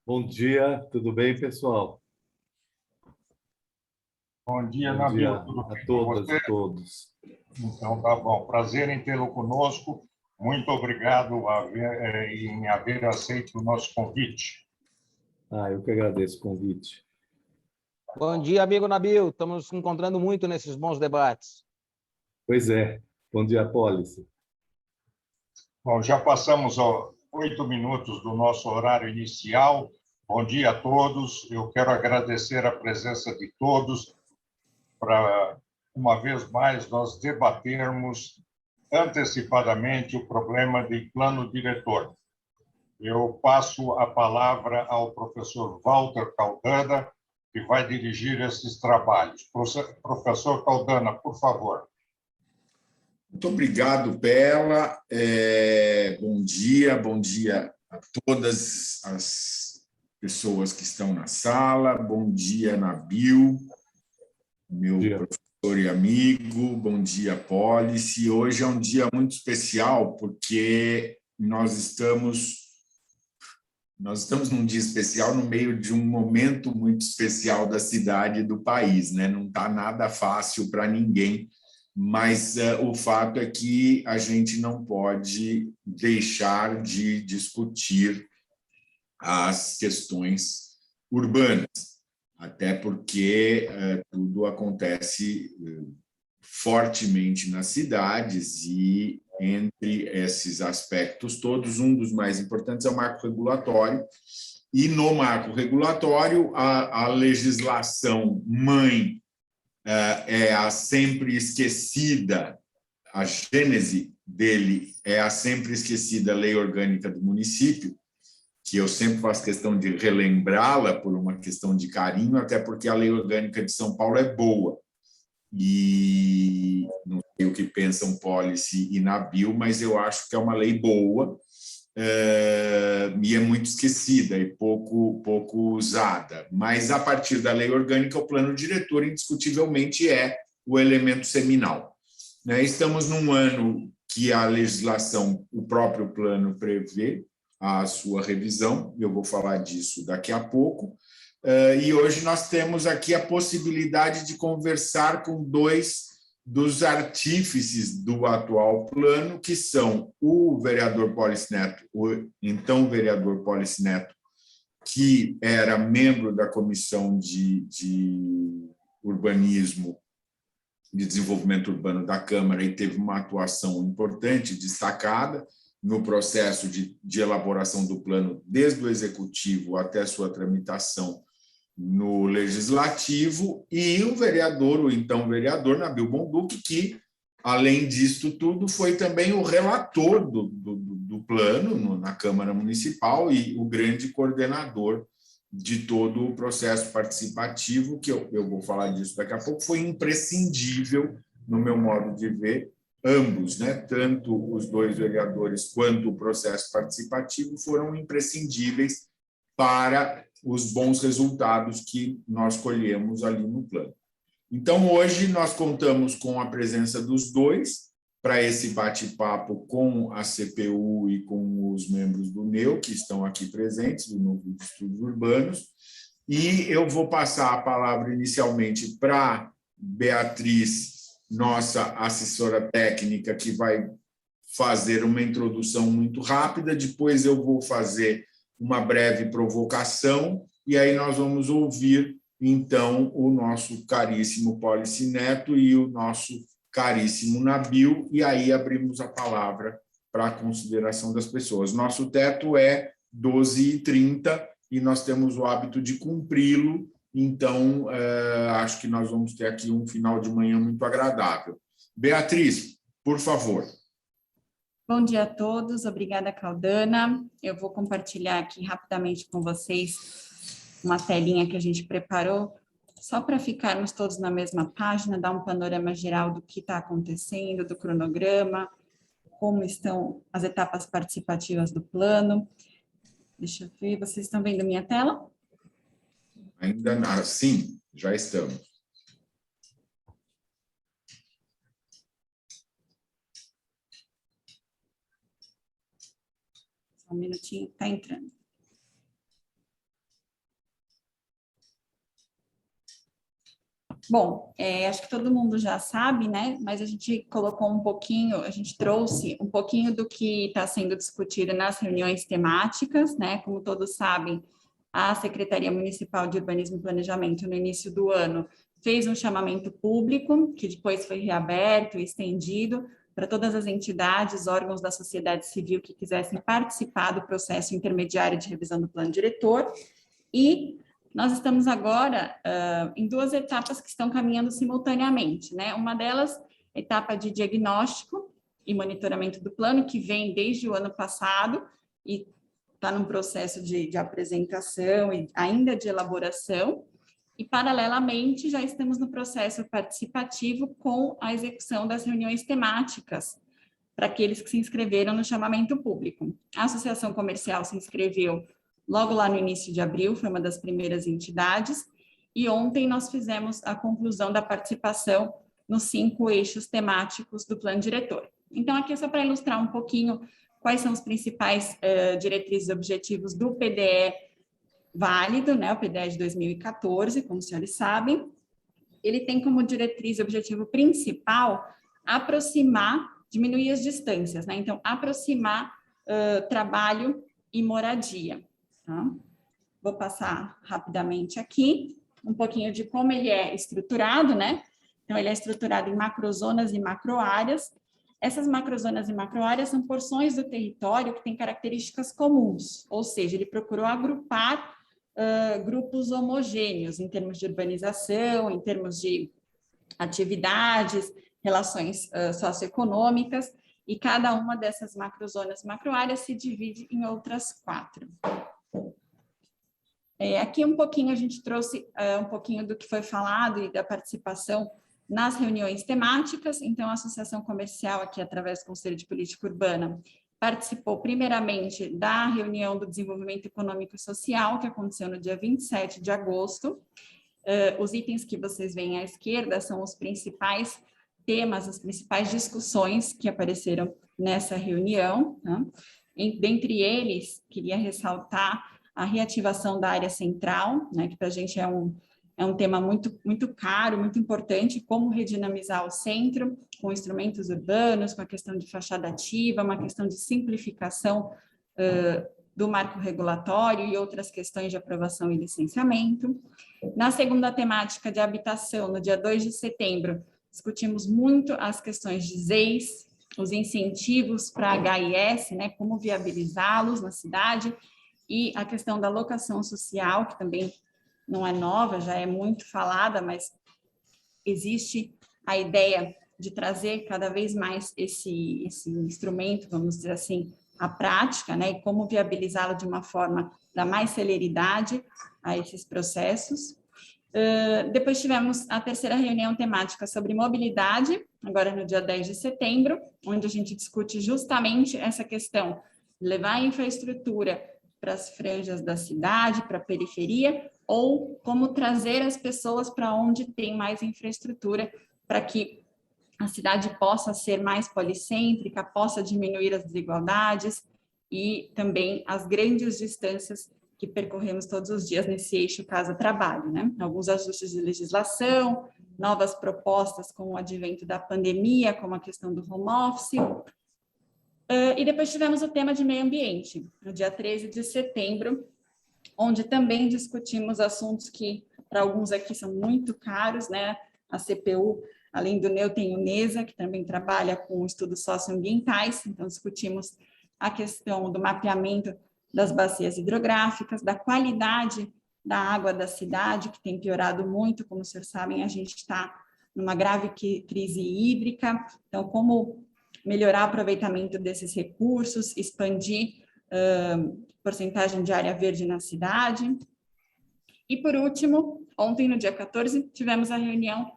Bom dia, tudo bem, pessoal? Bom dia, Bom dia Nabil. Tudo a bem com todas você? e todos. Então, tá bom. Prazer em tê-lo conosco. Muito obrigado em haver aceito o nosso convite. Eu que agradeço o convite. Bom dia, amigo Nabil. Estamos nos encontrando muito nesses bons debates. Pois é, bom dia, Pólice. Bom, já passamos 8 minutos do nosso horário inicial. Bom dia a todos. Eu quero agradecer a presença de todos para, uma vez mais, nós debatermos antecipadamente o problema de plano diretor. Eu passo a palavra ao professor Walter Caldana, que vai dirigir esses trabalhos. Professor Caldana, por favor. Muito obrigado, Pela. Bom dia a todas as pessoas que estão na sala. Bom dia, Nabil, meu professor e amigo. Bom dia, Pólice. Hoje é um dia muito especial porque nós estamos num dia especial no meio de um momento muito especial da cidade e do país, né? Não está nada fácil para ninguém, mas o fato é que a gente não pode deixar de discutir as questões urbanas, até porque tudo acontece fortemente nas cidades e, entre esses aspectos todos, um dos mais importantes é o marco regulatório. E, no marco regulatório, a legislação mãe é a sempre esquecida, a gênese dele é a sempre esquecida Lei Orgânica do Município, que eu sempre faço questão de relembrá-la por uma questão de carinho, até porque a Lei Orgânica de São Paulo é boa. E não sei o que pensam Pólice e Nabil, mas eu acho que é uma lei boa e é muito esquecida e pouco usada. Mas, a partir da lei orgânica, o plano diretor, indiscutivelmente, é o elemento seminal. Estamos num ano que a legislação, o próprio plano prevê a sua revisão, eu vou falar disso daqui a pouco. E hoje nós temos aqui a possibilidade de conversar com dois dos artífices do atual plano, que são o vereador Pólice Neto, o então vereador Pólice Neto, que era membro da Comissão de Urbanismo de Desenvolvimento Urbano da Câmara e teve uma atuação importante, destacada, no processo de elaboração do plano, desde o executivo até a sua tramitação no legislativo, e o vereador, o então vereador Nabil Bonduque, que, além disto tudo, foi também o relator do plano na Câmara Municipal e o grande coordenador de todo o processo participativo, que eu vou falar disso daqui a pouco, foi imprescindível, no meu modo de ver, ambos, né? Tanto os dois vereadores quanto o processo participativo foram imprescindíveis para os bons resultados que nós colhemos ali no plano. Então, hoje, nós contamos com a presença dos dois para esse bate-papo com a CPU e com os membros do NEU, que estão aqui presentes, do Núcleo de Estudos Urbanos, e eu vou passar a palavra inicialmente para Beatriz, nossa assessora técnica, que vai fazer uma introdução muito rápida, depois eu vou fazer uma breve provocação, e aí nós vamos ouvir, então, o nosso caríssimo Pólice Neto e o nosso caríssimo Nabil, e aí abrimos a palavra para a consideração das pessoas. Nosso teto é 12h30 e nós temos o hábito de cumpri-lo, então acho que nós vamos ter aqui um final de manhã muito agradável. Beatriz, por favor. Bom dia a todos, obrigada, Caldana. Eu vou compartilhar aqui rapidamente com vocês uma telinha que a gente preparou, só para ficarmos todos na mesma página, dar um panorama geral do que está acontecendo, do cronograma, como estão as etapas participativas do plano. Deixa eu ver, vocês estão vendo minha tela? Ainda não, sim, já estamos. Um minutinho, está entrando. Bom, acho que todo mundo já sabe, né? Mas a gente colocou um pouquinho, a gente trouxe um pouquinho do que está sendo discutido nas reuniões temáticas, né? Como todos sabem, a Secretaria Municipal de Urbanismo e Planejamento, no início do ano, fez um chamamento público, que depois foi reaberto e estendido para todas as entidades, órgãos da sociedade civil que quisessem participar do processo intermediário de revisão do plano diretor. E nós estamos agora em duas etapas que estão caminhando simultaneamente, né? Uma delas, etapa de diagnóstico e monitoramento do plano, que vem desde o ano passado e está num processo de apresentação e ainda de elaboração. E, paralelamente, já estamos no processo participativo com a execução das reuniões temáticas para aqueles que se inscreveram no chamamento público. A Associação Comercial se inscreveu logo lá no início de abril, foi uma das primeiras entidades, e ontem nós fizemos a conclusão da participação nos 5 eixos temáticos do plano diretor. Então, aqui é só para ilustrar um pouquinho quais são os principais diretrizes e objetivos do PDE válido, né, o PDE de 2014, como os senhores sabem. Ele tem como diretriz e objetivo principal aproximar, diminuir as distâncias, né? Então, aproximar trabalho e moradia. Tá? Vou passar rapidamente aqui um pouquinho de como ele é estruturado, né? Então, ele é estruturado em macrozonas e macroáreas. Essas macrozonas e macroáreas são porções do território que têm características comuns, ou seja, ele procurou agrupar grupos homogêneos em termos de urbanização, em termos de atividades, relações socioeconômicas, e cada uma dessas macrozonas e macroáreas se divide em outras 4. Aqui um pouquinho a gente trouxe um pouquinho do que foi falado e da participação nas reuniões temáticas. Então, a Associação Comercial, aqui através do Conselho de Política Urbana, participou primeiramente da reunião do Desenvolvimento Econômico e Social, que aconteceu no dia 27 de agosto. Os itens que vocês veem à esquerda são os principais temas, as principais discussões que apareceram nessa reunião. Né? Dentre eles, queria ressaltar a reativação da área central, né, que para a gente é um tema muito caro, muito importante, como redinamizar o centro com instrumentos urbanos, com a questão de fachada ativa, uma questão de simplificação do marco regulatório e outras questões de aprovação e licenciamento. Na segunda temática de habitação, no dia 2 de setembro, discutimos muito as questões de ZEIS, os incentivos para HIS, né, como viabilizá-los na cidade, e a questão da locação social, que também não é nova, já é muito falada, mas existe a ideia de trazer cada vez mais esse instrumento, vamos dizer assim, à prática, né, e como viabilizá-lo de uma forma da mais celeridade a esses processos. Depois tivemos a terceira reunião temática sobre mobilidade, agora no dia 10 de setembro, onde a gente discute justamente essa questão de levar a infraestrutura para as franjas da cidade, para a periferia, ou como trazer as pessoas para onde tem mais infraestrutura, para que a cidade possa ser mais policêntrica, possa diminuir as desigualdades e também as grandes distâncias que percorremos todos os dias nesse eixo casa-trabalho, né? Alguns ajustes de legislação, novas propostas com o advento da pandemia, como a questão do home office. E depois tivemos o tema de meio ambiente, no dia 13 de setembro, onde também discutimos assuntos que, para alguns aqui, são muito caros, né? A CPU, além do NEU, tem o NESA, que também trabalha com estudos socioambientais, então discutimos a questão do mapeamento das bacias hidrográficas, da qualidade da água da cidade, que tem piorado muito, como os senhores sabem, a gente está numa grave crise hídrica, então como melhorar o aproveitamento desses recursos, expandir porcentagem de área verde na cidade. E, por último, ontem, no dia 14, tivemos a reunião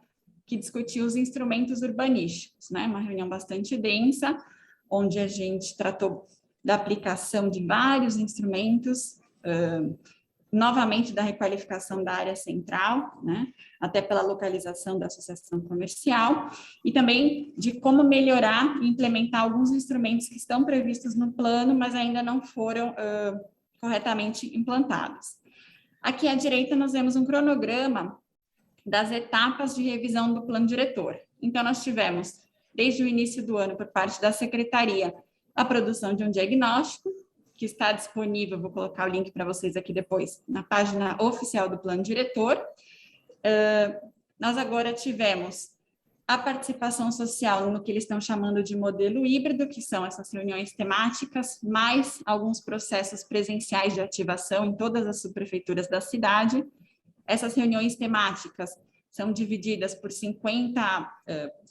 que discutiu os instrumentos urbanísticos, né? Uma reunião bastante densa, onde a gente tratou da aplicação de vários instrumentos, novamente da requalificação da área central, né? Até pela localização da associação comercial, e também de como melhorar e implementar alguns instrumentos que estão previstos no plano, mas ainda não foram corretamente implantados. Aqui à direita nós vemos um cronograma das etapas de revisão do plano diretor. Então, nós tivemos, desde o início do ano, por parte da Secretaria, a produção de um diagnóstico, que está disponível, vou colocar o link para vocês aqui depois, na página oficial do plano diretor. Nós agora tivemos a participação social no que eles estão chamando de modelo híbrido, que são essas reuniões temáticas, mais alguns processos presenciais de ativação em todas as subprefeituras da cidade. Essas reuniões temáticas são divididas por 50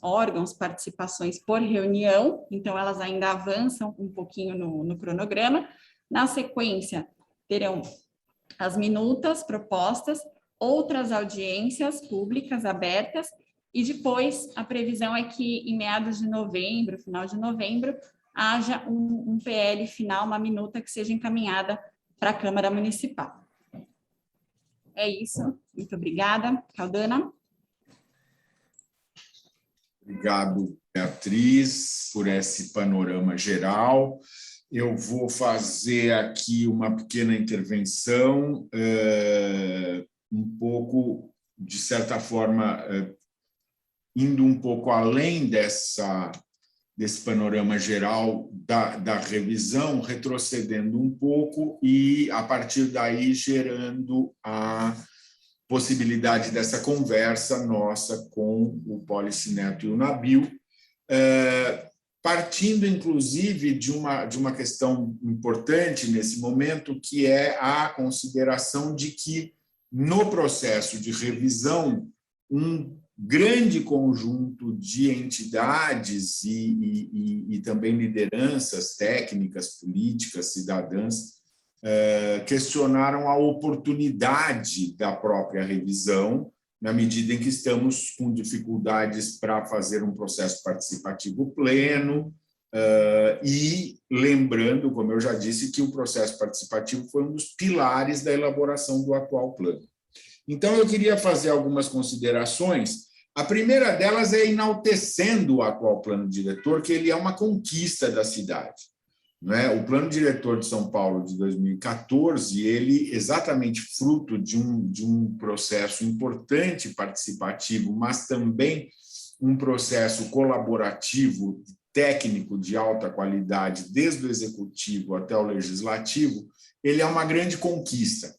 órgãos, participações por reunião, então elas ainda avançam um pouquinho no cronograma. Na sequência, terão as minutas propostas, outras audiências públicas abertas, e depois a previsão é que em meados de novembro, final de novembro, haja um PL final, uma minuta que seja encaminhada para a Câmara Municipal. É isso. Muito obrigada. Caldana. Obrigado, Beatriz, por esse panorama geral. Eu vou fazer aqui uma pequena intervenção, um pouco, de certa forma, indo um pouco além desse panorama geral da revisão, retrocedendo um pouco e, a partir daí, gerando a possibilidade dessa conversa nossa com o Policy Neto e o Nabil, partindo, inclusive, de uma questão importante nesse momento, que é a consideração de que, no processo de revisão, um grande conjunto de entidades e também lideranças técnicas, políticas, cidadãs, questionaram a oportunidade da própria revisão, na medida em que estamos com dificuldades para fazer um processo participativo pleno, e lembrando, como eu já disse, que o processo participativo foi um dos pilares da elaboração do atual plano. Então, eu queria fazer algumas considerações. A primeira delas é enaltecendo o atual plano diretor, que ele é uma conquista da cidade. Né? O plano diretor de São Paulo de 2014, ele exatamente fruto de um processo importante participativo, mas também um processo colaborativo, técnico de alta qualidade, desde o executivo até o legislativo, ele é uma grande conquista.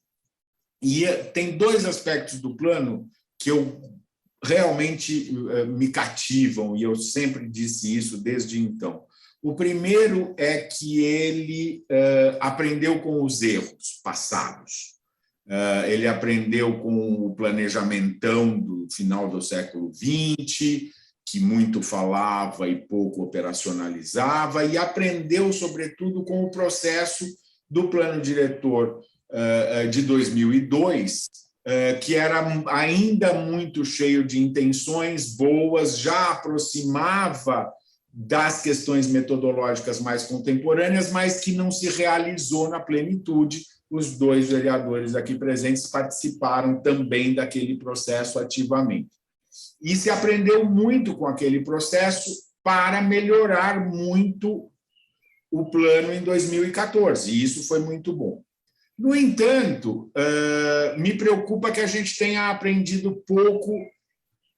E tem dois aspectos do plano que realmente me cativam, e eu sempre disse isso desde então. O primeiro é que ele aprendeu com os erros passados. Ele aprendeu com o planejamentão do final do século XX, que muito falava e pouco operacionalizava, e aprendeu, sobretudo, com o processo do plano diretor de 2002, que era ainda muito cheio de intenções boas, já aproximava das questões metodológicas mais contemporâneas, mas que não se realizou na plenitude. Os dois vereadores aqui presentes participaram também daquele processo ativamente. E se aprendeu muito com aquele processo para melhorar muito o plano em 2014, e isso foi muito bom. No entanto, me preocupa que a gente tenha aprendido pouco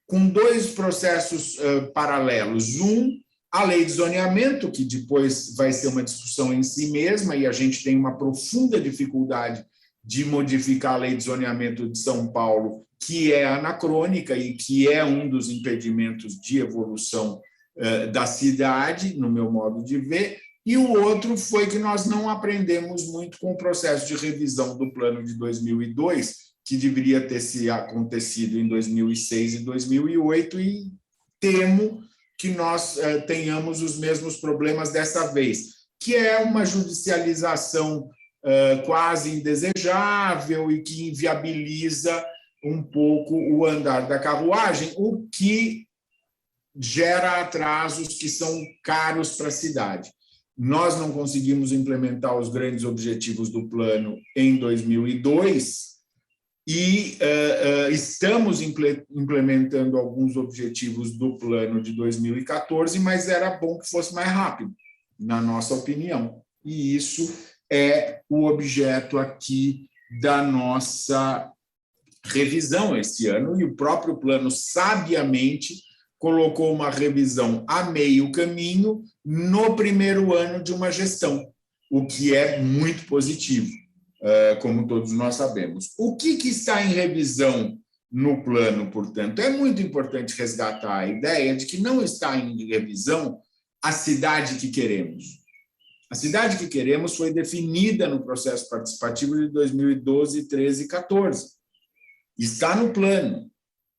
com dois processos paralelos. A lei de zoneamento, que depois vai ser uma discussão em si mesma, e a gente tem uma profunda dificuldade de modificar a lei de zoneamento de São Paulo, que é anacrônica e que é um dos impedimentos de evolução da cidade, no meu modo de ver. E o outro foi que nós não aprendemos muito com o processo de revisão do plano de 2002, que deveria ter acontecido em 2006 e 2008, e temo que nós tenhamos os mesmos problemas dessa vez, que é uma judicialização quase indesejável e que inviabiliza um pouco o andar da carruagem, o que gera atrasos que são caros para a cidade. Nós não conseguimos implementar os grandes objetivos do plano em 2002 e estamos implementando alguns objetivos do plano de 2014, mas era bom que fosse mais rápido, na nossa opinião. E isso é o objeto aqui da nossa revisão esse ano, e o próprio plano sabiamente colocou uma revisão a meio caminho no primeiro ano de uma gestão, o que é muito positivo, como todos nós sabemos. O que está em revisão no plano, portanto? É muito importante resgatar a ideia de que não está em revisão a cidade que queremos. A cidade que queremos foi definida no processo participativo de 2012, 13 e 14. Está no plano,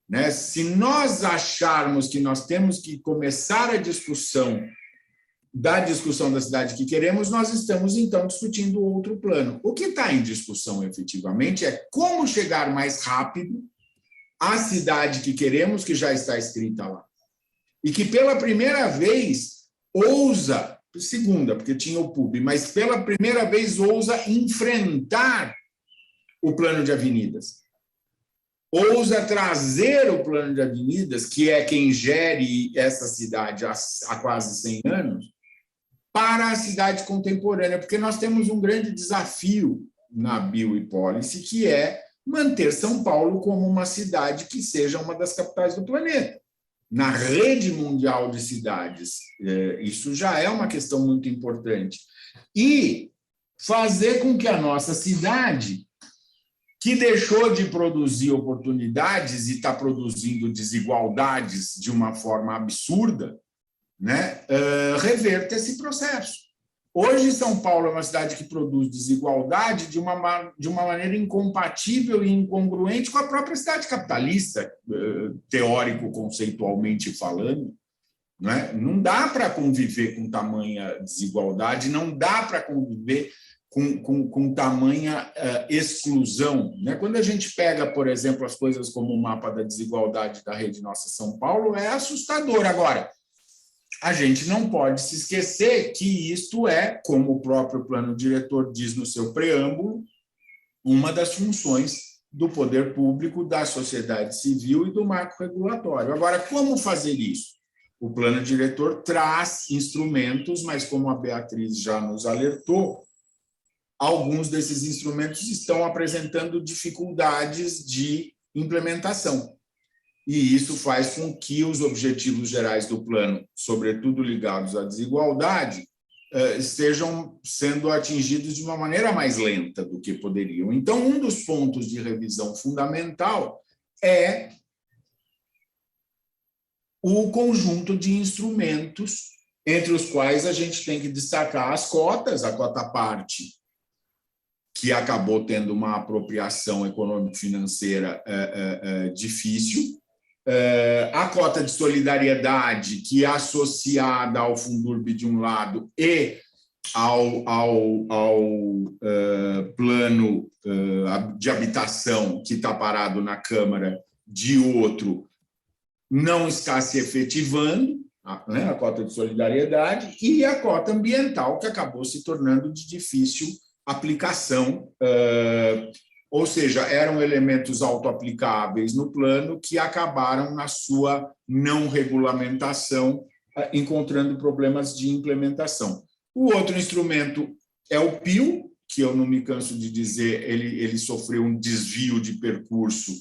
né? Se nós acharmos que nós temos que começar a discussão da cidade que queremos, nós estamos, então, discutindo outro plano. O que está em discussão, efetivamente, é como chegar mais rápido à cidade que queremos, que já está escrita lá. E que, pela primeira vez, ousa, segunda, porque tinha o PUB, mas pela primeira vez ousa enfrentar o plano de avenidas. Ousa trazer o plano de avenidas, que é quem gere essa cidade há quase 100 anos, para a cidade contemporânea, porque nós temos um grande desafio na Bio e Policy, que é manter São Paulo como uma cidade que seja uma das capitais do planeta. Na rede mundial de cidades, isso já é uma questão muito importante. E fazer com que a nossa cidade, que deixou de produzir oportunidades e está produzindo desigualdades de uma forma absurda, né, reverta esse processo. Hoje, São Paulo é uma cidade que produz desigualdade de uma maneira incompatível e incongruente com a própria cidade capitalista, teórico-conceitualmente falando. Né? Não dá para conviver com tamanha desigualdade, não dá para conviver com tamanha exclusão. Né? Quando a gente pega, por exemplo, as coisas como o mapa da desigualdade da Rede Nossa São Paulo, é assustador. Agora, a gente não pode se esquecer que isto é, como o próprio plano diretor diz no seu preâmbulo, uma das funções do poder público, da sociedade civil e do marco regulatório. Agora, como fazer isso? O plano diretor traz instrumentos, mas como a Beatriz já nos alertou, alguns desses instrumentos estão apresentando dificuldades de implementação. E isso faz com que os objetivos gerais do plano, sobretudo ligados à desigualdade, estejam sendo atingidos de uma maneira mais lenta do que poderiam. Então, um dos pontos de revisão fundamental é o conjunto de instrumentos, entre os quais a gente tem que destacar as cotas, a cota parte, que acabou tendo uma apropriação econômico-financeira difícil, a cota de solidariedade, que é associada ao Fundurb de um lado e ao plano de habitação, que está parado na Câmara, de outro, não está se efetivando, né, a cota de solidariedade, e a cota ambiental, que acabou se tornando de difícil aplicação, ou seja, eram elementos autoaplicáveis no plano que acabaram na sua não regulamentação, encontrando problemas de implementação. O outro instrumento é o PIO, que eu não me canso de dizer, ele sofreu um desvio de percurso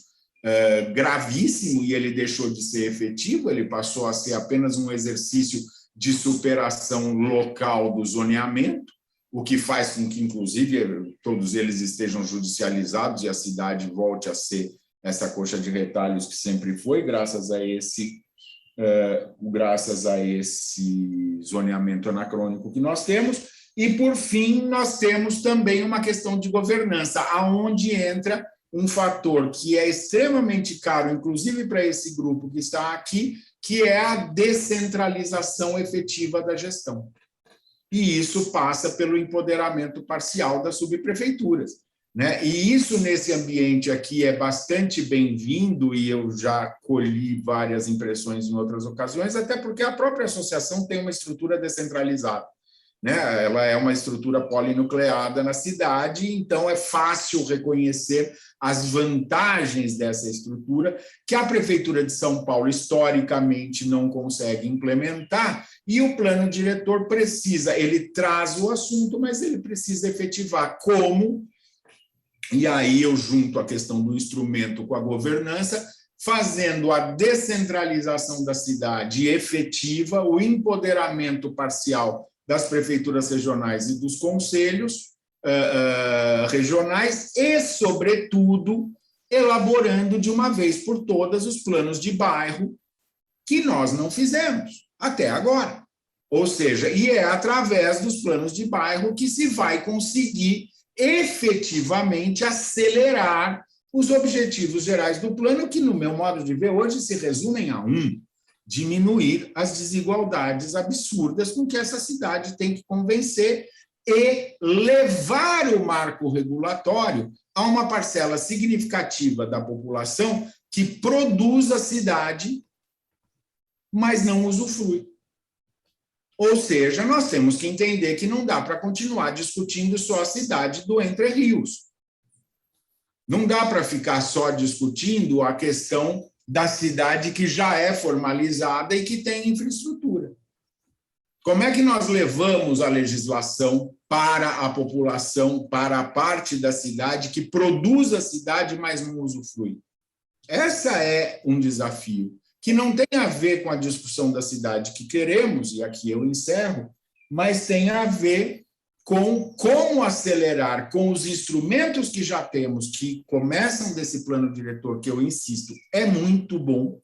gravíssimo e ele deixou de ser efetivo, ele passou a ser apenas um exercício de superação local do zoneamento, o que faz com que, inclusive, todos eles estejam judicializados e a cidade volte a ser essa coxa de retalhos que sempre foi, graças a esse zoneamento anacrônico que nós temos. E, por fim, nós temos também uma questão de governança, aonde entra um fator que é extremamente caro, inclusive para esse grupo que está aqui, que é a descentralização efetiva da gestão. E isso passa pelo empoderamento parcial das subprefeituras, né? E isso, nesse ambiente aqui, é bastante bem-vindo, e eu já colhi várias impressões em outras ocasiões, até porque a própria associação tem uma estrutura descentralizada, né? Ela é uma estrutura polinucleada na cidade, então é fácil reconhecer as vantagens dessa estrutura, que a Prefeitura de São Paulo, historicamente, não consegue implementar, e o plano diretor ele traz o assunto, mas ele precisa efetivar como E aí eu junto a questão do instrumento com a governança, fazendo a descentralização da cidade efetiva, o empoderamento parcial das prefeituras regionais e dos conselhos regionais e, sobretudo, elaborando de uma vez por todas os planos de bairro que nós não fizemos até agora. Ou seja, e é através dos planos de bairro que se vai conseguir efetivamente acelerar os objetivos gerais do plano, que, no meu modo de ver, hoje se resumem a diminuir as desigualdades absurdas com que essa cidade tem que convencer e levar o marco regulatório a uma parcela significativa da população que produz a cidade, mas não usufrui. Ou seja, nós temos que entender que não dá para continuar discutindo só a cidade do Entre Rios. Não dá para ficar só discutindo a questão da cidade que já é formalizada e que tem infraestrutura. Como é que nós levamos a legislação para a população, para a parte da cidade que produz a cidade, mas não usufrui? Essa é um desafio que não tem a ver com a discussão da cidade que queremos, e aqui eu encerro, mas tem a ver com como acelerar com os instrumentos que já temos, que começam desse plano diretor, que eu insisto, é muito bom.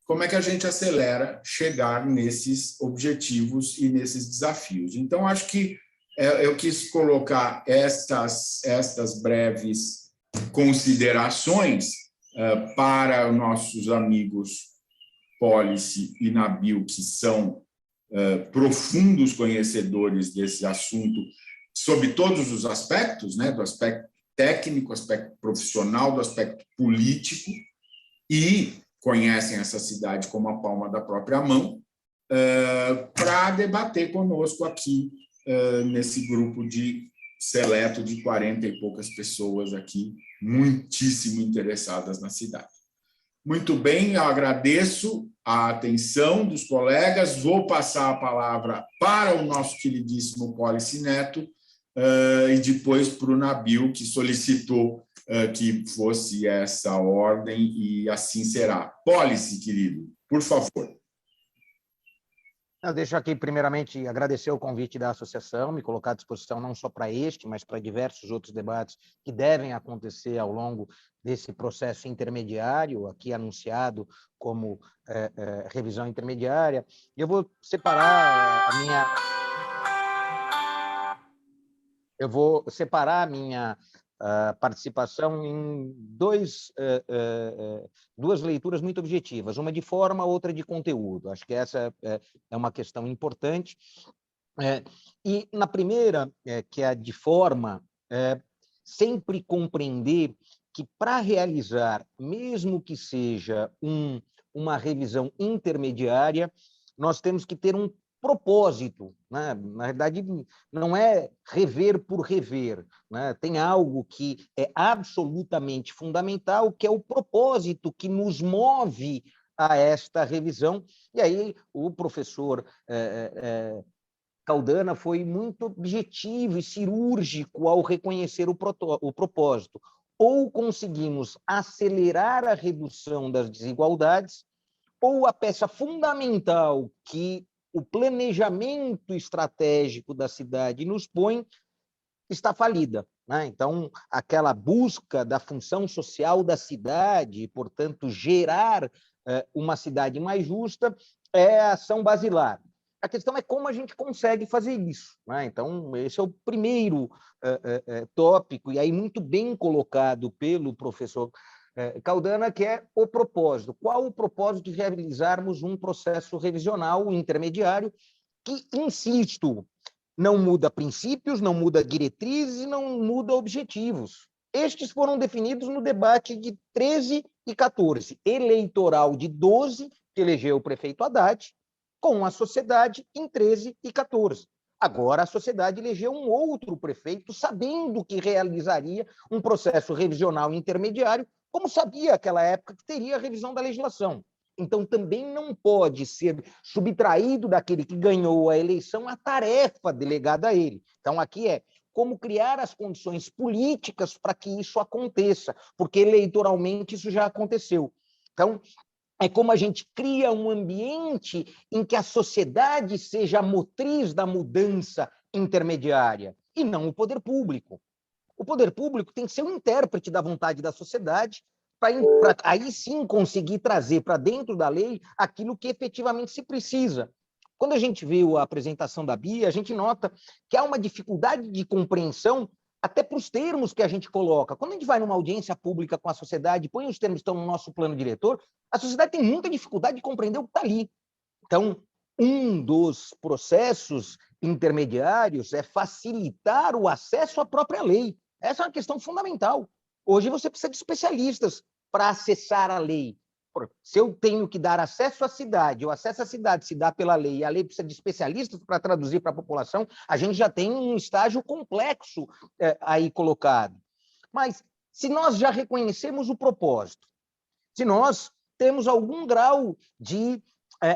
Como é que a gente acelera chegar nesses objetivos e nesses desafios? Então, acho que eu quis colocar estas breves considerações para nossos amigos Policy e Nabil, que são profundos conhecedores desse assunto, sob todos os aspectos, né, do aspecto técnico, aspecto profissional, do aspecto político, e conhecem essa cidade como a palma da própria mão, para debater conosco aqui, nesse grupo seleto de 40 e poucas pessoas aqui, muitíssimo interessadas na cidade. Muito bem, eu agradeço a atenção dos colegas, vou passar a palavra para o nosso queridíssimo Policy Neto e depois para o Nabil, que solicitou que fosse essa ordem, e assim será. Policy, querido, por favor. Eu deixo aqui, primeiramente, agradecer o convite da associação, me colocar à disposição não só para este, mas para diversos outros debates que devem acontecer ao longo desse processo intermediário, aqui anunciado como revisão intermediária. Eu vou separar a minha participação em duas leituras muito objetivas, uma de forma, outra de conteúdo. Acho que essa é uma questão importante. E na primeira, que é a de forma, sempre compreender que para realizar, mesmo que seja uma revisão intermediária, nós temos que ter um propósito, né? Na verdade, não é rever por rever, né? Tem algo que é absolutamente fundamental, que é o propósito que nos move a esta revisão. E aí o professor Caldana foi muito objetivo e cirúrgico ao reconhecer o propósito. Ou conseguimos acelerar a redução das desigualdades, ou a peça fundamental que o planejamento estratégico da cidade nos põe está falida, né? Então, aquela busca da função social da cidade, e, portanto, gerar uma cidade mais justa, é a ação basilar. A questão é como a gente consegue fazer isso, né? Então, esse é o primeiro tópico, e aí muito bem colocado pelo professor Caldana, que é o propósito. Qual o propósito de realizarmos um processo revisional intermediário que, insisto, não muda princípios, não muda diretrizes e não muda objetivos. Estes foram definidos no debate de 13 e 14, eleitoral de 12, que elegeu o prefeito Haddad, com a sociedade em 13 e 14. Agora, a sociedade elegeu um outro prefeito, sabendo que realizaria um processo revisional intermediário, como sabia naquela época que teria a revisão da legislação. Então, também não pode ser subtraído daquele que ganhou a eleição a tarefa delegada a ele. Então, aqui como criar as condições políticas para que isso aconteça, porque eleitoralmente isso já aconteceu. Então, é como a gente cria um ambiente em que a sociedade seja a motriz da mudança intermediária, e não o poder público. O poder público tem que ser um intérprete da vontade da sociedade, para aí sim conseguir trazer para dentro da lei aquilo que efetivamente se precisa. Quando a gente vê a apresentação da Bia, a gente nota que há uma dificuldade de compreensão até para os termos que a gente coloca. Quando a gente vai numa audiência pública com a sociedade, põe os termos que estão no nosso plano diretor, a sociedade tem muita dificuldade de compreender o que está ali. Então, um dos processos intermediários é facilitar o acesso à própria lei. Essa é uma questão fundamental. Hoje você precisa de especialistas para acessar a lei. Se eu tenho que dar acesso à cidade, o acesso à cidade se dá pela lei, e a lei precisa de especialistas para traduzir para a população, a gente já tem um estágio complexo aí colocado. Mas, se nós já reconhecemos o propósito, se nós temos algum grau de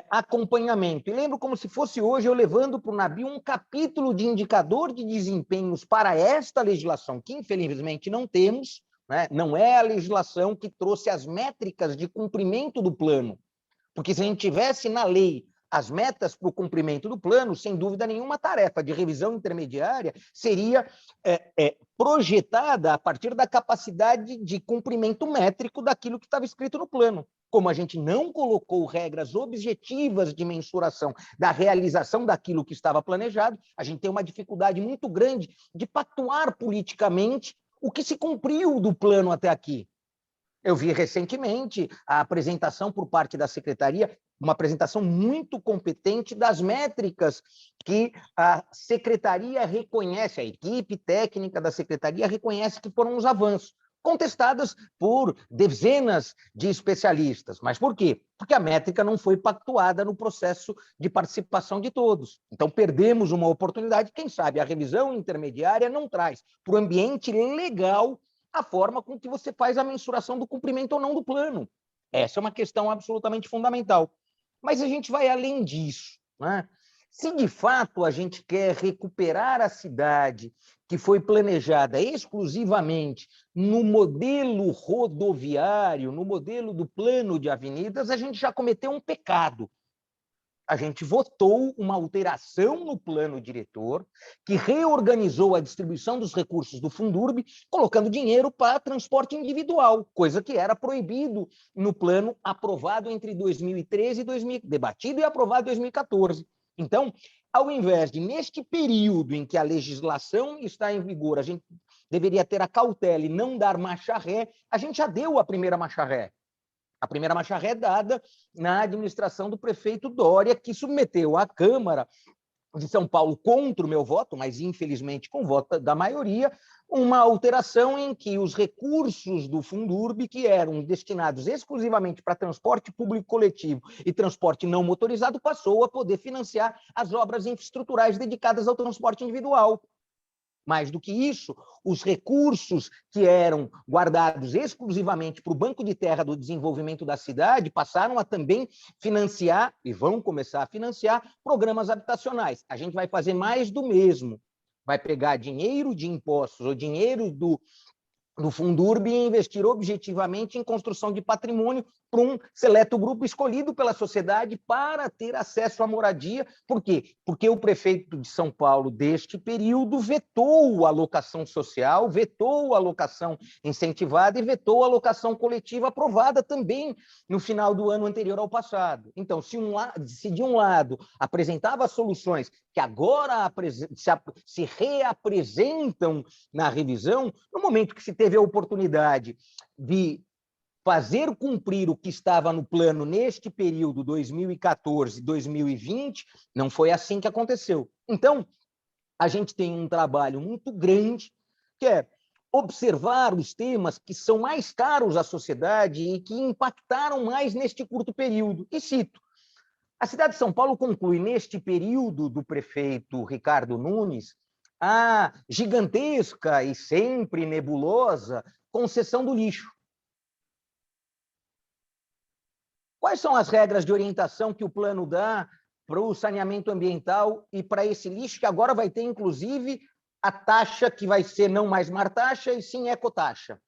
acompanhamento, e lembro como se fosse hoje eu levando para o Nabil um capítulo de indicador de desempenhos para esta legislação, que infelizmente não temos, né? Não é a legislação que trouxe as métricas de cumprimento do plano, porque se a gente tivesse na lei as metas para o cumprimento do plano, sem dúvida nenhuma, a tarefa de revisão intermediária seria projetada a partir da capacidade de cumprimento métrico daquilo que estava escrito no plano. Como a gente não colocou regras objetivas de mensuração da realização daquilo que estava planejado, a gente tem uma dificuldade muito grande de pactuar politicamente o que se cumpriu do plano até aqui. Eu vi recentemente a apresentação por parte da Secretaria, uma apresentação muito competente das métricas que a Secretaria reconhece, a equipe técnica da Secretaria reconhece que foram os avanços, contestadas por dezenas de especialistas. Mas por quê? Porque a métrica não foi pactuada no processo de participação de todos. Então, perdemos uma oportunidade. Quem sabe a revisão intermediária não traz para o ambiente legal a forma com que você faz a mensuração do cumprimento ou não do plano. Essa é uma questão absolutamente fundamental. Mas a gente vai além disso, né? Se de fato a gente quer recuperar a cidade que foi planejada exclusivamente no modelo rodoviário, no modelo do plano de avenidas, a gente já cometeu um pecado. A gente votou uma alteração no plano diretor que reorganizou a distribuição dos recursos do Fundurb, colocando dinheiro para transporte individual, coisa que era proibido no plano aprovado entre 2013 e debatido e aprovado em 2014. Então, ao invés de, neste período em que a legislação está em vigor, a gente deveria ter a cautela e não dar marcha ré, a gente já deu a primeira marcha ré. A primeira marcha ré dada na administração do prefeito Dória, que submeteu à Câmara de São Paulo contra o meu voto, mas infelizmente com o voto da maioria, uma alteração em que os recursos do Fundurb, que eram destinados exclusivamente para transporte público coletivo e transporte não motorizado, passou a poder financiar as obras infraestruturais dedicadas ao transporte individual. Mais do que isso, os recursos que eram guardados exclusivamente para o Banco de Terra do Desenvolvimento da Cidade passaram a também financiar, e vão começar a financiar, programas habitacionais. A gente vai fazer mais do mesmo. Vai pegar dinheiro de impostos ou dinheiro do Fundurb e investir objetivamente em construção de patrimônio para um seleto grupo escolhido pela sociedade para ter acesso à moradia. Por quê? Porque o prefeito de São Paulo, deste período, vetou a alocação social, vetou a alocação incentivada e vetou a alocação coletiva aprovada também no final do ano anterior ao passado. Então, se de um lado apresentava soluções que agora se reapresentam na revisão, no momento que se teve a oportunidade de fazer cumprir o que estava no plano neste período 2014-2020, não foi assim que aconteceu. Então, a gente tem um trabalho muito grande, que é observar os temas que são mais caros à sociedade e que impactaram mais neste curto período. E cito, a cidade de São Paulo conclui, neste período do prefeito Ricardo Nunes, a gigantesca e sempre nebulosa concessão do lixo. Quais são as regras de orientação que o plano dá para o saneamento ambiental e para esse lixo, que agora vai ter, inclusive, a taxa que vai ser não mais martaxa e sim ecotaxa?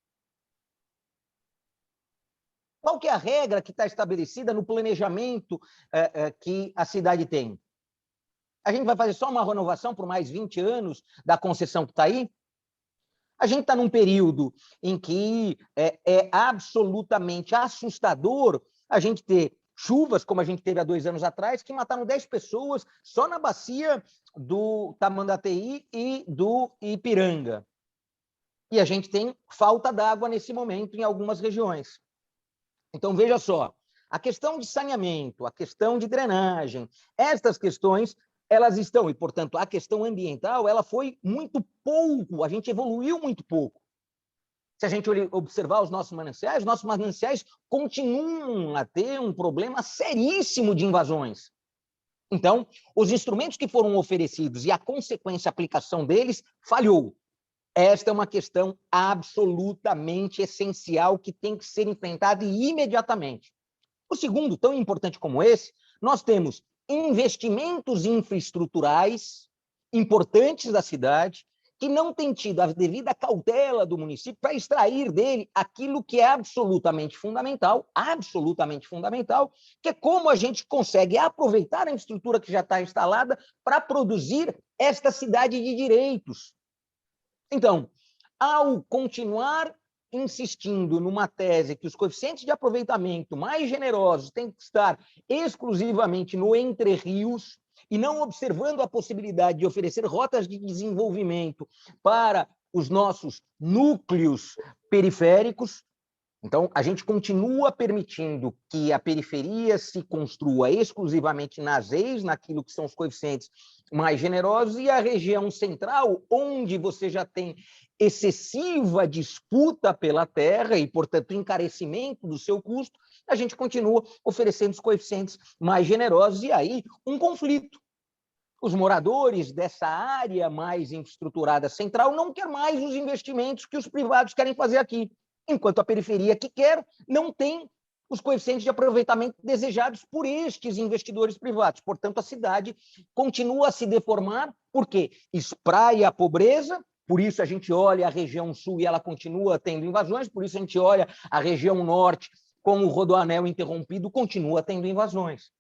Qual que é a regra que está estabelecida no planejamento que a cidade tem? A gente vai fazer só uma renovação por mais 20 anos da concessão que está aí? A gente está num período em que é absolutamente assustador a gente ter chuvas, como a gente teve há 2 anos atrás, que mataram 10 pessoas só na bacia do Tamandateí e do Ipiranga. E a gente tem falta d'água nesse momento em algumas regiões. Então, veja só, a questão de saneamento, a questão de drenagem, estas questões, elas estão, e, portanto, a questão ambiental, ela foi muito pouco, a gente evoluiu muito pouco. Se a gente observar os nossos mananciais continuam a ter um problema seríssimo de invasões. Então, os instrumentos que foram oferecidos e a consequência, a aplicação deles, falhou. Esta é uma questão absolutamente essencial que tem que ser enfrentada imediatamente. O segundo, tão importante como esse, nós temos investimentos infraestruturais importantes da cidade que não têm tido a devida cautela do município para extrair dele aquilo que é absolutamente fundamental, que é como a gente consegue aproveitar a estrutura que já está instalada para produzir esta cidade de direitos. Então, ao continuar insistindo numa tese que os coeficientes de aproveitamento mais generosos têm que estar exclusivamente no Entre Rios e não observando a possibilidade de oferecer rotas de desenvolvimento para os nossos núcleos periféricos, então, a gente continua permitindo que a periferia se construa exclusivamente nas EIs, naquilo que são os coeficientes mais generosos, e a região central, onde você já tem excessiva disputa pela terra e, portanto, encarecimento do seu custo, a gente continua oferecendo os coeficientes mais generosos, e aí um conflito. Os moradores dessa área mais infraestruturada central não querem mais os investimentos que os privados querem fazer aqui, enquanto a periferia que quer não tem os coeficientes de aproveitamento desejados por estes investidores privados. Portanto, a cidade continua a se deformar, porque espraia a pobreza, por isso a gente olha a região sul e ela continua tendo invasões, por isso a gente olha a região norte com o Rodoanel interrompido, continua tendo invasões.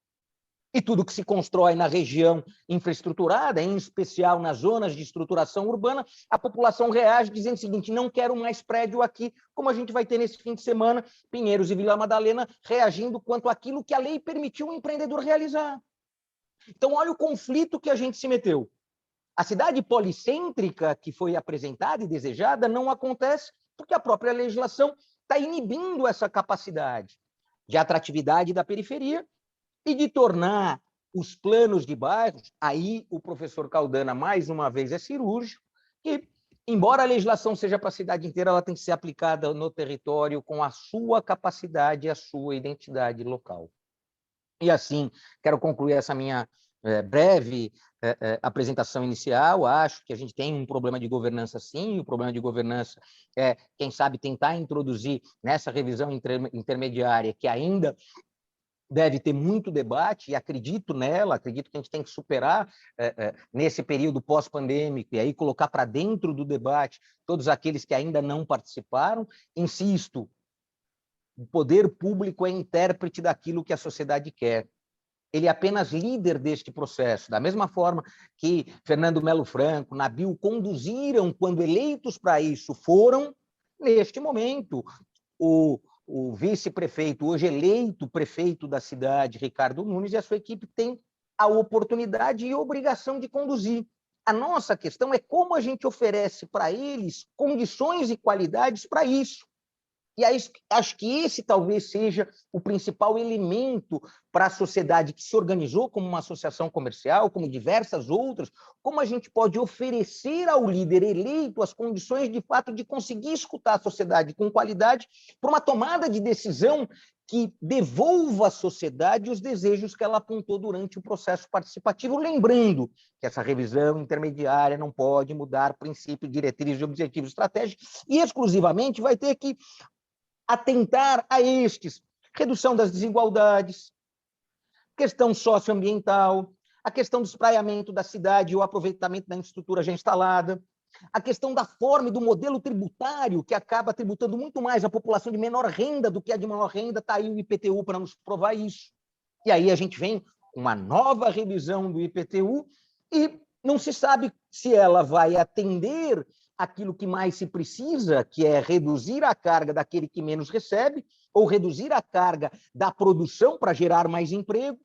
E tudo que se constrói na região infraestruturada, em especial nas zonas de estruturação urbana, a população reage dizendo o seguinte: não quero mais prédio aqui, como a gente vai ter nesse fim de semana, Pinheiros e Vila Madalena reagindo quanto àquilo que a lei permitiu o empreendedor realizar. Então, olha o conflito que a gente se meteu. A cidade policêntrica que foi apresentada e desejada não acontece porque a própria legislação está inibindo essa capacidade de atratividade da periferia e de tornar os planos de bairros, aí o professor Caldana, mais uma vez, é cirúrgico, que, embora a legislação seja para a cidade inteira, ela tem que ser aplicada no território com a sua capacidade e a sua identidade local. E assim, quero concluir essa minha breve apresentação inicial. Acho que a gente tem um problema de governança, sim. O problema de governança é, quem sabe, tentar introduzir nessa revisão intermediária, que ainda deve ter muito debate, e acredito nela, acredito que a gente tem que superar nesse período pós-pandêmico, e aí colocar para dentro do debate todos aqueles que ainda não participaram. Insisto, o poder público é intérprete daquilo que a sociedade quer. Ele é apenas líder deste processo, da mesma forma que Fernando Melo Franco, Nabil conduziram, quando eleitos para isso, foram, neste momento, o vice-prefeito, hoje eleito prefeito da cidade, Ricardo Nunes, e a sua equipe tem a oportunidade e a obrigação de conduzir. A nossa questão é como a gente oferece para eles condições e qualidades para isso. E aí, acho que esse talvez seja o principal elemento para a sociedade que se organizou como uma associação comercial, como diversas outras, como a gente pode oferecer ao líder eleito as condições, de fato, de conseguir escutar a sociedade com qualidade para uma tomada de decisão que devolva à sociedade os desejos que ela apontou durante o processo participativo, lembrando que essa revisão intermediária não pode mudar princípios, diretrizes e objetivos estratégicos, e exclusivamente vai ter que atentar a estes: redução das desigualdades, questão socioambiental, a questão do espraiamento da cidade e o aproveitamento da infraestrutura já instalada, a questão da forma e do modelo tributário, que acaba tributando muito mais a população de menor renda do que a de maior renda, está aí o IPTU para nos provar isso. E aí a gente vem com uma nova revisão do IPTU e não se sabe se ela vai atender aquilo que mais se precisa, que é reduzir a carga daquele que menos recebe, ou reduzir a carga da produção para gerar mais emprego,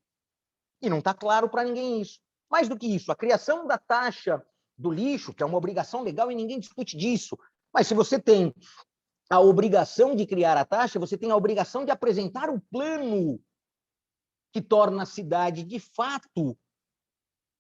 e não está claro para ninguém isso. Mais do que isso, a criação da taxa do lixo, que é uma obrigação legal e ninguém discute disso, mas se você tem a obrigação de criar a taxa, você tem a obrigação de apresentar o plano que torna a cidade, de fato,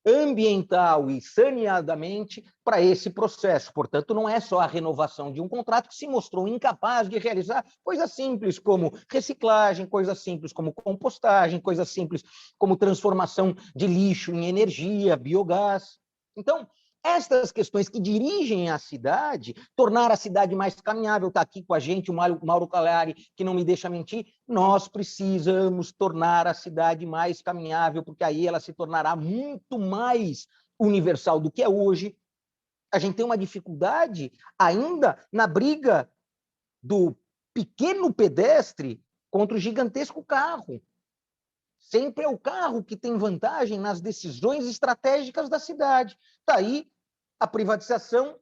ambiental e saneadamente para esse processo. Portanto, não é só a renovação de um contrato que se mostrou incapaz de realizar coisas simples como reciclagem, coisas simples como compostagem, coisas simples como transformação de lixo em energia, biogás. Então, estas questões que dirigem a cidade, tornar a cidade mais caminhável, está aqui com a gente o Mauro Calari, que não me deixa mentir, nós precisamos tornar a cidade mais caminhável, porque aí ela se tornará muito mais universal do que é hoje. A gente tem uma dificuldade ainda na briga do pequeno pedestre contra o gigantesco carro. Sempre é o carro que tem vantagem nas decisões estratégicas da cidade. Está aí a privatização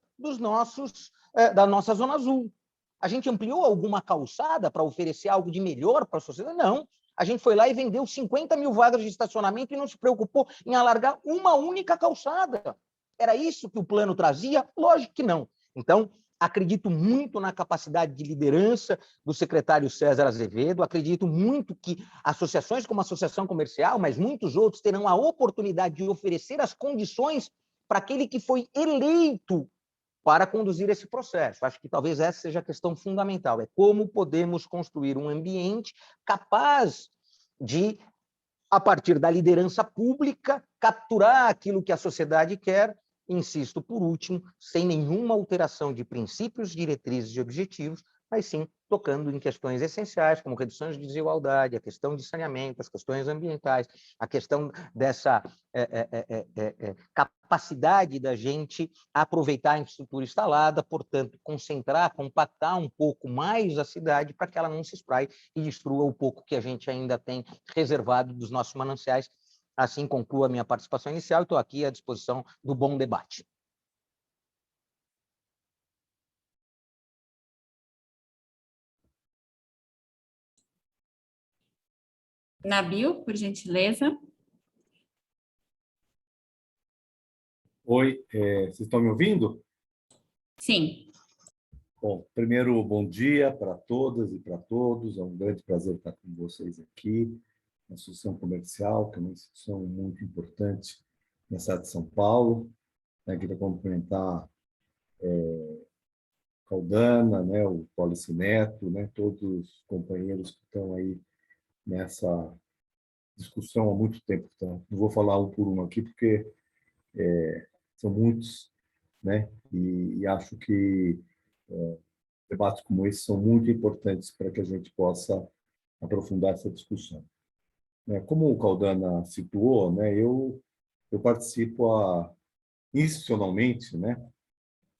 da nossa Zona Azul. A gente ampliou alguma calçada para oferecer algo de melhor para a sociedade? Não. A gente foi lá e vendeu 50 mil vagas de estacionamento e não se preocupou em alargar uma única calçada. Era isso que o plano trazia? Lógico que não. Então, acredito muito na capacidade de liderança do secretário César Azevedo, acredito muito que associações como a Associação Comercial, mas muitos outros, terão a oportunidade de oferecer as condições para aquele que foi eleito para conduzir esse processo. Acho que talvez essa seja a questão fundamental, é como podemos construir um ambiente capaz de, a partir da liderança pública, capturar aquilo que a sociedade quer. Insisto, por último, sem nenhuma alteração de princípios, diretrizes e objetivos, mas sim tocando em questões essenciais, como redução de desigualdade, a questão de saneamento, as questões ambientais, a questão dessa capacidade da gente aproveitar a infraestrutura instalada, portanto, concentrar, compactar um pouco mais a cidade para que ela não se espraie e destrua o pouco que a gente ainda tem reservado dos nossos mananciais. Assim concluo a minha participação inicial e estou aqui à disposição do bom debate. Nabil, por gentileza. Oi, vocês estão me ouvindo? Sim. Bom, primeiro, bom dia para todas e para todos. É um grande prazer estar com vocês aqui. A Associação Comercial, que é uma instituição muito importante na cidade de São Paulo. Queria cumprimentar Caldana, o Policy Neto, todos os companheiros que estão aí nessa discussão há muito tempo. Então, não vou falar um por um aqui, porque são muitos, e acho que debates como esse são muito importantes para que a gente possa aprofundar essa discussão. Como o Caldana situou, eu participo institucionalmente,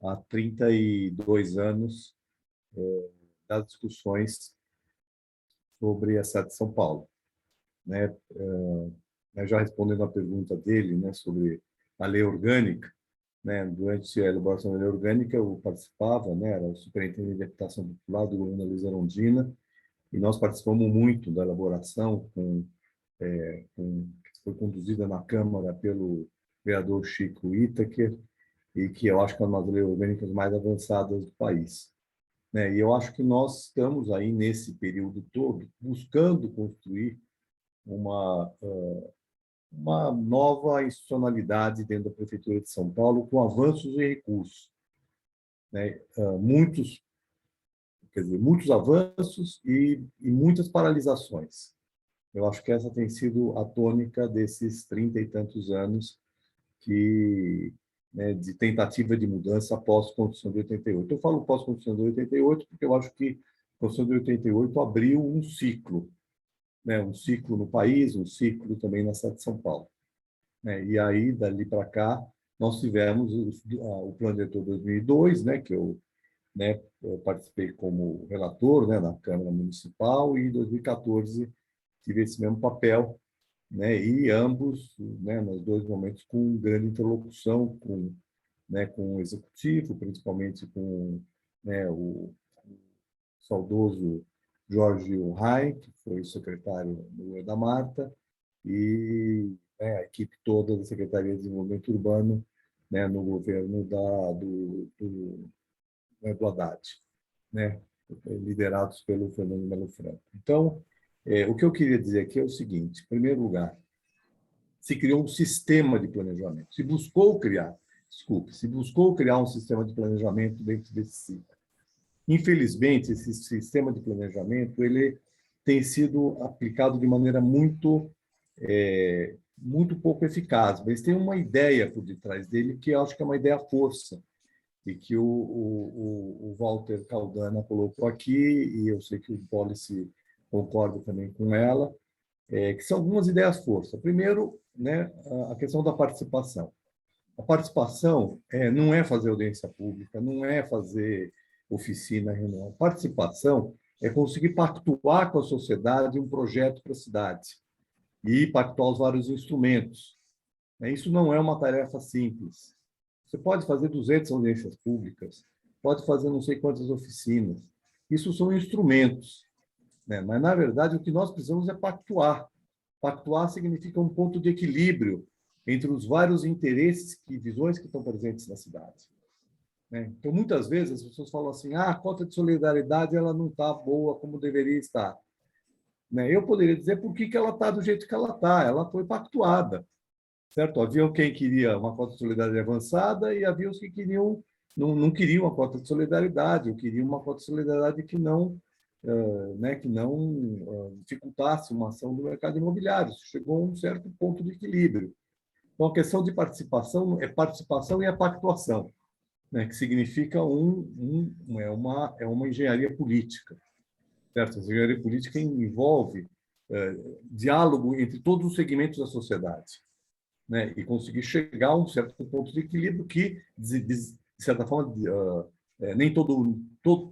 há 32 anos das discussões sobre a cidade de São Paulo. Já respondendo à pergunta dele sobre a lei orgânica, durante a elaboração da lei orgânica eu participava, era o superintendente de habitação popular do governo da Luiza Erundina, e nós participamos muito da elaboração que foi conduzida na Câmara pelo vereador Chico Itaker, e que eu acho que é uma das leis orgânicas mais avançadas do país. E eu acho que nós estamos aí, nesse período todo, buscando construir uma nova institucionalidade dentro da Prefeitura de São Paulo, com avanços e recursos. Muitos avanços e muitas paralisações. Eu acho que essa tem sido a tônica desses 30 e tantos anos de tentativa de mudança após a Constituição de 88. Eu falo pós-Constituição de 88 porque eu acho que a Constituição de 88 abriu um ciclo no país, um ciclo também na cidade de São Paulo. E aí, dali para cá, nós tivemos o Plano Diretor 2002, né, que eu participei como relator, né, na Câmara Municipal, e em 2014 tive esse mesmo papel, né, e ambos, né, nos dois momentos, com grande interlocução com o Executivo, principalmente com, né, o saudoso Jorge Rai, que foi secretário do governo da Marta, e, né, a equipe toda da Secretaria de Desenvolvimento Urbano, né, no governo do Haddad, né, liderados pelo Fernando Melo Franco. Então, o que eu queria dizer aqui é o seguinte: em primeiro lugar, se criou um sistema de planejamento, se buscou criar um sistema de planejamento dentro desse ciclo. Infelizmente, esse sistema de planejamento ele tem sido aplicado de maneira muito pouco eficaz, mas tem uma ideia por detrás dele que eu acho que é uma ideia força, e que o Walter Caldana colocou aqui, e eu sei que o Policy concorda também com ela, que são algumas ideias força. Primeiro, né, a questão da participação. A participação não é fazer audiência pública, não é fazer oficina, reunião. A participação é conseguir pactuar com a sociedade um projeto para a cidade e pactuar os vários instrumentos. Isso não é uma tarefa simples. Você pode fazer 200 audiências públicas, pode fazer não sei quantas oficinas. Isso são instrumentos, né? Mas, na verdade, o que nós precisamos é pactuar. Pactuar significa um ponto de equilíbrio entre os vários interesses e visões que estão presentes na cidade, né? Então, muitas vezes, as pessoas falam assim: a cota de solidariedade ela não está boa como deveria estar. Né? Eu poderia dizer por que ela está do jeito que ela está. Ela foi pactuada. Certo? Havia quem queria uma cota de solidariedade avançada e havia os que não queriam uma cota de solidariedade, ou queriam uma cota de solidariedade que não dificultasse uma ação do mercado imobiliário. Isso chegou a um certo ponto de equilíbrio. Então, a questão de participação é participação e a pactuação, né? Que significa uma engenharia política. Certo? A engenharia política envolve diálogo entre todos os segmentos da sociedade, né, e conseguir chegar a um certo ponto de equilíbrio que, de certa forma,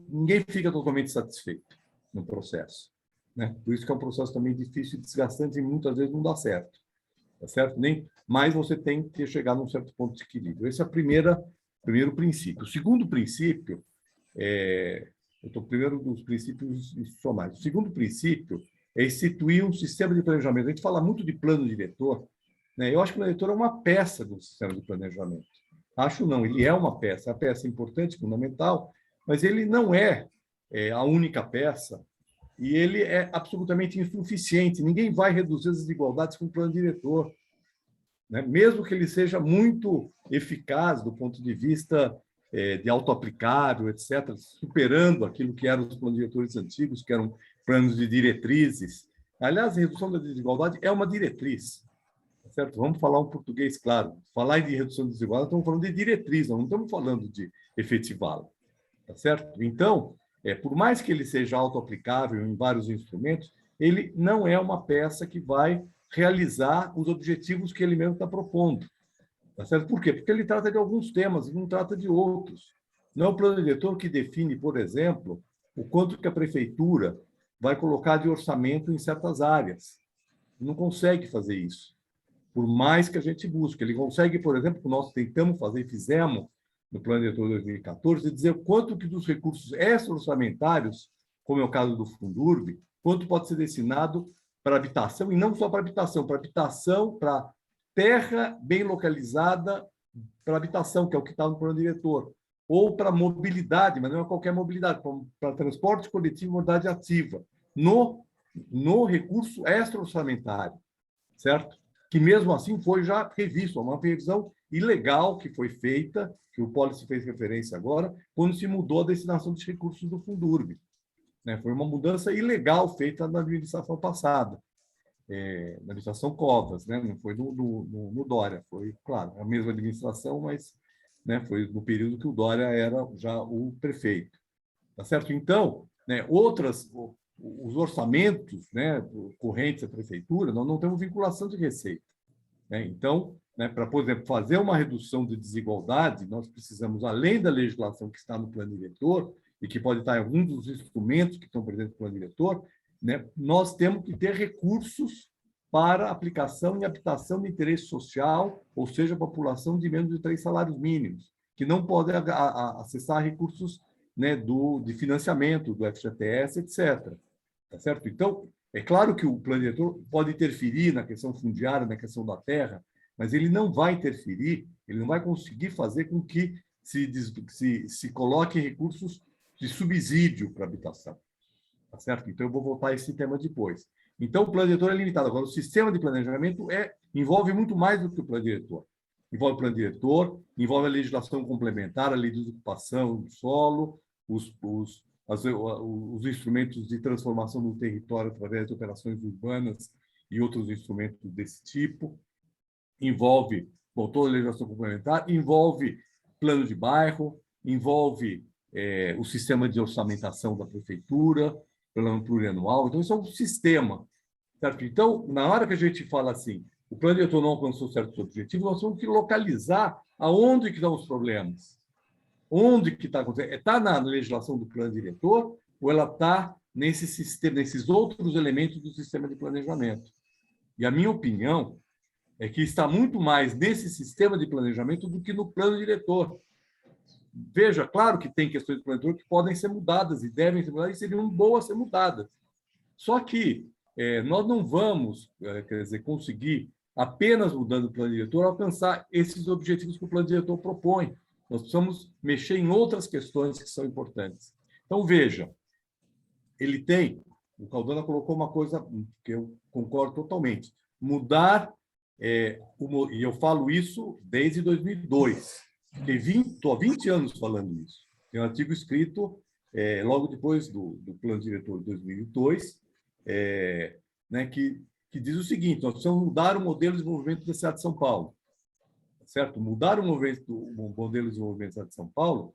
ninguém fica totalmente satisfeito no processo, né? Por isso que é um processo também difícil e desgastante e muitas vezes não dá certo, tá certo? Mas você tem que chegar a um certo ponto de equilíbrio. Esse é o primeiro princípio. O segundo princípio primeiro dos princípios institucionais. O segundo princípio é instituir um sistema de planejamento. A gente fala muito de plano diretor, né? Eu acho que o plano diretor é uma peça do sistema de planejamento. Acho não, ele é uma peça. A peça é importante, fundamental, mas ele não é a única peça e ele é absolutamente insuficiente. Ninguém vai reduzir as desigualdades com o plano diretor, né? Mesmo que ele seja muito eficaz do ponto de vista de autoaplicável, etc., superando aquilo que eram os planos diretores antigos, que eram planos de diretrizes. Aliás, a redução da desigualdade é uma diretriz, certo? Vamos falar um português claro. Falar de redução da desigualdade, estamos falando de diretriz, não estamos falando de efetivá-la, tá certo? Então, por mais que ele seja autoaplicável em vários instrumentos, ele não é uma peça que vai realizar os objetivos que ele mesmo está propondo. Tá certo? Por quê? Porque ele trata de alguns temas e não trata de outros. Não é o plano diretor que define, por exemplo, o quanto que a prefeitura vai colocar de orçamento em certas áreas. Não consegue fazer isso, por mais que a gente busque. Ele consegue, por exemplo, que nós tentamos fazer e fizemos no plano diretor de 2014, dizer quanto que dos recursos extra-orçamentários, como é o caso do Fundurb, quanto pode ser destinado para habitação, e não só para habitação, para terra bem localizada para habitação, que é o que está no plano diretor, ou para mobilidade, mas não é qualquer mobilidade, para transporte coletivo e mobilidade ativa, no recurso extra-orçamentário, certo? Que mesmo assim foi já revisto, uma revisão ilegal que foi feita, que o Policy fez referência agora, quando se mudou a destinação dos recursos do Fundurb, né? Foi uma mudança ilegal feita na administração passada. Na administração Covas, né? Não foi no Dória, foi, claro, a mesma administração, mas, né, foi no período que o Dória era já o prefeito. Tá certo? Então, né, os orçamentos, né, correntes da prefeitura, nós não temos vinculação de receita, né? Então, né? Para, por exemplo, fazer uma redução de desigualdade, nós precisamos, além da legislação que está no plano diretor, e que pode estar em alguns dos instrumentos que estão presentes no plano diretor, né? Nós temos que ter recursos para aplicação e habitação de interesse social, ou seja, a população de menos de 3 salários mínimos, que não podem acessar recursos, né, de financiamento do FGTS, etc. Tá certo? Então, é claro que o plano diretor pode interferir na questão fundiária, na questão da terra, mas ele não vai interferir, ele não vai conseguir fazer com que se coloque recursos de subsídio para a habitação. Tá certo? Então, eu vou voltar a esse tema depois. Então, o plano diretor é limitado. Agora, o sistema de planejamento envolve muito mais do que o plano diretor. Envolve o plano diretor, envolve a legislação complementar, a lei de ocupação do solo, os instrumentos de transformação do território através de operações urbanas e outros instrumentos desse tipo. Envolve, bom, toda a legislação complementar, envolve plano de bairro, envolve o sistema de orçamentação da prefeitura, plano plurianual. Então, isso é um sistema. Certo? Então, na hora que a gente fala assim, o plano diretor não alcançou certos objetivos, nós temos que localizar aonde que estão os problemas. Onde que está acontecendo? Está na legislação do plano diretor ou ela está nesse sistema, nesses outros elementos do sistema de planejamento? E a minha opinião é que está muito mais nesse sistema de planejamento do que no plano diretor. Veja, claro que tem questões do plano diretor que podem ser mudadas e devem ser mudadas e seriam boas ser mudadas. Só que nós não vamos, quer dizer, conseguir, apenas mudando o plano diretor, alcançar esses objetivos que o plano diretor propõe. Nós precisamos mexer em outras questões que são importantes. Então, veja, o Caldana colocou uma coisa que eu concordo totalmente, mudar, e eu falo isso desde 2002, estou há 20 anos falando isso. Tem um artigo escrito logo depois do plano diretor de 2002, né, que diz o seguinte: nós precisamos mudar o modelo de desenvolvimento da cidade de São Paulo. Certo? Mudar o modelo de desenvolvimento da cidade de São Paulo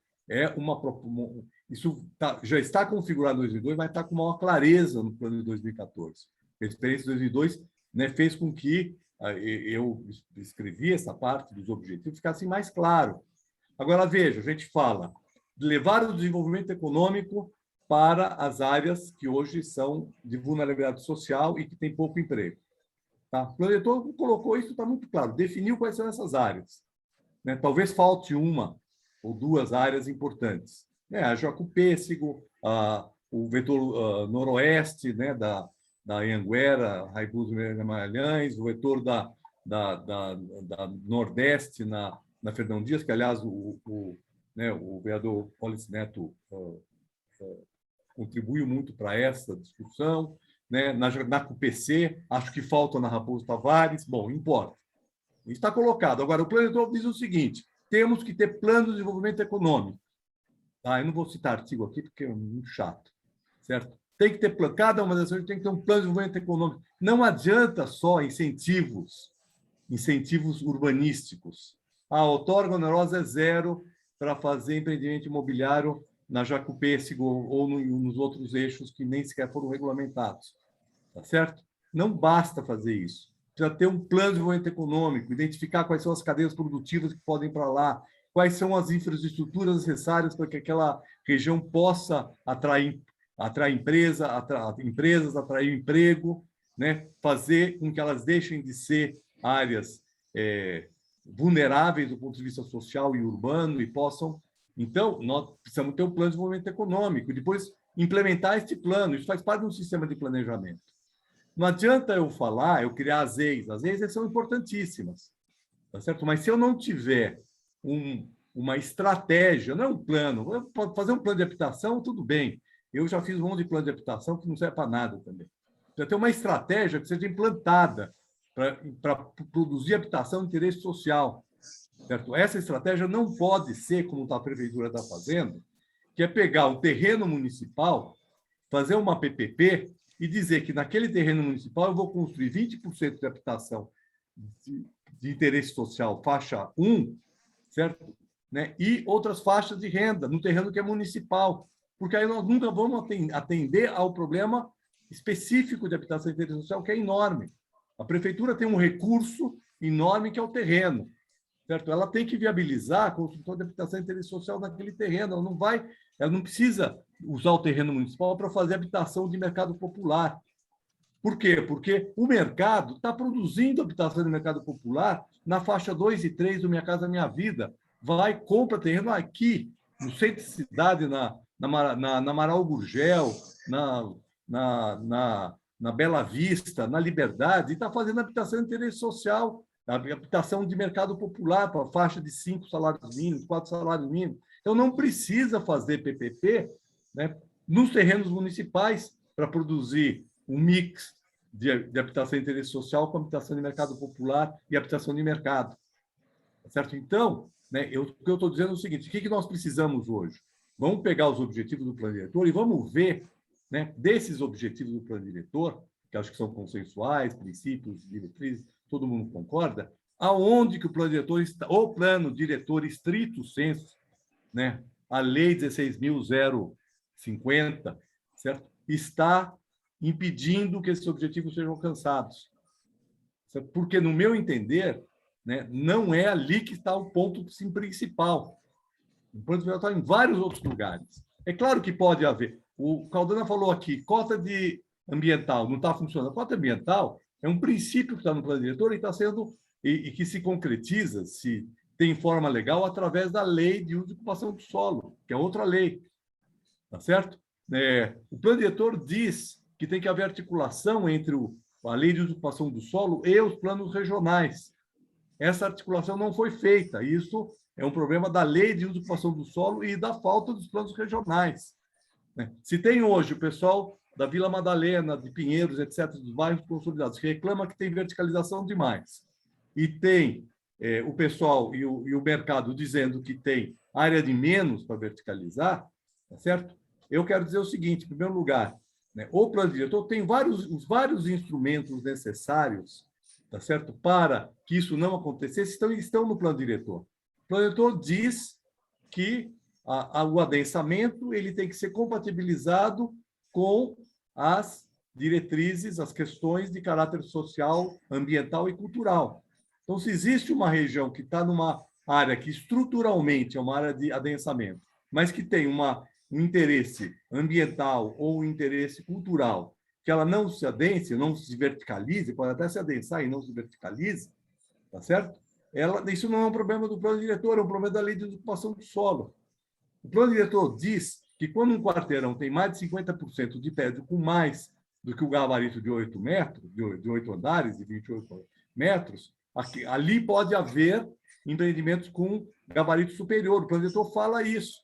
isso já está configurado em 2002, mas está com maior clareza no plano de 2014. A experiência de 2002, né, fez com que eu escrevi essa parte dos objetivos ficasse mais claro. Agora, veja, a gente fala de levar o desenvolvimento econômico para as áreas que hoje são de vulnerabilidade social e que têm pouco emprego. Tá? O plano diretor colocou isso, está muito claro, definiu quais são essas áreas. Né? Talvez falte uma ou duas áreas importantes. A Jacupêssego, o vetor noroeste, né, da Anhanguera, Raibus Magalhães, o vetor da nordeste na Fernão Dias, que, aliás, o vereador Polici Neto contribuiu muito para essa discussão. Né? Na CUPC, acho que falta na Raposo Tavares. Bom, importa. Isso está colocado. Agora, o plano diretor diz o seguinte: temos que ter plano de desenvolvimento econômico. Eu não vou citar artigo aqui, porque é muito chato. Certo? Tem que ter plano. Cada uma das ações tem que ter um plano de desenvolvimento econômico. Não adianta só incentivos urbanísticos. A outorga onerosa é zero para fazer empreendimento imobiliário na Jacupêssego ou nos outros eixos que nem sequer foram regulamentados. Tá certo? Não basta fazer isso. Precisa ter um plano de desenvolvimento econômico, identificar quais são as cadeias produtivas que podem ir para lá, quais são as infraestruturas necessárias para que aquela região possa atrair empresas, atrair emprego, né? Fazer com que elas deixem de ser áreas vulneráveis do ponto de vista social e urbano e possam... Então, nós precisamos ter um plano de desenvolvimento econômico e depois implementar este plano. Isso faz parte de um sistema de planejamento. Não adianta eu criar as EIs. As EIs são importantíssimas, tá certo? Mas se eu não tiver uma estratégia, não é um plano, fazer um plano de habitação, tudo bem. Eu já fiz um monte de plano de habitação que não serve para nada também. Precisa ter uma estratégia que seja implantada para produzir habitação de interesse social. Certo? Essa estratégia não pode ser, como a prefeitura está fazendo, que é pegar o terreno municipal, fazer uma PPP e dizer que naquele terreno municipal eu vou construir 20% de habitação de interesse social, faixa 1, certo? Né? E outras faixas de renda no terreno que é municipal, porque aí nós nunca vamos atender ao problema específico de habitação de interesse social, que é enorme. A prefeitura tem um recurso enorme que é o terreno, certo? Ela tem que viabilizar a construção de habitação de interesse social naquele terreno. Ela não precisa usar o terreno municipal para fazer habitação de mercado popular. Por quê? Porque o mercado está produzindo habitação de mercado popular na faixa 2 e 3 do Minha Casa Minha Vida. Vai, compra terreno aqui, no centro de cidade, na Amaral Gurgel, na Bela Vista, na Liberdade, e está fazendo habitação de interesse social, habitação de mercado popular para faixa de 5 salários mínimos, 4 salários mínimos. Então, não precisa fazer PPP, né, nos terrenos municipais para produzir um mix de habitação de interesse social com habitação de mercado popular e habitação de mercado. Certo? Então, né, o que eu estou dizendo é o seguinte: o que nós precisamos hoje? Vamos pegar os objetivos do plano diretor e vamos ver, né, desses objetivos do plano diretor, que acho que são consensuais, princípios, diretrizes, todo mundo concorda, aonde que o plano diretor está, o plano diretor estrito sensu, né, a lei 16.050, certo? Está impedindo que esses objetivos sejam alcançados. Certo? Porque, no meu entender, né, não é ali que está o ponto principal. O plano diretor está em vários outros lugares. É claro que pode haver. O Caldana falou aqui, cota de ambiental não está funcionando. A cota ambiental é um princípio que está no plano diretor e está sendo e que se concretiza, se tem forma legal, através da lei de uso e ocupação do solo, que é outra lei. Tá certo? O plano diretor diz que tem que haver articulação entre a lei de uso e ocupação do solo e os planos regionais. Essa articulação não foi feita. Isso é um problema da lei de uso e ocupação do solo e da falta dos planos regionais. Se tem hoje o pessoal da Vila Madalena, de Pinheiros, etc., dos bairros consolidados, que reclama que tem verticalização demais, e tem o pessoal e o mercado dizendo que tem área de menos para verticalizar, tá certo? Eu quero dizer o seguinte: em primeiro lugar, né, o plano diretor tem os vários instrumentos necessários, tá certo, para que isso não acontecesse, estão no plano diretor. O plano diretor diz que o adensamento ele tem que ser compatibilizado com as diretrizes, as questões de caráter social, ambiental e cultural. Então, se existe uma região que está numa área que estruturalmente é uma área de adensamento, mas que tem um interesse ambiental ou um interesse cultural, que ela não se adense, não se verticalize, pode até se adensar e não se verticalize, tá certo? Isso não é um problema do plano diretor, é um problema da lei de ocupação do solo. O plano diretor diz que quando um quarteirão tem mais de 50% de prédio com mais do que o gabarito de 8 metros, de 8 andares e 28 metros, ali pode haver empreendimentos com gabarito superior. O plano diretor fala isso.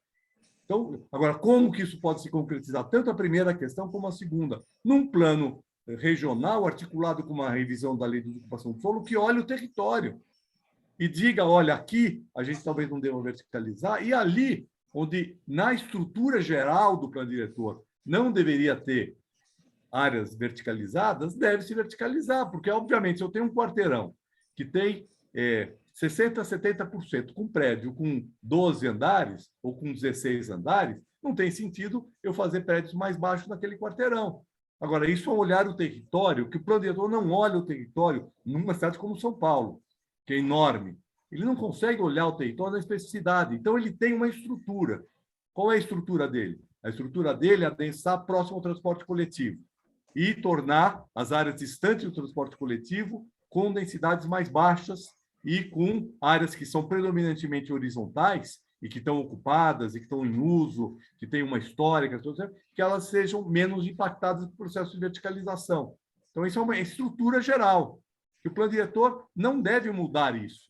Então, agora, como que isso pode se concretizar? Tanto a primeira questão como a segunda. Num plano regional, articulado com uma revisão da lei de ocupação do solo, que olhe o território e diga, olha, aqui a gente talvez não deva verticalizar, e ali, onde na estrutura geral do plano diretor não deveria ter áreas verticalizadas, deve-se verticalizar, porque, obviamente, se eu tenho um quarteirão que tem 60% a 70% com prédio com 12 andares ou com 16 andares, não tem sentido eu fazer prédios mais baixos naquele quarteirão. Agora, isso é olhar o território, que o plano diretor não olha o território numa cidade como São Paulo, que é enorme. Ele não consegue olhar o território na especificidade. Então, ele tem uma estrutura. Qual é a estrutura dele? A estrutura dele é adensar próximo ao transporte coletivo e tornar as áreas distantes do transporte coletivo com densidades mais baixas e com áreas que são predominantemente horizontais e que estão ocupadas e que estão em uso, que têm uma história, que elas sejam menos impactadas pelo processo de verticalização. Então, isso é uma estrutura geral, que o plano diretor não deve mudar isso.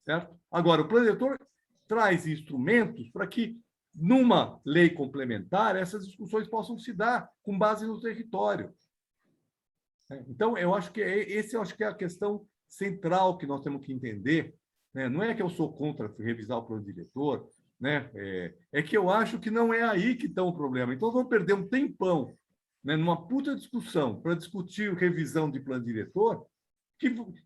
Certo? Agora, o plano diretor traz instrumentos para que, numa lei complementar, essas discussões possam se dar com base no território. Então, eu acho que é a questão central que nós temos que entender. Né? Não é que eu sou contra revisar o plano diretor, né? É que eu acho que não é aí que está o problema. Então, vamos perder um tempão, né, numa puta discussão para discutir revisão de plano diretor,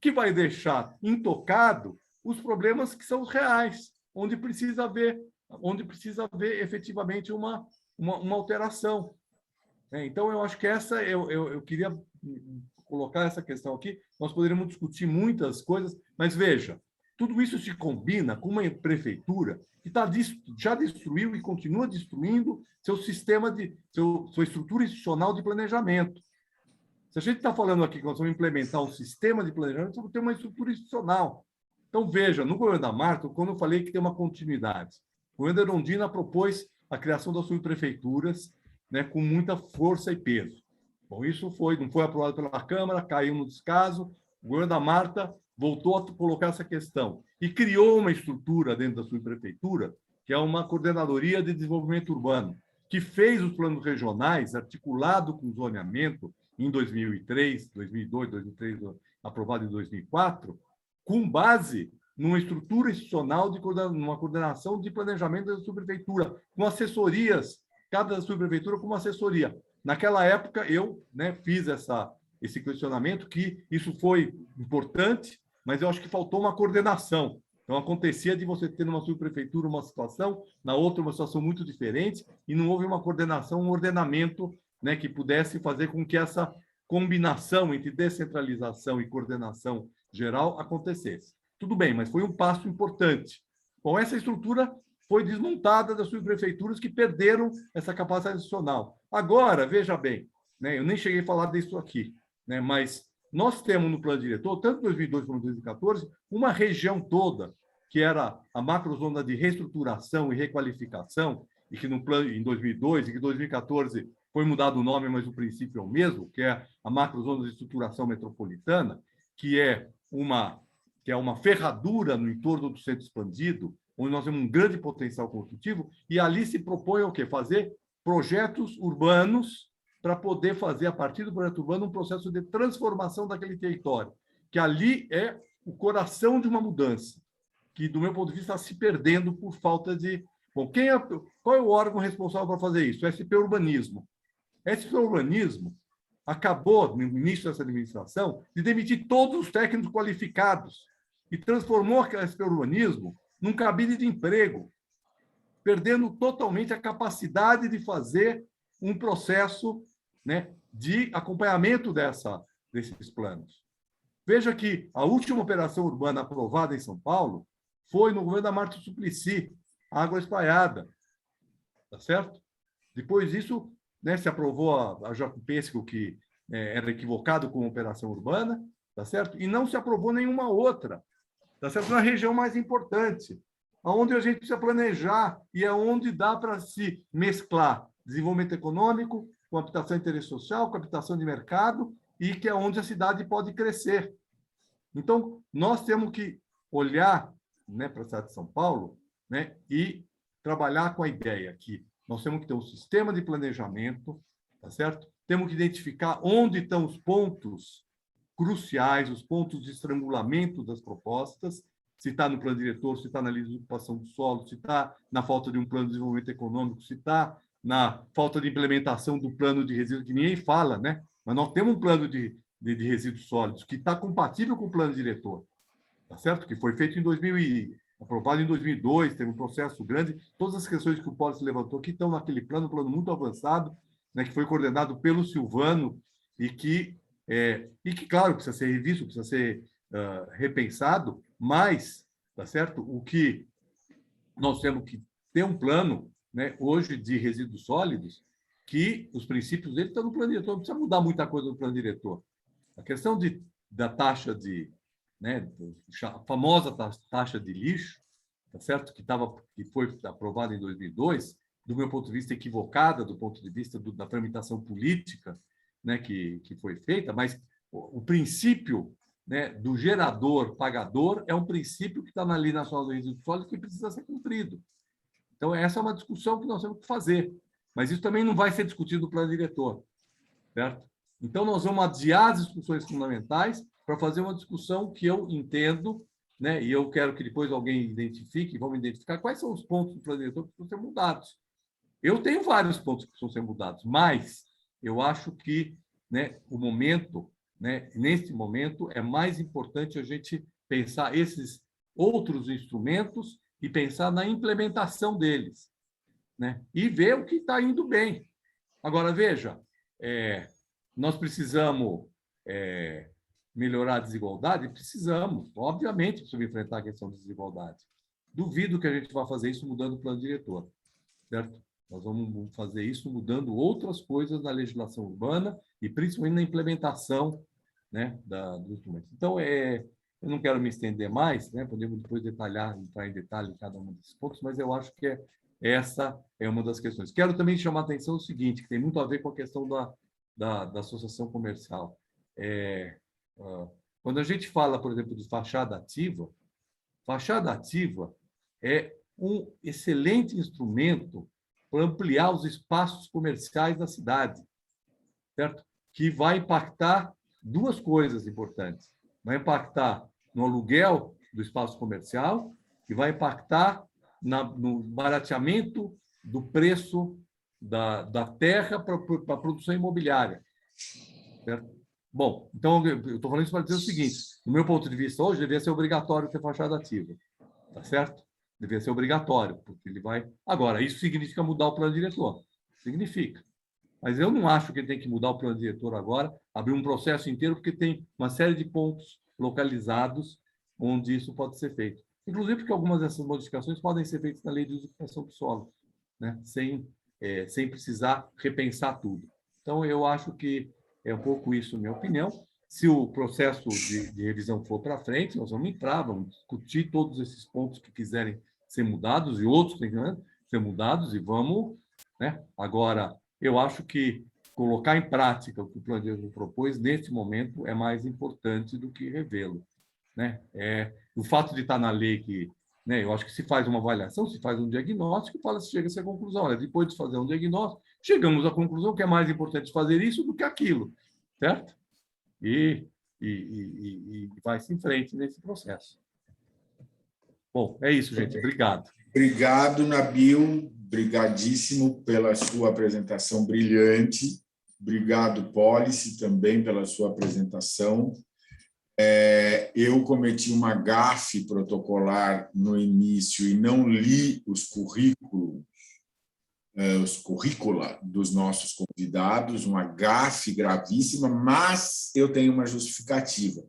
que vai deixar intocado os problemas que são reais, onde precisa haver efetivamente uma alteração. Então, eu acho que eu queria colocar essa questão aqui, nós poderíamos discutir muitas coisas, mas veja, tudo isso se combina com uma prefeitura que já destruiu e continua destruindo seu sistema sua estrutura institucional de planejamento. Se a gente está falando aqui que nós vamos implementar um sistema de planejamento, nós vamos ter uma estrutura institucional. Então, veja, no governo da Marta, quando eu falei que tem uma continuidade, o governo da Erundina propôs a criação das subprefeituras, né, com muita força e peso. Bom, isso não foi aprovado pela Câmara, caiu no descaso, o governo da Marta voltou a colocar essa questão e criou uma estrutura dentro da subprefeitura, que é uma coordenadoria de desenvolvimento urbano, que fez os planos regionais, articulado com o zoneamento, em 2003, 2002, 2003, aprovado em 2004, com base numa estrutura institucional, numa coordenação de planejamento da subprefeitura, com assessorias, cada subprefeitura com uma assessoria. Naquela época, eu, né, fiz esse questionamento, que isso foi importante, mas eu acho que faltou uma coordenação. Então, acontecia de você ter numa subprefeitura uma situação, na outra uma situação muito diferente, e não houve uma coordenação, um ordenamento, né, que pudesse fazer com que essa combinação entre descentralização e coordenação geral acontecesse. Tudo bem, mas foi um passo importante. Bom, essa estrutura foi desmontada das subprefeituras que perderam essa capacidade institucional. Agora, veja bem, né, eu nem cheguei a falar disso aqui, né, mas nós temos no plano diretor, tanto em 2002 como em 2014, uma região toda, que era a macrozona de reestruturação e requalificação, e que no plano em 2002 e que em 2014 foi mudado o nome, mas o princípio é o mesmo, que é a macrozona de estruturação metropolitana, que é uma ferradura no entorno do centro expandido, onde nós temos um grande potencial construtivo, e ali se propõe o quê? Fazer projetos urbanos para poder fazer, a partir do projeto urbano, um processo de transformação daquele território, que ali é o coração de uma mudança, que, do meu ponto de vista, está se perdendo por falta de... Bom, qual é o órgão responsável para fazer isso? O SP Urbanismo. O SP Urbanismo acabou, no início dessa administração, de demitir todos os técnicos qualificados e transformou o SP Urbanismo num cabide de emprego, perdendo totalmente a capacidade de fazer um processo, né, de acompanhamento desses planos. Veja que a última operação urbana aprovada em São Paulo foi no governo da Marta Suplicy, Água Espalhada, tá certo? Depois disso, né, se aprovou a Jacopesco, que era equivocado com a operação urbana, tá certo? E não se aprovou nenhuma outra, tá certo? Na região mais importante, onde a gente precisa planejar e é onde dá para se mesclar desenvolvimento econômico com habitação de interesse social, com habitação de mercado, e que é onde a cidade pode crescer. Então, nós temos que olhar, né, para a cidade de São Paulo, né, e trabalhar com a ideia que nós temos que ter um sistema de planejamento, tá certo? Temos que identificar onde estão os pontos cruciais, os pontos de estrangulamento das propostas, se está no plano diretor, se está na lei de ocupação do solo, se está na falta de um plano de desenvolvimento econômico, se está na falta de implementação do plano de resíduos, que ninguém fala, né? Mas nós temos um plano de resíduos sólidos que está compatível com o plano diretor, tá certo? Que foi feito aprovado em 2002, teve um processo grande. Todas as questões que o Pólice levantou aqui estão naquele plano, um plano muito avançado, né, que foi coordenado pelo Silvano e que, claro, precisa ser revisto, precisa ser repensado, mas, tá certo? O que nós temos que ter um plano, né, hoje de resíduos sólidos, que os princípios dele estão no plano diretor, não precisa mudar muita coisa no plano diretor. A questão da taxa de, né, a famosa taxa de lixo, tá certo? Que foi aprovada em 2002, do meu ponto de vista equivocada, do ponto de vista da tramitação política, né, que foi feita, mas o princípio, né, do gerador-pagador é um princípio que está na Lei Nacional do Resíduo Sólido que precisa ser cumprido. Então, essa é uma discussão que nós temos que fazer, mas isso também não vai ser discutido no plano diretor, certo? Então, nós vamos adiar as discussões fundamentais para fazer uma discussão que eu entendo, né, e eu quero que depois alguém identifique, vamos identificar quais são os pontos do plano diretor que precisam ser mudados. Eu tenho vários pontos que precisam ser mudados, mas eu acho que, né, o momento, né, nesse momento, é mais importante a gente pensar esses outros instrumentos e pensar na implementação deles, né, e ver o que está indo bem. Agora, veja, nós precisamos melhorar a desigualdade? Precisamos, obviamente, precisamos enfrentar a questão da desigualdade. Duvido que a gente vá fazer isso mudando o plano diretor, certo? Nós vamos fazer isso mudando outras coisas na legislação urbana e principalmente na implementação, né, dos instrumentos. Então, eu não quero me estender mais, né? Podemos depois entrar em detalhe em cada um desses pontos, mas eu acho que essa é uma das questões. Quero também chamar a atenção o seguinte, que tem muito a ver com a questão da associação comercial. Quando a gente fala, por exemplo, de fachada ativa é um excelente instrumento para ampliar os espaços comerciais da cidade, certo? Que vai impactar duas coisas importantes. Vai impactar no aluguel do espaço comercial e vai impactar no barateamento do preço da terra para a produção imobiliária, certo? Bom, então, eu estou falando isso para dizer o seguinte, do meu ponto de vista, hoje deveria ser obrigatório ter fachada ativa, tá certo? Deveria ser obrigatório, porque ele vai... Agora, isso significa mudar o plano diretor? Significa. Mas eu não acho que ele tem que mudar o plano diretor agora, abrir um processo inteiro, porque tem uma série de pontos localizados onde isso pode ser feito. Inclusive porque algumas dessas modificações podem ser feitas na lei de usucapião do solo, né? Sem precisar repensar tudo. Então, eu acho que é um pouco isso, minha opinião. Se o processo de revisão for para frente, nós vamos entrar, vamos discutir todos esses pontos que quiserem ser mudados e outros que têm que ser mudados e vamos, né? Agora, eu acho que colocar em prática o que o plano diretor propôs, nesse momento, é mais importante do que revê-lo, né? O fato de estar na lei que, né, eu acho que se faz uma avaliação, se faz um diagnóstico, chega-se à conclusão. Olha, depois de fazer um diagnóstico, chegamos à conclusão que é mais importante fazer isso do que aquilo, certo? E vai-se em frente nesse processo. Bom, é isso, gente. Obrigado. Obrigado, Nabil. Obrigadíssimo pela sua apresentação brilhante. Obrigado, Pólice, também pela sua apresentação. Eu cometi uma gafe protocolar no início e não li os currícula dos nossos convidados, uma gafe gravíssima, mas eu tenho uma justificativa.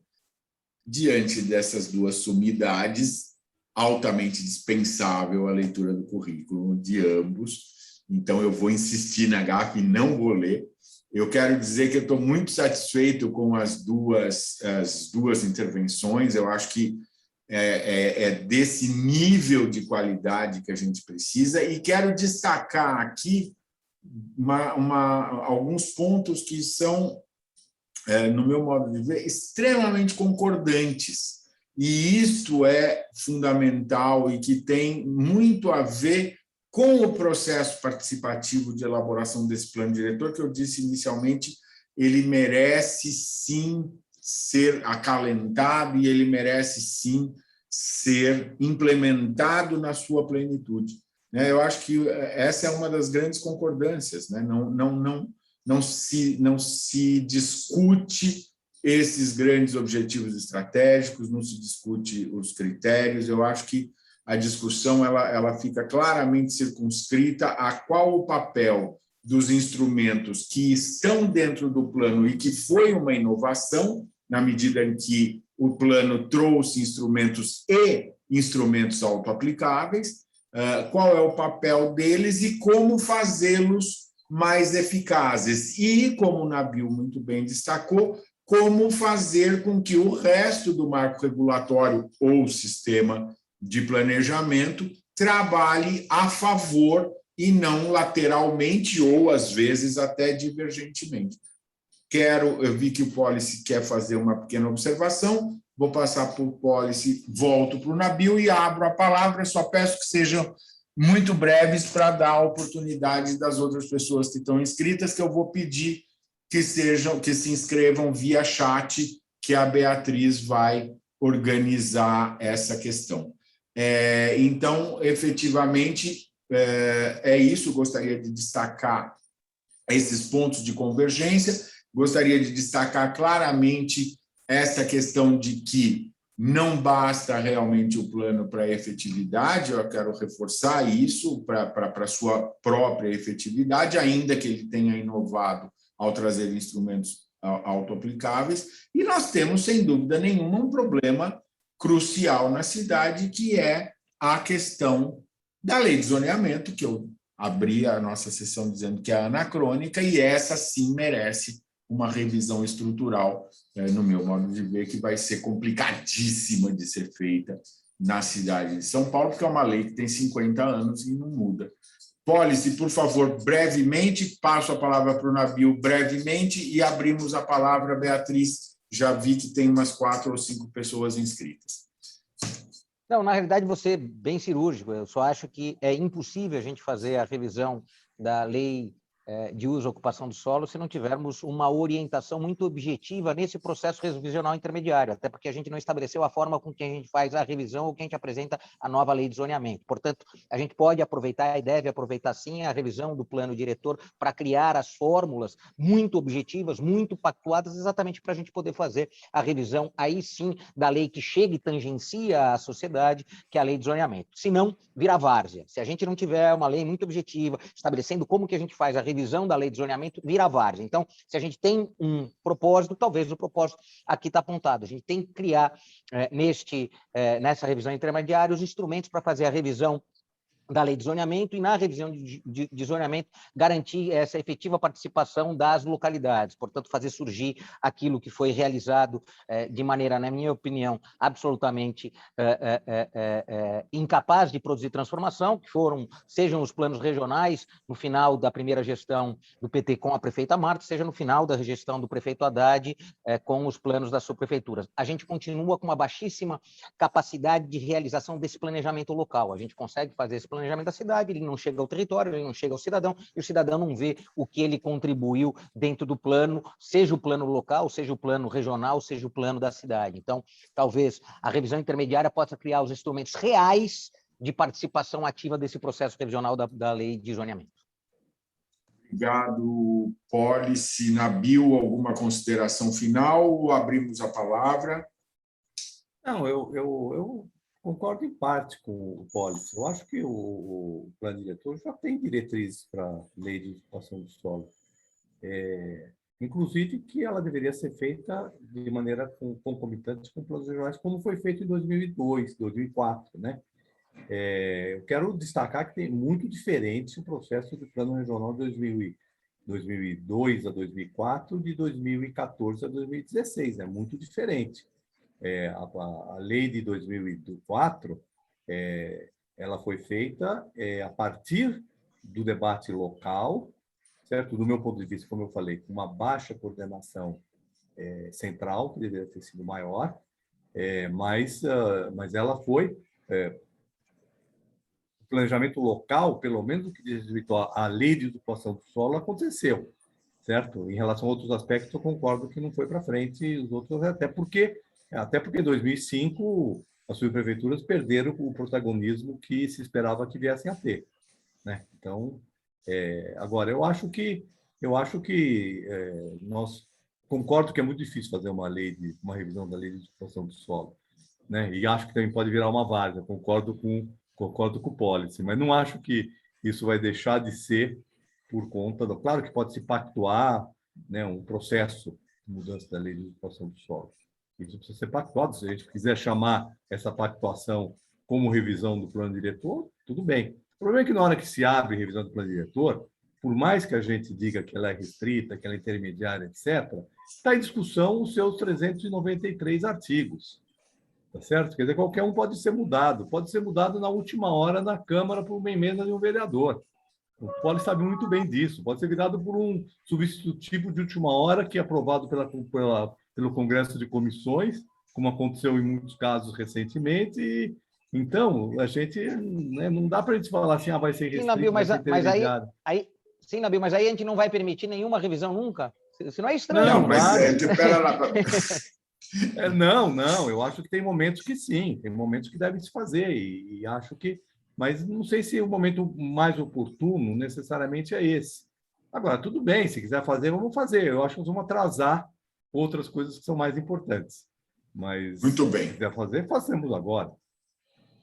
Diante dessas duas sumidades, altamente dispensável a leitura do currículo de ambos, então eu vou insistir na gafe e não vou ler. Eu quero dizer que eu estou muito satisfeito com as duas intervenções. Eu acho que é desse nível de qualidade que a gente precisa. E quero destacar aqui alguns pontos que são, no meu modo de ver, extremamente concordantes. E isto é fundamental e que tem muito a ver com o processo participativo de elaboração desse plano diretor, que eu disse inicialmente, ele merece sim ser acalentado e ele merece sim ser implementado na sua plenitude. Eu acho que essa é uma das grandes concordâncias, né? Não se discute esses grandes objetivos estratégicos, não se discute os critérios. Eu acho que a discussão ela fica claramente circunscrita a qual o papel dos instrumentos que estão dentro do plano e que foi uma inovação, na medida em que o plano trouxe instrumentos autoaplicáveis, qual é o papel deles e como fazê-los mais eficazes. E, como o Nabil muito bem destacou, como fazer com que o resto do marco regulatório ou sistema de planejamento trabalhe a favor e não lateralmente ou, às vezes, até divergentemente. Eu vi que o Pólice quer fazer uma pequena observação, vou passar para o Pólice, volto para o Nabil e abro a palavra, só peço que sejam muito breves para dar a oportunidade das outras pessoas que estão inscritas, que eu vou pedir que se inscrevam via chat, que a Beatriz vai organizar essa questão. Então, efetivamente, é isso. Gostaria de destacar esses pontos de convergência, gostaria de destacar claramente essa questão de que não basta realmente o plano para a efetividade, eu quero reforçar isso para a sua própria efetividade, ainda que ele tenha inovado ao trazer instrumentos autoaplicáveis, e nós temos, sem dúvida nenhuma, um problema crucial na cidade, que é a questão da lei de zoneamento, que eu abri a nossa sessão dizendo que é anacrônica, e essa sim merece uma revisão estrutural, no meu modo de ver, que vai ser complicadíssima de ser feita na cidade de São Paulo, porque é uma lei que tem 50 anos e não muda. Policy, por favor, brevemente, passo a palavra para o Nabil brevemente e abrimos a palavra, Beatriz. Já vi que tem umas 4 ou 5 pessoas inscritas. Não, na realidade, você é bem cirúrgico. Eu só acho que é impossível a gente fazer a revisão da lei de uso e ocupação do solo se não tivermos uma orientação muito objetiva nesse processo revisional intermediário, até porque a gente não estabeleceu a forma com que a gente faz a revisão ou que a gente apresenta a nova lei de zoneamento. Portanto, a gente pode aproveitar e deve aproveitar, sim, a revisão do plano diretor para criar as fórmulas muito objetivas, muito pactuadas, exatamente para a gente poder fazer a revisão, aí sim, da lei que chega e tangencia a sociedade, que é a lei de zoneamento. Se não, vira várzea. Se a gente não tiver uma lei muito objetiva, estabelecendo como que a gente faz a revisão da lei de zoneamento, vira várzea. Então, se a gente tem um propósito, talvez o propósito aqui está apontado. A gente tem que criar, nessa revisão intermediária, os instrumentos para fazer a revisão da lei de zoneamento e, na revisão de zoneamento, garantir essa efetiva participação das localidades, portanto, fazer surgir aquilo que foi realizado de maneira, na minha opinião, absolutamente incapaz de produzir transformação, que sejam os planos regionais, no final da primeira gestão do PT com a prefeita Marta, seja no final da gestão do prefeito Haddad com os planos das subprefeituras. A gente continua com uma baixíssima capacidade de realização desse planejamento local. A gente consegue fazer esse planejamento da cidade, ele não chega ao território, ele não chega ao cidadão, e o cidadão não vê o que ele contribuiu dentro do plano, seja o plano local, seja o plano regional, seja o plano da cidade. Então, talvez a revisão intermediária possa criar os instrumentos reais de participação ativa desse processo revisional da lei de zoneamento. Obrigado, Policy. Nabil, alguma consideração final? Abrimos a palavra. Não, eu concordo em parte com o Policy. Eu acho que o plano diretor já tem diretrizes para a lei de ocupação do solo. Inclusive que ela deveria ser feita de maneira concomitante com planos regionais, como foi feito em 2002, 2004, né? Eu quero destacar que tem muito diferente o processo do plano regional de 2002 a 2004, de 2014 a 2016, é muito diferente. A lei de 2004, ela foi feita a partir do debate local, certo? Do meu ponto de vista, como eu falei, com uma baixa coordenação central, que deveria ter sido maior, mas ela foi... o planejamento local, pelo menos o que diz respeito à lei de ocupação do solo, aconteceu, certo? Em relação a outros aspectos, eu concordo que não foi para frente, os outros até porque em 2005 as subprefeituras perderam o protagonismo que se esperava que viessem a ter, né? Então, agora eu acho que nós concordo que é muito difícil fazer uma revisão da lei de ocupação do solo, né? E acho que também pode virar uma várzea. Concordo com o Policy, mas não acho que isso vai deixar de ser por conta do... Claro que pode se pactuar, né, um processo de mudança da lei de ocupação do solo. Isso precisa ser pactuado. Se a gente quiser chamar essa pactuação como revisão do plano diretor, tudo bem. O problema é que na hora que se abre a revisão do plano diretor, por mais que a gente diga que ela é restrita, que ela é intermediária, etc., está em discussão os seus 393 artigos. Tá certo? Quer dizer, qualquer um pode ser mudado na última hora na Câmara por uma emenda de um vereador. O Poli sabe muito bem disso. Pode ser virado por um substitutivo de última hora que é aprovado pelo Congresso de Comissões, como aconteceu em muitos casos recentemente. E, então, a gente, né, não dá para a gente falar assim, vai ser restrito, Nabil, vai ser intermediário. Sim, Nabil, mas aí a gente não vai permitir nenhuma revisão nunca? Isso não é estranho. Não, mas espera lá. Não, eu acho que tem momentos que sim, tem momentos que devem se fazer, e acho que... Mas não sei se o momento mais oportuno necessariamente é esse. Agora, tudo bem, se quiser fazer, vamos fazer. Eu acho que nós vamos atrasar outras coisas que são mais importantes. Mas, muito bem. Se quiser fazer, façamos agora.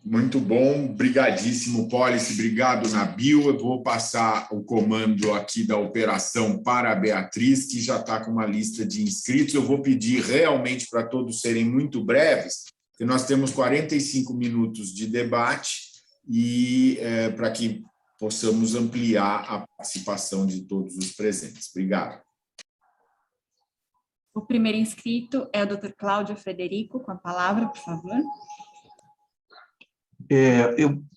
Muito bom, brigadíssimo, Pólice, obrigado, Nabil. Eu vou passar o comando aqui da operação para a Beatriz, que já está com uma lista de inscritos. Eu vou pedir realmente para todos serem muito breves, porque nós temos 45 minutos de debate e para que possamos ampliar a participação de todos os presentes. Obrigado. O primeiro inscrito é o Dr. Cláudio Frederico, com a palavra, por favor.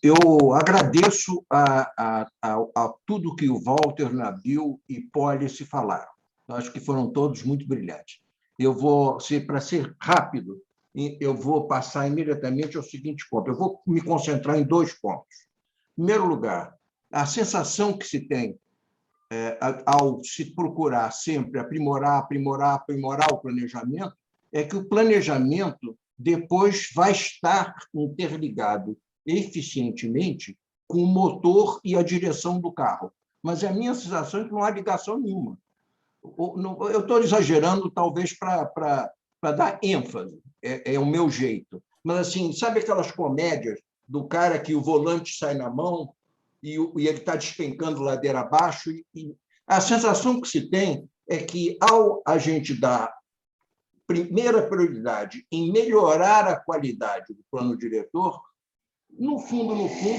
Eu agradeço a tudo que o Walter, Nabil e Pólice falaram. Eu acho que foram todos muito brilhantes. Para ser rápido, eu vou passar imediatamente ao seguinte ponto. Eu vou me concentrar em 2 pontos. Em primeiro lugar, a sensação que se tem ao se procurar sempre aprimorar o planejamento é que o planejamento depois vai estar interligado eficientemente com o motor e a direção do carro. Mas a minha sensação é que não há ligação nenhuma. Eu estou exagerando, talvez, para dar ênfase, é o meu jeito. Mas, assim, sabe aquelas comédias do cara que o volante sai na mão e ele está despencando ladeira abaixo? E a sensação que se tem é que, ao a gente dar primeira prioridade em melhorar a qualidade do plano diretor, no fundo,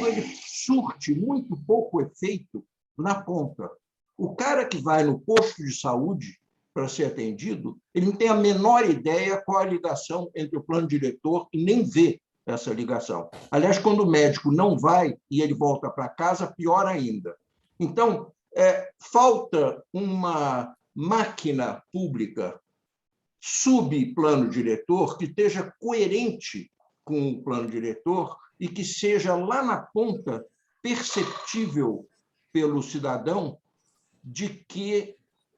ele surte muito pouco efeito na ponta. O cara que vai no posto de saúde para ser atendido, ele não tem a menor ideia qual a ligação entre o plano diretor e nem vê essa ligação. Aliás, quando o médico não vai e ele volta para casa, pior ainda. Então, falta uma máquina pública subplano diretor que esteja coerente com o plano diretor e que seja lá na ponta perceptível pelo cidadão de que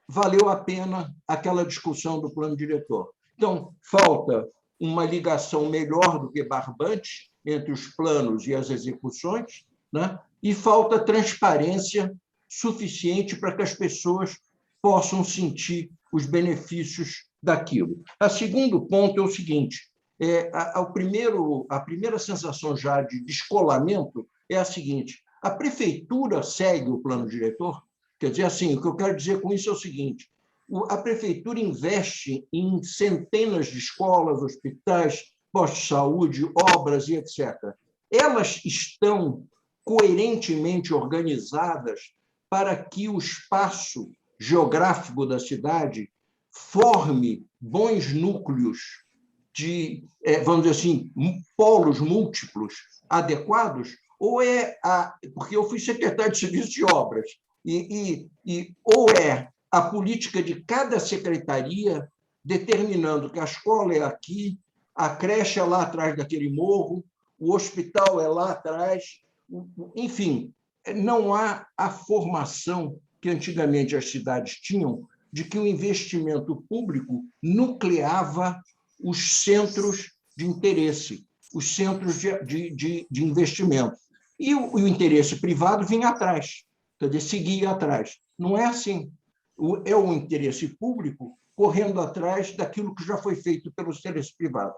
valeu a pena aquela discussão do plano diretor. Então, falta uma ligação melhor do que barbante entre os planos e as execuções, né? E falta transparência suficiente para que as pessoas possam sentir os benefícios daquilo. O segundo ponto é o seguinte: a primeira sensação já de descolamento é a seguinte: a prefeitura segue o plano diretor? Quer dizer, assim, o que eu quero dizer com isso é o seguinte: a prefeitura investe em centenas de escolas, hospitais, postos de saúde, obras e etc. Elas estão coerentemente organizadas para que o espaço geográfico da cidade forme bons núcleos de, vamos dizer assim, polos múltiplos adequados? Ou porque eu fui secretário de Serviço de Obras, ou é a política de cada secretaria determinando que a escola é aqui, a creche é lá atrás daquele morro, o hospital é lá atrás, enfim, não há a formação que antigamente as cidades tinham de que o investimento público nucleava os centros de interesse, os centros de investimento. E o interesse privado vinha atrás, quer dizer, seguia atrás. Não é assim. É o interesse público correndo atrás daquilo que já foi feito pelo interesse privado.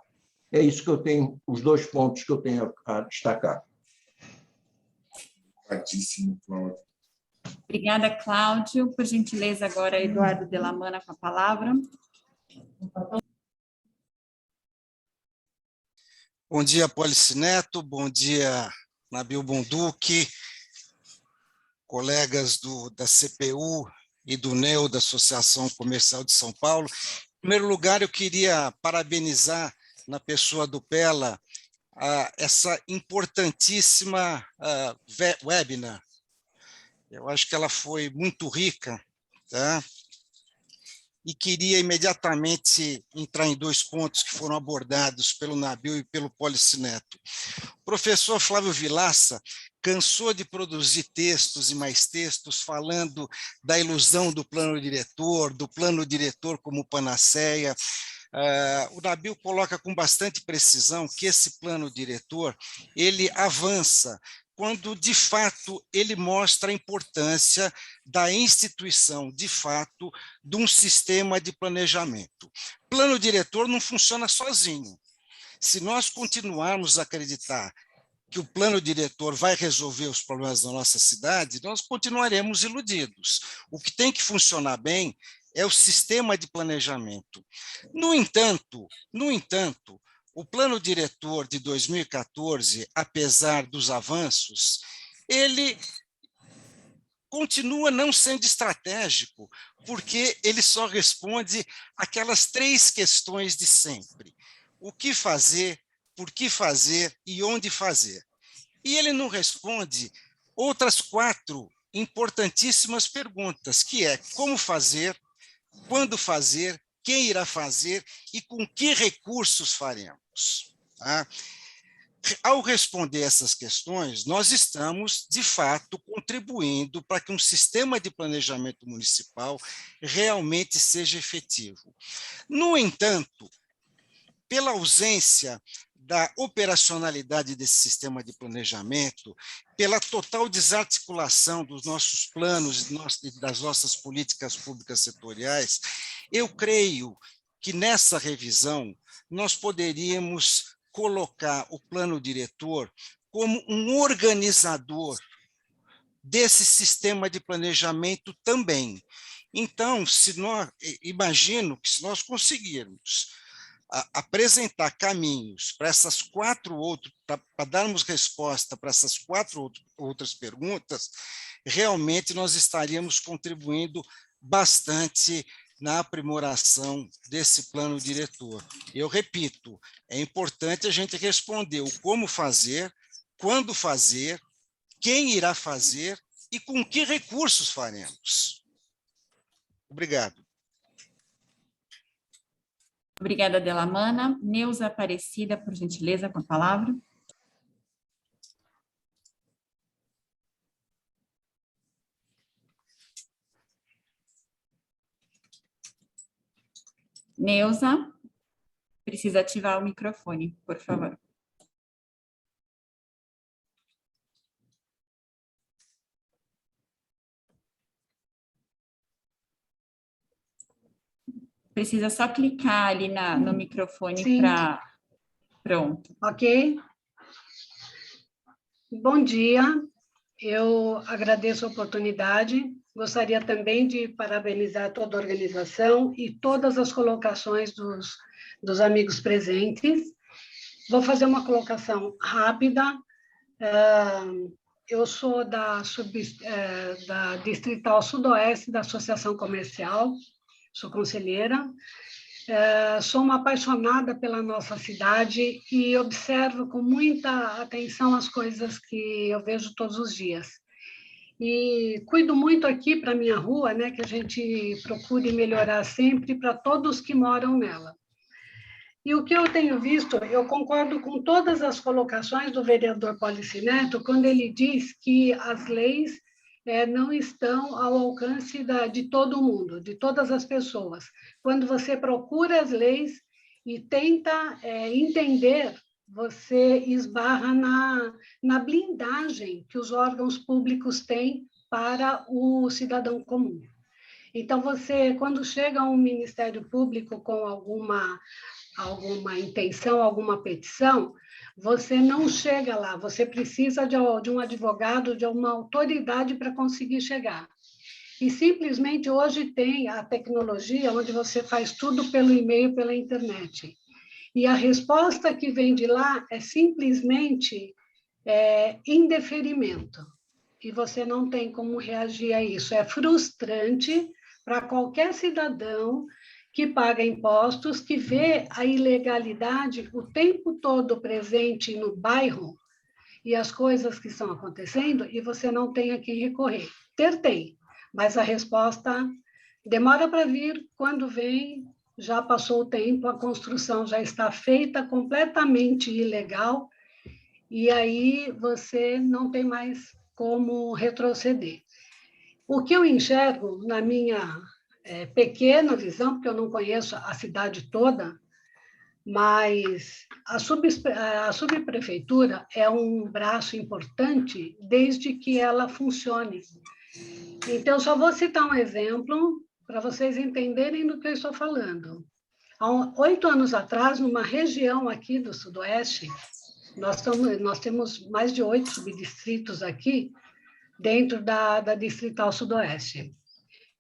É isso que eu tenho, os 2 pontos que eu tenho a destacar. Obrigadíssimo, Cláudio. Obrigada, Cláudio. Por gentileza, agora, Eduardo Delamana com a palavra. Bom dia, Pólice Neto. Bom dia, Nabil Bonduque, colegas da CPU e do NEO, da Associação Comercial de São Paulo. Em primeiro lugar, eu queria parabenizar, na pessoa do Pella, essa importantíssima webinar. Eu acho que ela foi muito rica, tá? E queria imediatamente entrar em 2 pontos que foram abordados pelo Nabil e pelo Pólice Neto. O professor Flávio Vilaça cansou de produzir textos e mais textos falando da ilusão do plano diretor como panaceia. O Nabil coloca com bastante precisão que esse plano diretor ele avança quando, de fato, ele mostra a importância da instituição, de fato, de um sistema de planejamento. Plano diretor não funciona sozinho. Se nós continuarmos a acreditar que o plano diretor vai resolver os problemas da nossa cidade, nós continuaremos iludidos. O que tem que funcionar bem é o sistema de planejamento. No entanto, o plano diretor de 2014, apesar dos avanços, ele continua não sendo estratégico, porque ele só responde aquelas 3 questões de sempre: o que fazer, por que fazer e onde fazer. E ele não responde outras 4 importantíssimas perguntas, que é como fazer, quando fazer, quem irá fazer e com que recursos faremos. Tá? Ao responder essas questões, nós estamos, de fato, contribuindo para que um sistema de planejamento municipal realmente seja efetivo. No entanto, pela ausência da operacionalidade desse sistema de planejamento, pela total desarticulação dos nossos planos e das nossas políticas públicas setoriais, eu creio que nessa revisão nós poderíamos colocar o plano diretor como um organizador desse sistema de planejamento também. Então, imagino que se nós conseguirmos apresentar caminhos para essas 4 outras, para darmos resposta para essas 4 outras perguntas, realmente nós estaríamos contribuindo bastante na aprimoração desse plano diretor. Eu repito, é importante a gente responder o como fazer, quando fazer, quem irá fazer e com que recursos faremos. Obrigado. Obrigada, Delamana. Neuza Aparecida, por gentileza, com a palavra. Neuza, precisa ativar o microfone, por favor. Precisa só clicar ali no microfone para... Pronto. Ok. Bom dia. Eu agradeço a oportunidade. Gostaria também de parabenizar toda a organização e todas as colocações dos amigos presentes. Vou fazer uma colocação rápida. Eu sou da Distrital Sudoeste da Associação Comercial, sou conselheira. Sou uma apaixonada pela nossa cidade e observo com muita atenção as coisas que eu vejo todos os dias. E cuido muito aqui para a minha rua, né, que a gente procure melhorar sempre para todos que moram nela. E o que eu tenho visto, eu concordo com todas as colocações do vereador Pólice Neto, quando ele diz que as leis não estão ao alcance de todo mundo, de todas as pessoas. Quando você procura as leis e tenta entender, você esbarra na blindagem que os órgãos públicos têm para o cidadão comum. Então, quando chega um Ministério Público com alguma intenção, alguma petição, você não chega lá, você precisa de um advogado, de uma autoridade para conseguir chegar. E simplesmente hoje tem a tecnologia onde você faz tudo pelo e-mail, pela internet. E a resposta que vem de lá é simplesmente indeferimento. E você não tem como reagir a isso. É frustrante para qualquer cidadão que paga impostos, que vê a ilegalidade o tempo todo presente no bairro e as coisas que estão acontecendo, e você não tem a quem recorrer. Tem, mas a resposta demora para vir, quando vem, já passou o tempo, a construção já está feita, completamente ilegal, e aí você não tem mais como retroceder. O que eu enxergo na minha pequena visão, porque eu não conheço a cidade toda, mas a subprefeitura é um braço importante desde que ela funcione. Então, só vou citar um exemplo para vocês entenderem do que eu estou falando. Há 8 anos atrás, numa região aqui do Sudoeste, Nós temos mais de 8 subdistritos aqui, dentro da Distrital Sudoeste.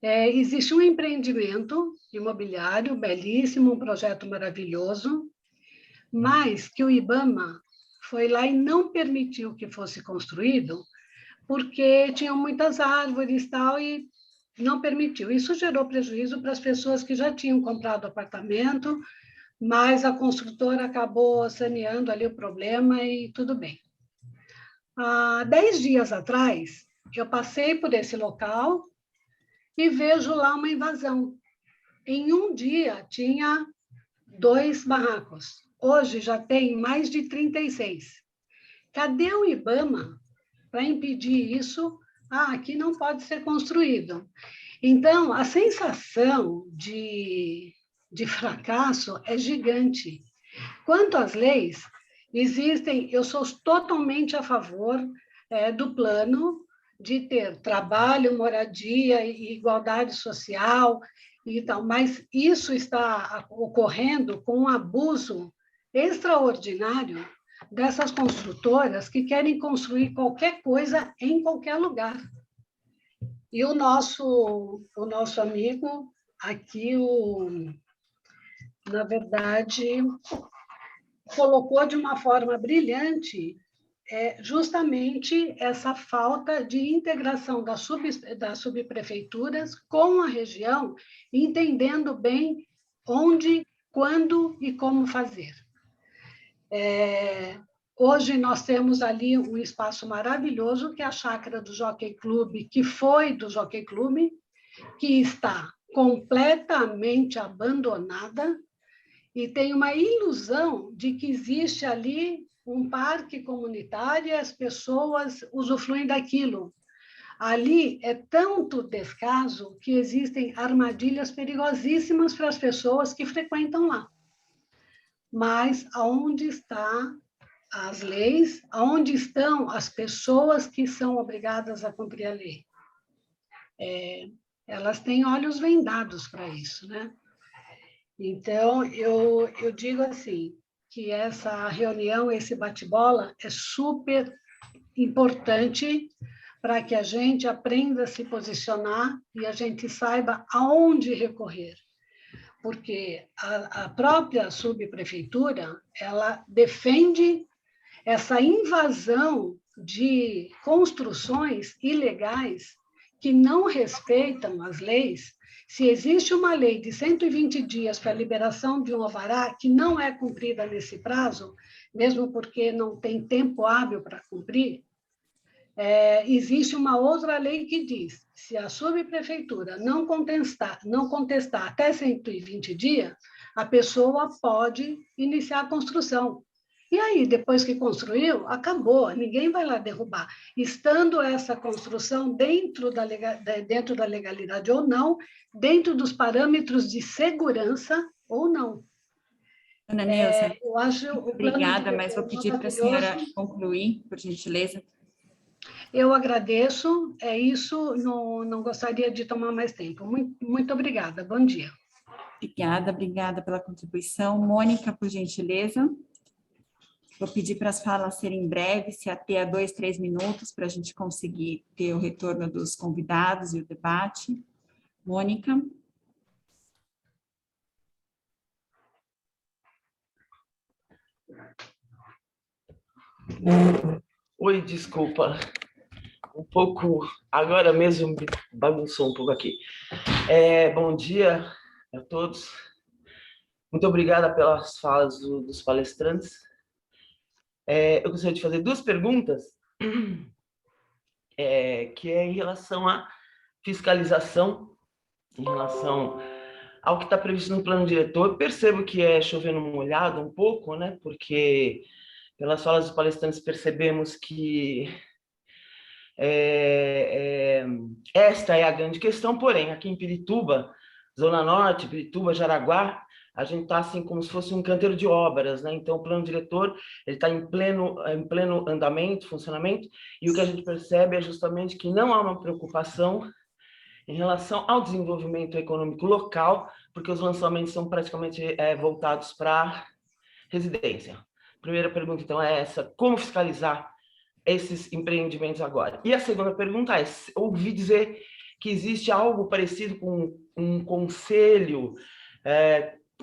Existe um empreendimento imobiliário belíssimo, um projeto maravilhoso, mas que o IBAMA foi lá e não permitiu que fosse construído, porque tinham muitas árvores e tal, e não permitiu. Isso gerou prejuízo para as pessoas que já tinham comprado apartamento, mas a construtora acabou saneando ali o problema e tudo bem. Há 10 dias atrás, eu passei por esse local e vejo lá uma invasão. Em um dia, tinha 2 barracos. Hoje já tem mais de 36. Cadê o IBAMA para impedir isso? Aqui não pode ser construído. Então, a sensação de fracasso é gigante. Quanto às leis, existem, eu sou totalmente a favor do plano de ter trabalho, moradia e igualdade social e tal, mas isso está ocorrendo com um abuso extraordinário dessas construtoras que querem construir qualquer coisa em qualquer lugar. E o nosso amigo aqui, na verdade, colocou de uma forma brilhante justamente essa falta de integração das subprefeituras com a região, entendendo bem onde, quando e como fazer. Hoje nós temos ali um espaço maravilhoso, que é a chácara do Jockey Club, que foi do Jockey Club, que está completamente abandonada, e tem uma ilusão de que existe ali um parque comunitário e as pessoas usufruem daquilo. Ali é tanto descaso que existem armadilhas perigosíssimas para as pessoas que frequentam lá. Mas aonde estão as leis? Aonde estão as pessoas que são obrigadas a cumprir a lei? Elas têm olhos vendados para isso, né? Então, eu digo assim, que essa reunião, esse bate-bola, é super importante para que a gente aprenda a se posicionar e a gente saiba aonde recorrer. Porque a própria subprefeitura, ela defende essa invasão de construções ilegais que não respeitam as leis. Se existe uma lei de 120 dias para a liberação de um alvará que não é cumprida nesse prazo, mesmo porque não tem tempo hábil para cumprir, existe uma outra lei que diz, se a subprefeitura não contestar até 120 dias, a pessoa pode iniciar a construção. E aí, depois que construiu, acabou, ninguém vai lá derrubar. Estando essa construção dentro da legalidade ou não, dentro dos parâmetros de segurança ou não. Ana Neuza, eu acho obrigada, mas vou pedir para a senhora concluir, por gentileza. Eu agradeço, é isso, não gostaria de tomar mais tempo. Muito obrigada, bom dia. Obrigada pela contribuição. Mônica, por gentileza. Vou pedir para as falas serem breves, se até a 2, 3 minutos, para a gente conseguir ter o retorno dos convidados e o debate. Mônica. Oi, desculpa. Um pouco, agora mesmo me bagunçou um pouco aqui. Bom dia a todos. Muito obrigada pelas falas dos palestrantes. Eu gostaria de fazer 2 perguntas, que é em relação à fiscalização, em relação ao que está previsto no plano diretor. Eu percebo que é chovendo molhado um pouco, né? Porque pelas falas dos palestrantes percebemos que esta é a grande questão, porém, aqui em Pirituba, Zona Norte, Pirituba, Jaraguá, a gente está assim como se fosse um canteiro de obras, né? Então, o plano diretor está em pleno andamento, funcionamento, e o que a gente percebe é justamente que não há uma preocupação em relação ao desenvolvimento econômico local, porque os lançamentos são praticamente voltados para residência, primeira pergunta, então, é essa: como fiscalizar esses empreendimentos agora? E a segunda pergunta é: ouvi dizer que existe algo parecido com um conselho,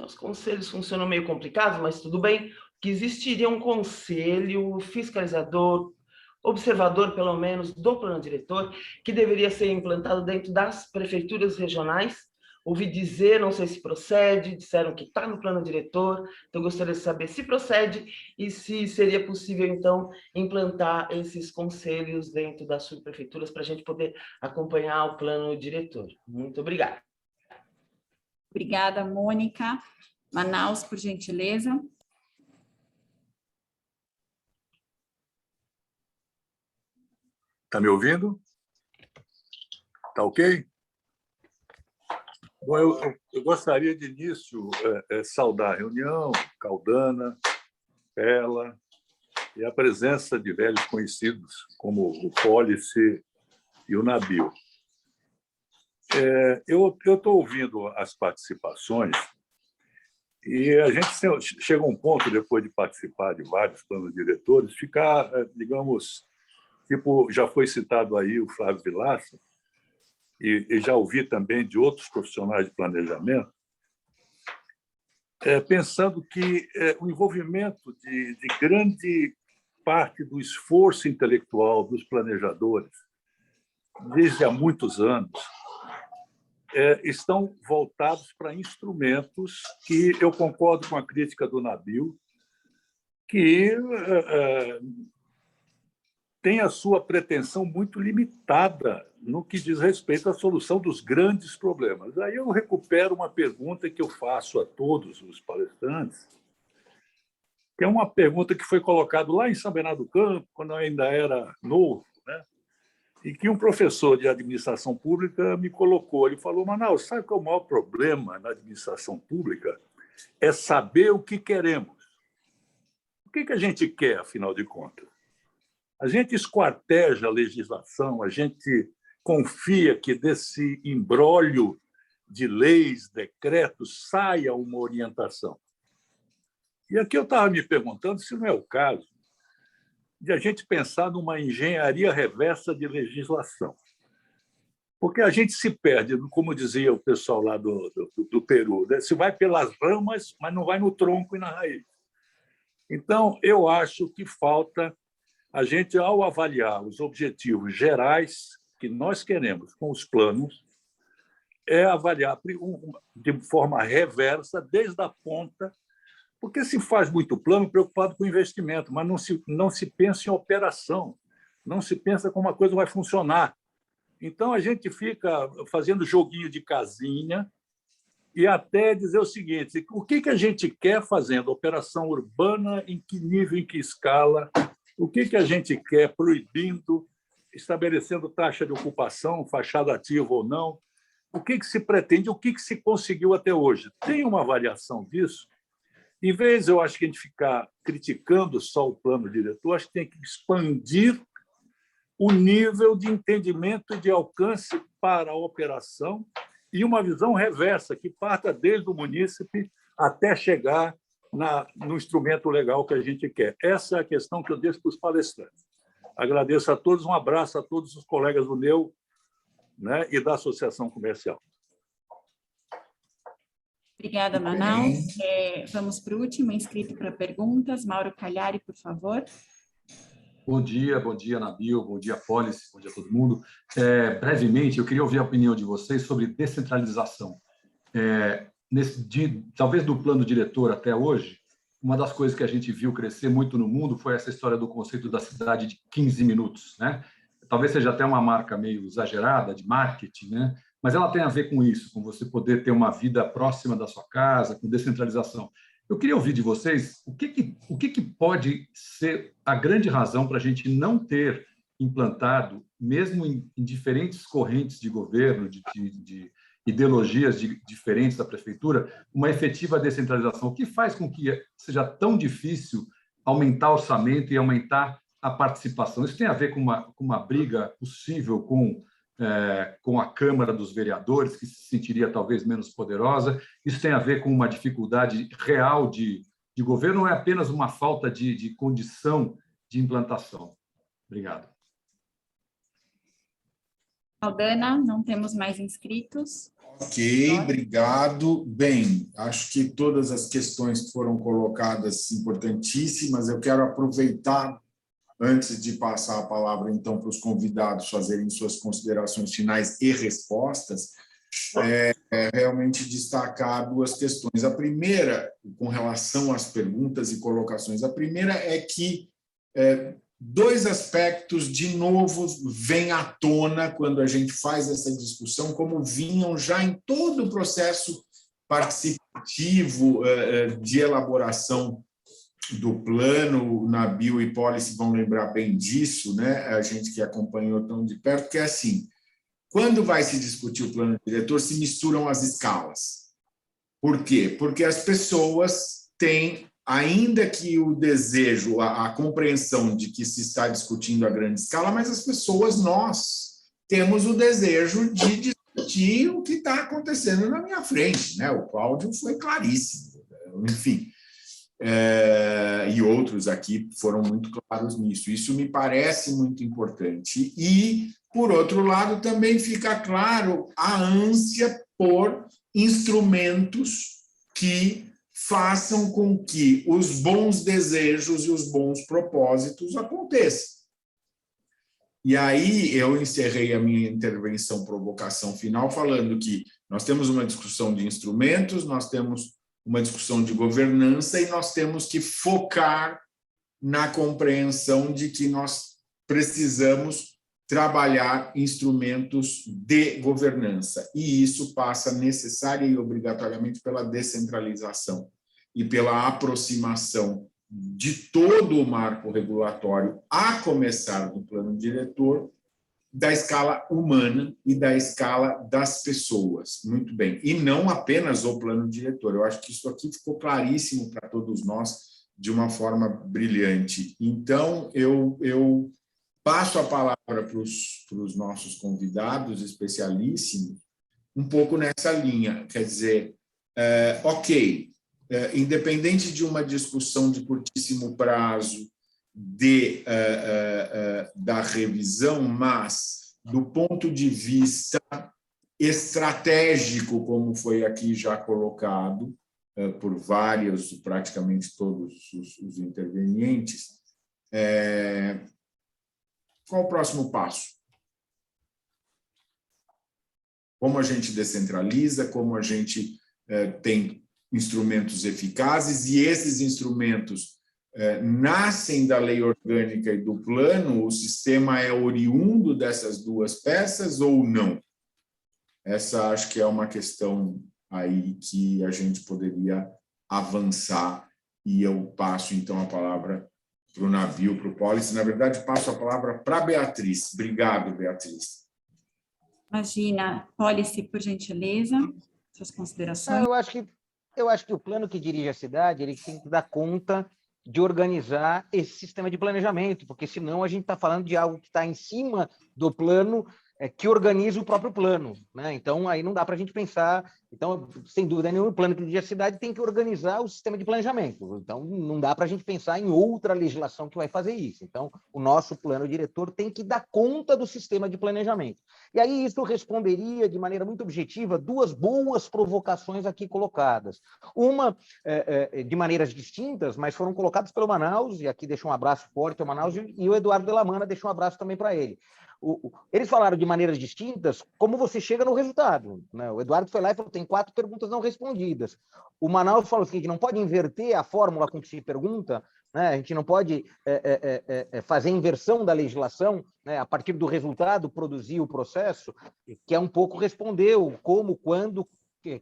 os conselhos funcionam meio complicados, mas tudo bem, que existiria um conselho fiscalizador, observador, pelo menos, do plano diretor, que deveria ser implantado dentro das prefeituras regionais. Ouvi dizer, não sei se procede, disseram que está no plano diretor, então gostaria de saber se procede e se seria possível, então, implantar esses conselhos dentro das subprefeituras para a gente poder acompanhar o plano diretor. Muito obrigada. Obrigada, Mônica. Manaus, por gentileza. Está me ouvindo? Está ok? Bom, eu gostaria de início saudar a reunião, Caldana, Pella e a presença de velhos conhecidos como o Pólice e o Nabil. Eu estou ouvindo as participações e a gente chega a um ponto, depois de participar de vários planos diretores, ficar, digamos, tipo, já foi citado aí o Flávio Vilaça, e já ouvi também de outros profissionais de planejamento, pensando que o envolvimento de grande parte do esforço intelectual dos planejadores, desde há muitos anos, estão voltados para instrumentos que eu concordo com a crítica do Nabil, que tem a sua pretensão muito limitada no que diz respeito à solução dos grandes problemas. Aí eu recupero uma pergunta que eu faço a todos os palestrantes, que é uma pergunta que foi colocada lá em São Bernardo do Campo, quando eu ainda era novo, né? E que um professor de administração pública me colocou. Ele falou: Manaus, sabe qual é o maior problema na administração pública? É saber o que queremos. O que a gente quer, afinal de contas? A gente esquarteja a legislação, a gente confia que desse imbróglio de leis, decretos, saia uma orientação. E aqui eu estava me perguntando se não é o caso de a gente pensar numa engenharia reversa de legislação. Porque a gente se perde, como dizia o pessoal lá do Peru, né? Se vai pelas ramas, mas não vai no tronco e na raiz. Então, eu acho que falta a gente, ao avaliar os objetivos gerais que nós queremos com os planos, avaliar de forma reversa, desde a ponta, porque se faz muito plano preocupado com investimento, mas não se pensa em operação, não se pensa como a coisa vai funcionar. Então, a gente fica fazendo joguinho de casinha e até dizer o seguinte: o que a gente quer fazendo? Operação urbana, em que nível, em que escala? O que a gente quer proibindo, estabelecendo taxa de ocupação, fachada ativa ou não? O que se pretende, o que se conseguiu até hoje? Tem uma avaliação disso? Em vez, eu acho que a gente ficar criticando só o plano diretor, acho que tem que expandir o nível de entendimento e de alcance para a operação e uma visão reversa, que parta desde o munícipe até chegar no instrumento legal que a gente quer. Essa é a questão que eu deixo para os palestrantes. Agradeço a todos, um abraço a todos os colegas do NEU, né, e da Associação Comercial. Obrigada, Manaus. Vamos para o último inscrito para perguntas. Mauro Cagliari, por favor. Bom dia, Nabil, bom dia, Pólice, bom dia a todo mundo. Brevemente, eu queria ouvir a opinião de vocês sobre descentralização. Talvez do plano diretor até hoje, uma das coisas que a gente viu crescer muito no mundo foi essa história do conceito da cidade de 15 minutos, né? Talvez seja até uma marca meio exagerada de marketing, né? Mas ela tem a ver com isso, com você poder ter uma vida próxima da sua casa, com descentralização. Eu queria ouvir de vocês o que pode ser a grande razão para a gente não ter implantado, mesmo em diferentes correntes de governo, de ideologias diferentes da prefeitura, uma efetiva descentralização. O que faz com que seja tão difícil aumentar o orçamento e aumentar a participação? Isso tem a ver com uma briga possível com a Câmara dos Vereadores, que se sentiria talvez menos poderosa. Isso tem a ver com uma dificuldade real de de governo ou é apenas uma falta de condição de implantação? Obrigado. Aldana, não temos mais inscritos. Ok, obrigado. Bem, acho que todas as questões que foram colocadas importantíssimas. Eu quero aproveitar, antes de passar a palavra, então, para os convidados fazerem suas considerações finais e respostas, realmente destacar duas questões. A primeira, com relação às perguntas e colocações, a primeira é que dois aspectos, de novo, vêm à tona quando a gente faz essa discussão, como vinham já em todo o processo participativo de elaboração do plano. Nabil e Policy vão lembrar bem disso, né? A gente que acompanhou tão de perto, que é assim, quando vai se discutir o plano diretor, se misturam as escalas. Por quê? Porque as pessoas têm, ainda que o desejo, a compreensão de que se está discutindo a grande escala, mas as pessoas, nós, temos o desejo de discutir o que está acontecendo na minha frente, né? O Cláudio foi claríssimo, enfim. E outros aqui foram muito claros nisso. Isso me parece muito importante. E, por outro lado, também fica claro a ânsia por instrumentos que façam com que os bons desejos e os bons propósitos aconteçam. E aí eu encerrei a minha intervenção, provocação final, falando que nós temos uma discussão de instrumentos, nós temos uma discussão de governança e nós temos que focar na compreensão de que nós precisamos trabalhar instrumentos de governança. E isso passa necessária e obrigatoriamente pela descentralização e pela aproximação de todo o marco regulatório, a começar do plano diretor, da escala humana e da escala das pessoas. Muito bem. E não apenas o plano diretor. Eu acho que isso aqui ficou claríssimo para todos nós de uma forma brilhante. Então, eu passo a palavra para os nossos convidados especialíssimos, um pouco nessa linha. Quer dizer, independente de uma discussão de curtíssimo prazo da revisão, mas do ponto de vista estratégico, como foi aqui já colocado por vários, praticamente todos os intervenientes, qual o próximo passo? Como a gente descentraliza, como a gente tem instrumentos eficazes, e esses instrumentos nascem da lei orgânica e do plano, o sistema é oriundo dessas duas peças ou não? Essa acho que é uma questão aí que a gente poderia avançar, e eu passo então a palavra para o Nabil, para o Policy. Na verdade, passo a palavra para a Beatriz. Obrigado, Beatriz. Imagina, Policy, por gentileza, suas considerações. Eu acho que o plano que dirige a cidade, ele tem que dar conta de organizar esse sistema de planejamento, porque senão a gente está falando de algo que está em cima do plano, que organiza o próprio plano, né? Então, aí não dá para a gente pensar. Então, sem dúvida nenhuma, o plano que dirige a cidade tem que organizar o sistema de planejamento. Então, não dá para a gente pensar em outra legislação que vai fazer isso. Então, o nosso plano diretor tem que dar conta do sistema de planejamento. E aí isso responderia de maneira muito objetiva duas boas provocações aqui colocadas. Uma de maneiras distintas, mas foram colocadas pelo Manaus, e aqui deixo um abraço forte ao Manaus, e o Eduardo Delamana deixa um abraço também para ele. Eles falaram de maneiras distintas como você chega no resultado, né? O Eduardo foi lá e falou, tem 4 perguntas não respondidas. O Manaus falou o seguinte, não pode inverter a fórmula com que se pergunta, né? A gente não pode fazer inversão da legislação, né? A partir do resultado produzir o processo, que é um pouco responder o como, quando,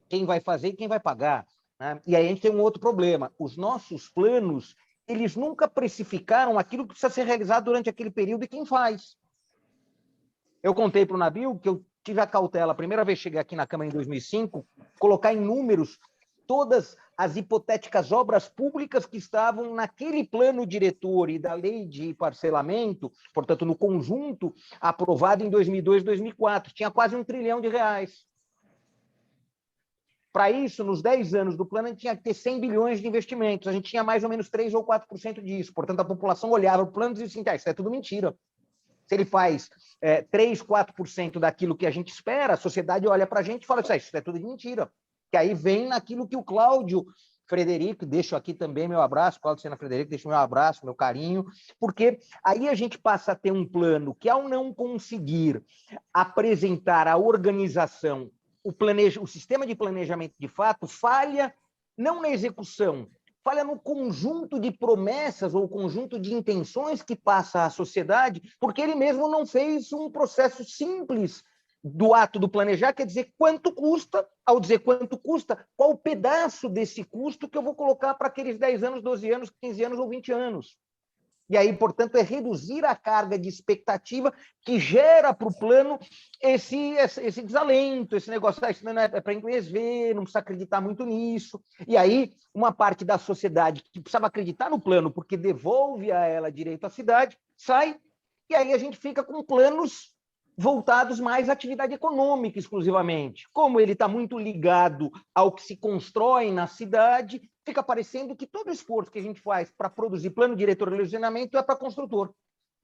quem vai fazer e quem vai pagar, né? E aí a gente tem um outro problema, os nossos planos, eles nunca precificaram aquilo que precisa ser realizado durante aquele período e quem faz. Eu contei para o Nabil que eu tive a cautela, a primeira vez que cheguei aqui na Câmara em 2005, colocar em números todas as hipotéticas obras públicas que estavam naquele plano diretor e da lei de parcelamento, portanto, no conjunto aprovado em 2002 e 2004. Tinha quase R$1 trilhão. Para isso, nos 10 anos do plano, a gente tinha que ter 100 bilhões de investimentos. A gente tinha mais ou menos 3 ou 4% disso. Portanto, a população olhava para o plano e dizia assim, isso é tudo mentira. Se ele faz 3, 4% daquilo que a gente espera, a sociedade olha para a gente e fala, isso é tudo de mentira. Que aí vem naquilo que o Cláudio Frederico, deixo aqui também meu abraço, Cláudio Sena Frederico, deixo meu abraço, meu carinho, porque aí a gente passa a ter um plano que, ao não conseguir apresentar a organização, o sistema de planejamento de fato, falha não na execução, falha no conjunto de promessas ou conjunto de intenções que passa à sociedade, porque ele mesmo não fez um processo simples do ato do planejar, quer dizer quanto custa, ao dizer quanto custa, qual pedaço desse custo que eu vou colocar para aqueles 10 anos, 12 anos, 15 anos ou 20 anos. E aí, portanto, é reduzir a carga de expectativa que gera para o plano esse desalento, esse negócio, isso não é para inglês ver, não precisa acreditar muito nisso. E aí, uma parte da sociedade que precisava acreditar no plano, porque devolve a ela direito à cidade, sai, e aí a gente fica com planos voltados mais à atividade econômica exclusivamente. Como ele está muito ligado ao que se constrói na cidade, fica parecendo que todo o esforço que a gente faz para produzir plano diretor de legislamento é para construtor.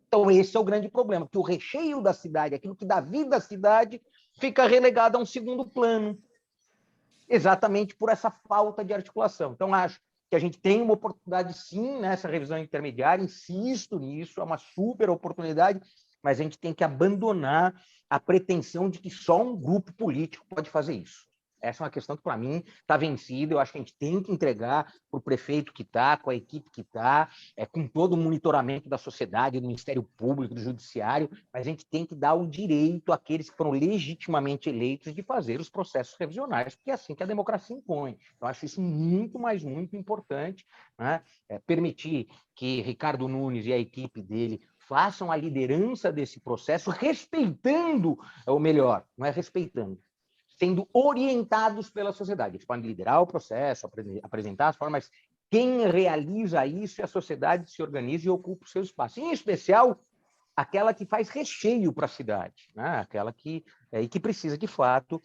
Então, esse é o grande problema, que o recheio da cidade, aquilo que dá vida à cidade, fica relegado a um segundo plano, exatamente por essa falta de articulação. Então, acho que a gente tem uma oportunidade, sim, nessa revisão intermediária, insisto nisso, é uma super oportunidade, mas a gente tem que abandonar a pretensão de que só um grupo político pode fazer isso. Essa é uma questão que, para mim, está vencida. Eu acho que a gente tem que entregar para o prefeito que está, com a equipe que está, com todo o monitoramento da sociedade, do Ministério Público, do Judiciário, mas a gente tem que dar o direito àqueles que foram legitimamente eleitos de fazer os processos revisionais, porque é assim que a democracia impõe. Eu acho isso muito, mas muito importante, né? Permitir que Ricardo Nunes e a equipe dele façam a liderança desse processo, respeitando, ou melhor, não é respeitando, sendo orientados pela sociedade. Eles podem liderar o processo, apresentar as formas, mas quem realiza isso é a sociedade que se organiza e ocupa o seu espaço. Em especial, aquela que faz recheio para a cidade, né? Aquela que precisa, de fato,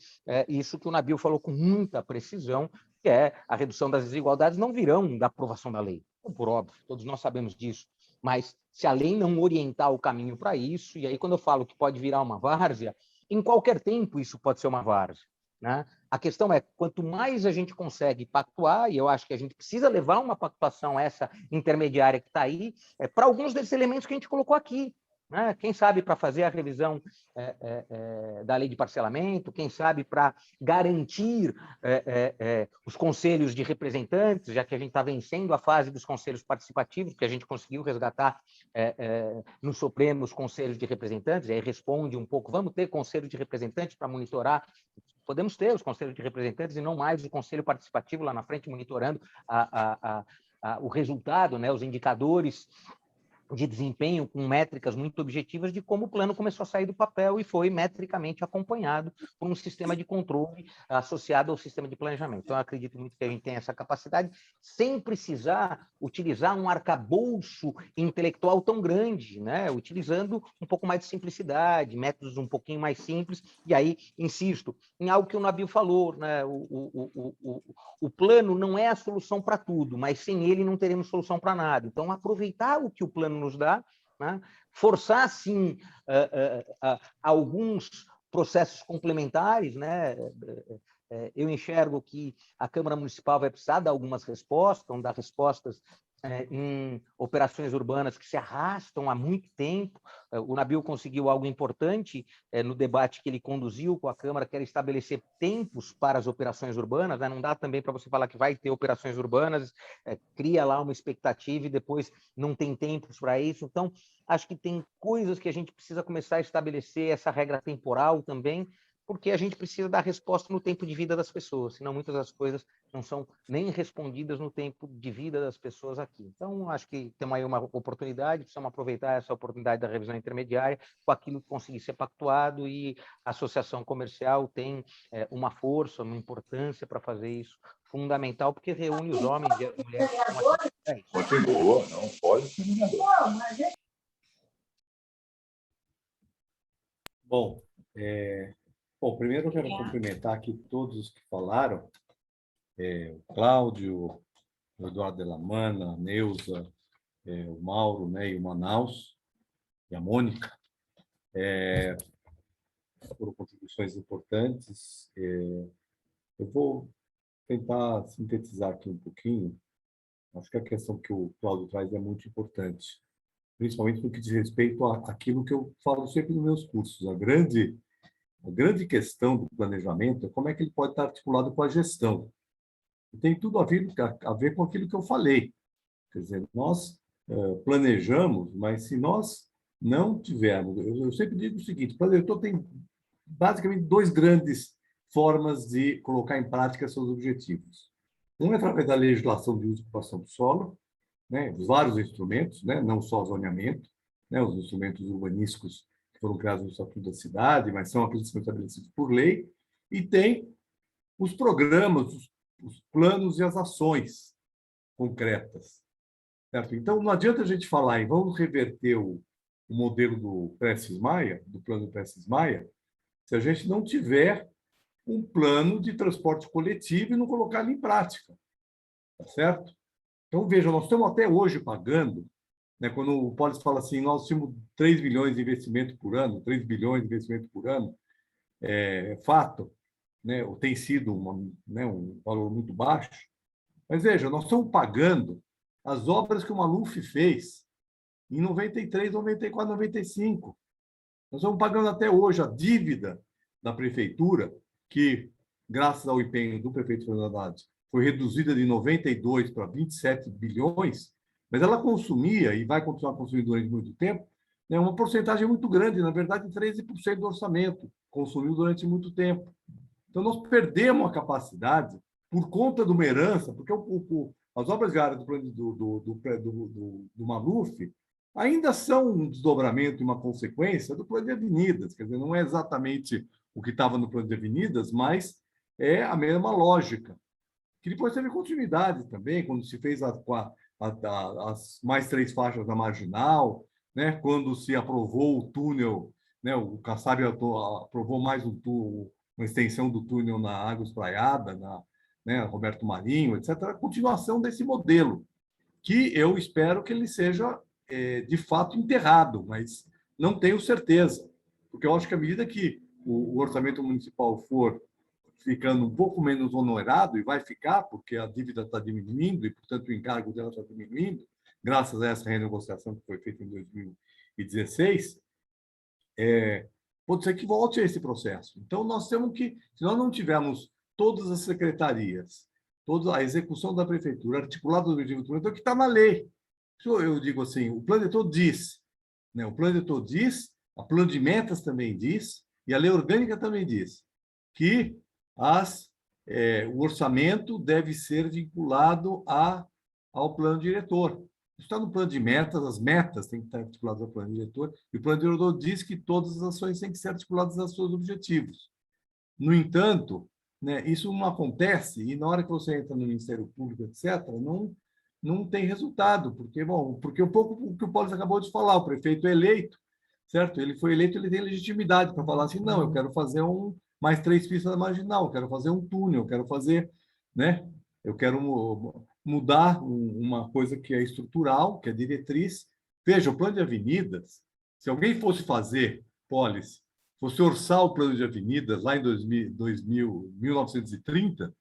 isso que o Nabil falou com muita precisão, que é a redução das desigualdades, não virão da aprovação da lei, por óbvio, todos nós sabemos disso. Mas se a lei não orientar o caminho para isso, e aí quando eu falo que pode virar uma várzea, em qualquer tempo isso pode ser uma várzea, né? A questão é, quanto mais a gente consegue pactuar, e eu acho que a gente precisa levar uma pactuação essa intermediária que está aí, para alguns desses elementos que a gente colocou aqui, né? Quem sabe para fazer a revisão da lei de parcelamento, quem sabe para garantir os conselhos de representantes, já que a gente está vencendo a fase dos conselhos participativos, que a gente conseguiu resgatar no Supremo os conselhos de representantes, e aí responde um pouco, vamos ter conselho de representantes para monitorar, podemos ter os conselhos de representantes e não mais o conselho participativo lá na frente monitorando o resultado, né, os indicadores de desempenho com métricas muito objetivas de como o plano começou a sair do papel e foi metricamente acompanhado por um sistema de controle associado ao sistema de planejamento. Então, eu acredito muito que a gente tem essa capacidade sem precisar utilizar um arcabouço intelectual tão grande, né? Utilizando um pouco mais de simplicidade, métodos um pouquinho mais simples, e aí, insisto, em algo que o Nabil falou, né? O plano não é a solução para tudo, mas sem ele não teremos solução para nada. Então, aproveitar o que o plano nos dá, né? Forçar, sim, alguns processos complementares, né? Eu enxergo que a Câmara Municipal vai precisar dar algumas respostas, vão dar respostas em operações urbanas que se arrastam há muito tempo. O Nabil conseguiu algo importante no debate que ele conduziu com a Câmara, que era estabelecer tempos para as operações urbanas, né? Não dá também para você falar que vai ter operações urbanas, cria lá uma expectativa e depois não tem tempos para isso. Então, acho que tem coisas que a gente precisa começar a estabelecer, essa regra temporal também, porque a gente precisa dar resposta no tempo de vida das pessoas, senão muitas das coisas não são nem respondidas no tempo de vida das pessoas aqui. Então, acho que temos aí uma oportunidade, precisamos aproveitar essa oportunidade da revisão intermediária com aquilo que conseguir ser pactuado, e a associação comercial tem uma força, uma importância para fazer isso fundamental, porque reúne os homens e as mulheres. Continua, não pode ser negador. Bom, primeiro eu quero cumprimentar aqui todos os que falaram, o Cláudio, o Eduardo Delamana, a Neuza, o Mauro, né, e o Manaus, e a Mônica, foram contribuições importantes. Eu vou tentar sintetizar aqui um pouquinho. Acho que a questão que o Cláudio traz é muito importante, principalmente no que diz respeito àquilo que eu falo sempre nos meus cursos. A grande questão do planejamento é como é que ele pode estar articulado com a gestão. E tem tudo a ver com aquilo que eu falei. Quer dizer, nós planejamos, mas se nós não tivermos... Eu sempre digo o seguinte, o planejador tem basicamente duas grandes formas de colocar em prática seus objetivos. Um é através da legislação de uso e ocupação do solo, né, os vários instrumentos, né, não só o zoneamento, né, os instrumentos urbanísticos que foram criados no Estatuto da Cidade, mas são aqueles que são estabelecidos por lei, e tem os programas, os planos e as ações concretas. Certo? Então, não adianta a gente falar em vamos reverter o modelo do Prestes-Maia, do plano Prestes-Maia, se a gente não tiver um plano de transporte coletivo e não colocar ele em prática. Tá certo? Então, veja, nós estamos até hoje pagando, né, quando o Polis fala assim, nós tínhamos 3 bilhões de investimento por ano, 3 bilhões de investimento por ano, é fato, né, tem sido um valor muito baixo, mas veja, nós estamos pagando as obras que o Maluf fez em 93, 94, 95. Nós estamos pagando até hoje a dívida da prefeitura, que, graças ao empenho do prefeito Fernando Haddad, foi reduzida de 92 para 27 bilhões, mas ela consumia, e vai continuar consumindo durante muito tempo, né, uma porcentagem muito grande, na verdade, 13% do orçamento, consumiu durante muito tempo. Então, nós perdemos a capacidade, por conta de uma herança, porque as obras viárias do Maluf ainda são um desdobramento e uma consequência do plano de avenidas, quer dizer, não é exatamente o que estava no plano de avenidas, mas é a mesma lógica, que depois teve continuidade também, quando se fez as mais 3 faixas da Marginal, né? Quando se aprovou o túnel, né? O Kassab aprovou mais uma extensão do túnel na Água Espraiada, né? Roberto Marinho, etc. A continuação desse modelo, que eu espero que ele seja, de fato, enterrado, mas não tenho certeza, porque eu acho que à medida que o orçamento municipal for ficando um pouco menos onerado, e vai ficar, porque a dívida está diminuindo, e, portanto, o encargo dela está diminuindo, graças a essa renegociação que foi feita em 2016, pode ser que volte a esse processo. Então, nós temos que, se nós não tivermos todas as secretarias, toda a execução da prefeitura articulada no objetivo do plano, que está na lei. Eu digo assim, o plano diretor diz, né? O plano diretor diz, a plano de metas também diz, e a lei orgânica também diz, que o orçamento deve ser vinculado ao plano diretor. Isso está no plano de metas, as metas têm que estar articuladas ao plano diretor, e o plano diretor diz que todas as ações têm que ser articuladas aos seus objetivos. No entanto, né, isso não acontece, e na hora que você entra no Ministério Público, etc., não tem resultado, porque um pouco o que o Paulo acabou de falar, o prefeito é eleito, certo? Ele foi eleito, ele tem legitimidade para falar assim, não, eu quero fazer mais 3 pistas da Marginal, eu quero fazer um túnel, eu quero fazer, né? Eu quero mudar uma coisa que é estrutural, que é diretriz. Veja, o plano de avenidas, se alguém fosse fazer, Polis, fosse orçar o plano de avenidas lá em 1930,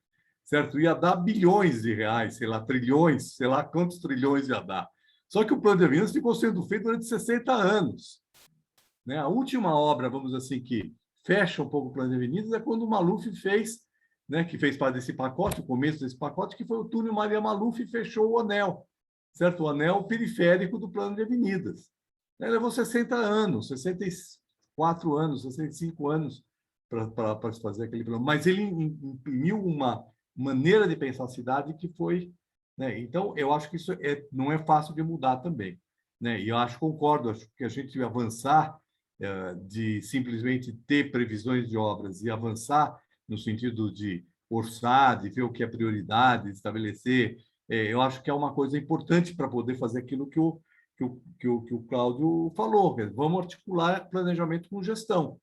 certo? Ia dar bilhões de reais, sei lá, trilhões, sei lá quantos trilhões ia dar. Só que o plano de avenidas ficou sendo feito durante 60 anos. Né? A última obra, vamos dizer assim, que fecha um pouco o plano de avenidas é quando o Maluf fez, né, que fez parte desse pacote, o começo desse pacote, que foi o túnel Maria Maluf e fechou o anel, certo? O anel periférico do plano de avenidas. Levou 60 anos, 64 anos, 65 anos para se fazer aquele plano, mas ele imprimiu uma maneira de pensar a cidade que foi... Né? Então, eu acho que isso não é fácil de mudar também. Né? E eu concordo, acho que a gente avançar de simplesmente ter previsões de obras e avançar no sentido de orçar, de ver o que é prioridade, de estabelecer, eu acho que é uma coisa importante para poder fazer aquilo que o Cláudio falou, vamos articular planejamento com gestão.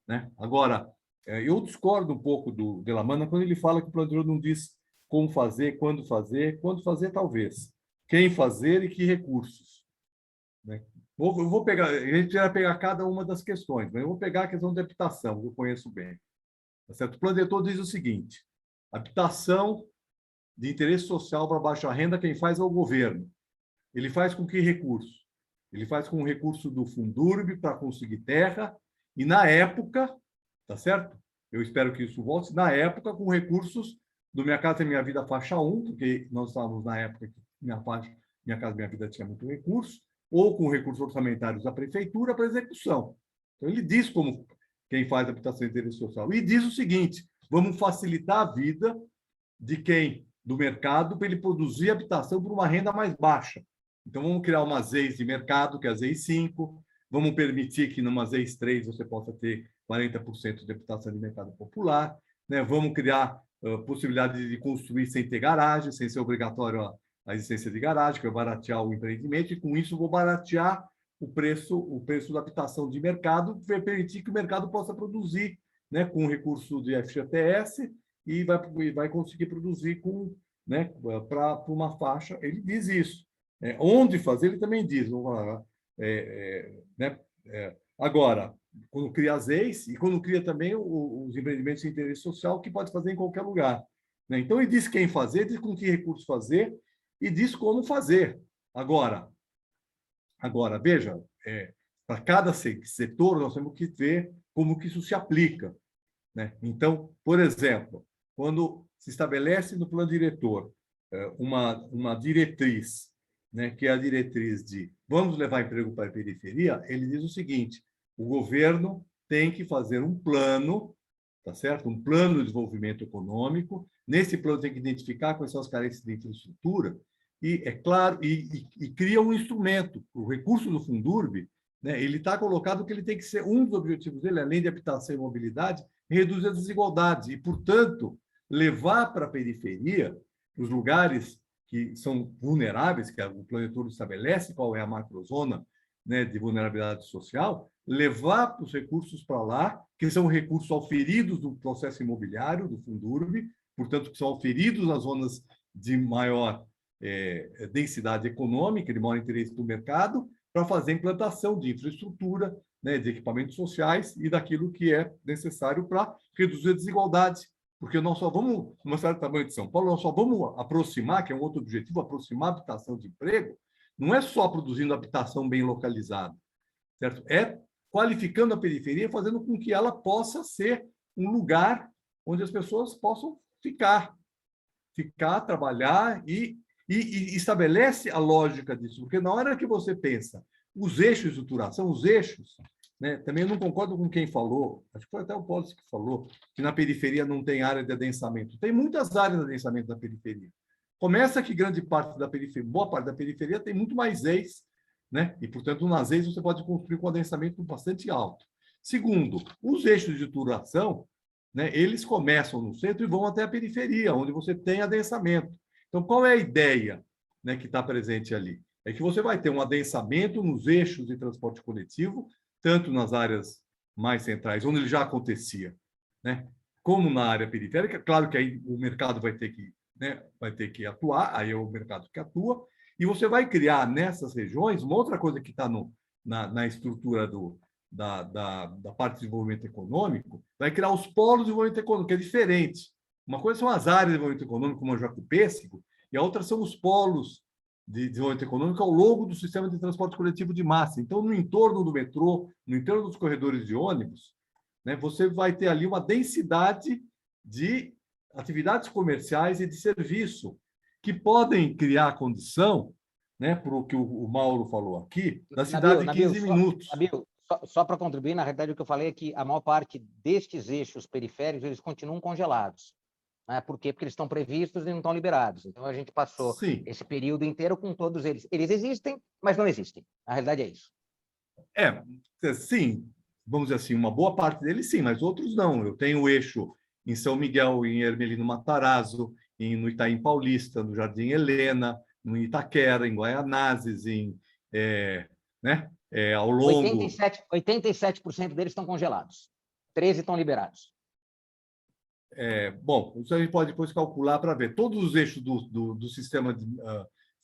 Né? Agora, eu discordo um pouco do Delamana quando ele fala que o plano diretor não diz como fazer, quando fazer talvez, quem fazer e que recursos, né? Eu vou pegar, a gente vai pegar cada uma das questões, mas eu vou pegar a questão de habitação, que eu conheço bem. Tá certo? O plano diretor diz o seguinte: habitação de interesse social para baixa renda, quem faz é o governo. Ele faz com que recurso? Ele faz com o recurso do Fundurb para conseguir terra, e na época, tá certo? Eu espero que isso volte, na época, com recursos do Minha Casa Minha Vida faixa 1, porque nós estávamos na época que Minha Casa Minha Vida tinha muito recurso, ou com recursos orçamentários da prefeitura para execução. Então, ele diz como quem faz habitação de interesse social. E diz o seguinte: vamos facilitar a vida de quem? Do mercado, para ele produzir habitação por uma renda mais baixa. Então, vamos criar uma ZEIS de mercado, que é a ZEIS 5, vamos permitir que numa ZEIS 3 você possa ter 40% de habitação de mercado popular, né? Vamos criar possibilidade de construir sem ter garagem, sem ser obrigatório a existência de garagem, que vai baratear o empreendimento, e com isso vou baratear o preço da habitação de mercado, que vai permitir que o mercado possa produzir, né, com recurso de FGTS, e vai conseguir produzir com, né, para uma faixa. Ele diz isso. Onde fazer, ele também diz. Né? Agora, quando cria as EIs, e quando cria também os empreendimentos de interesse social, que pode fazer em qualquer lugar, né? Então, ele diz quem fazer, diz com que recurso fazer, e diz como fazer. Agora veja, para cada setor, nós temos que ver como que isso se aplica, né? Então, por exemplo, quando se estabelece no plano diretor uma diretriz, né, que é a diretriz de vamos levar emprego para a periferia, ele diz o seguinte: o governo tem que fazer um plano, tá certo? Um plano de desenvolvimento econômico. Nesse plano tem que identificar quais são as carências de infraestrutura, e, é claro, e cria um instrumento. O recurso do Fundurb, né, ele está colocado que ele tem que ser, um dos objetivos dele, além de habitação e mobilidade, reduzir as desigualdades e, portanto, levar para a periferia, os lugares que são vulneráveis, que o plano diretor estabelece qual é a macrozona, né, de vulnerabilidade social, levar os recursos para lá, que são recursos auferidos do processo imobiliário, do Fundurb, portanto, que são auferidos nas zonas de maior densidade econômica, de maior interesse do mercado, para fazer implantação de infraestrutura, né, de equipamentos sociais e daquilo que é necessário para reduzir a desigualdade. Porque nós só vamos, uma cidade do tamanho de São Paulo, nós só vamos aproximar, que é um outro objetivo, aproximar a habitação de emprego, não é só produzindo habitação bem localizada, certo? É qualificando a periferia, fazendo com que ela possa ser um lugar onde as pessoas possam ficar, trabalhar e estabelece a lógica disso. Porque na hora que você pensa os eixos de estruturação, os eixos, né? Também eu não concordo com quem falou, acho que foi até o Pólice que falou, que na periferia não tem área de adensamento. Tem muitas áreas de adensamento na periferia. Começa que grande parte da periferia, boa parte da periferia tem muito mais ex, né? E, portanto, nas ex você pode construir com adensamento bastante alto. Segundo, os eixos de titulação, né, eles começam no centro e vão até a periferia, onde você tem adensamento. Então, qual é a ideia, né, que está presente ali? É que você vai ter um adensamento nos eixos de transporte coletivo, tanto nas áreas mais centrais, onde ele já acontecia, né, como na área periférica. Claro que aí o mercado vai ter que, né, atuar, aí é o mercado que atua, e você vai criar nessas regiões uma outra coisa que está na estrutura da parte de desenvolvimento econômico, vai criar os polos de desenvolvimento econômico, que é diferente. Uma coisa são as áreas de desenvolvimento econômico, como o Jacopêssego, e a outra são os polos de desenvolvimento econômico ao longo do sistema de transporte coletivo de massa. Então, no entorno do metrô, no entorno dos corredores de ônibus, né, você vai ter ali uma densidade de atividades comerciais e de serviço que podem criar condição, né, para o que o Mauro falou aqui, da cidade de 15 minutos. Nabil, só para contribuir, na realidade, o que eu falei é que a maior parte destes eixos periféricos eles continuam congelados. Né? Por quê? Porque eles estão previstos e não estão liberados. Então, a gente passou esse período inteiro com todos eles. Eles existem, mas não existem. A realidade é isso. Sim, vamos dizer assim, uma boa parte deles sim, mas outros não. Eu tenho o eixo em São Miguel, em Hermelino Matarazzo, no Itaim Paulista, no Jardim Helena, no Itaquera, em Guaianazes, né, ao longo... 87% deles estão congelados. 13 estão liberados. Bom, isso a gente pode depois calcular para ver todos os eixos do sistema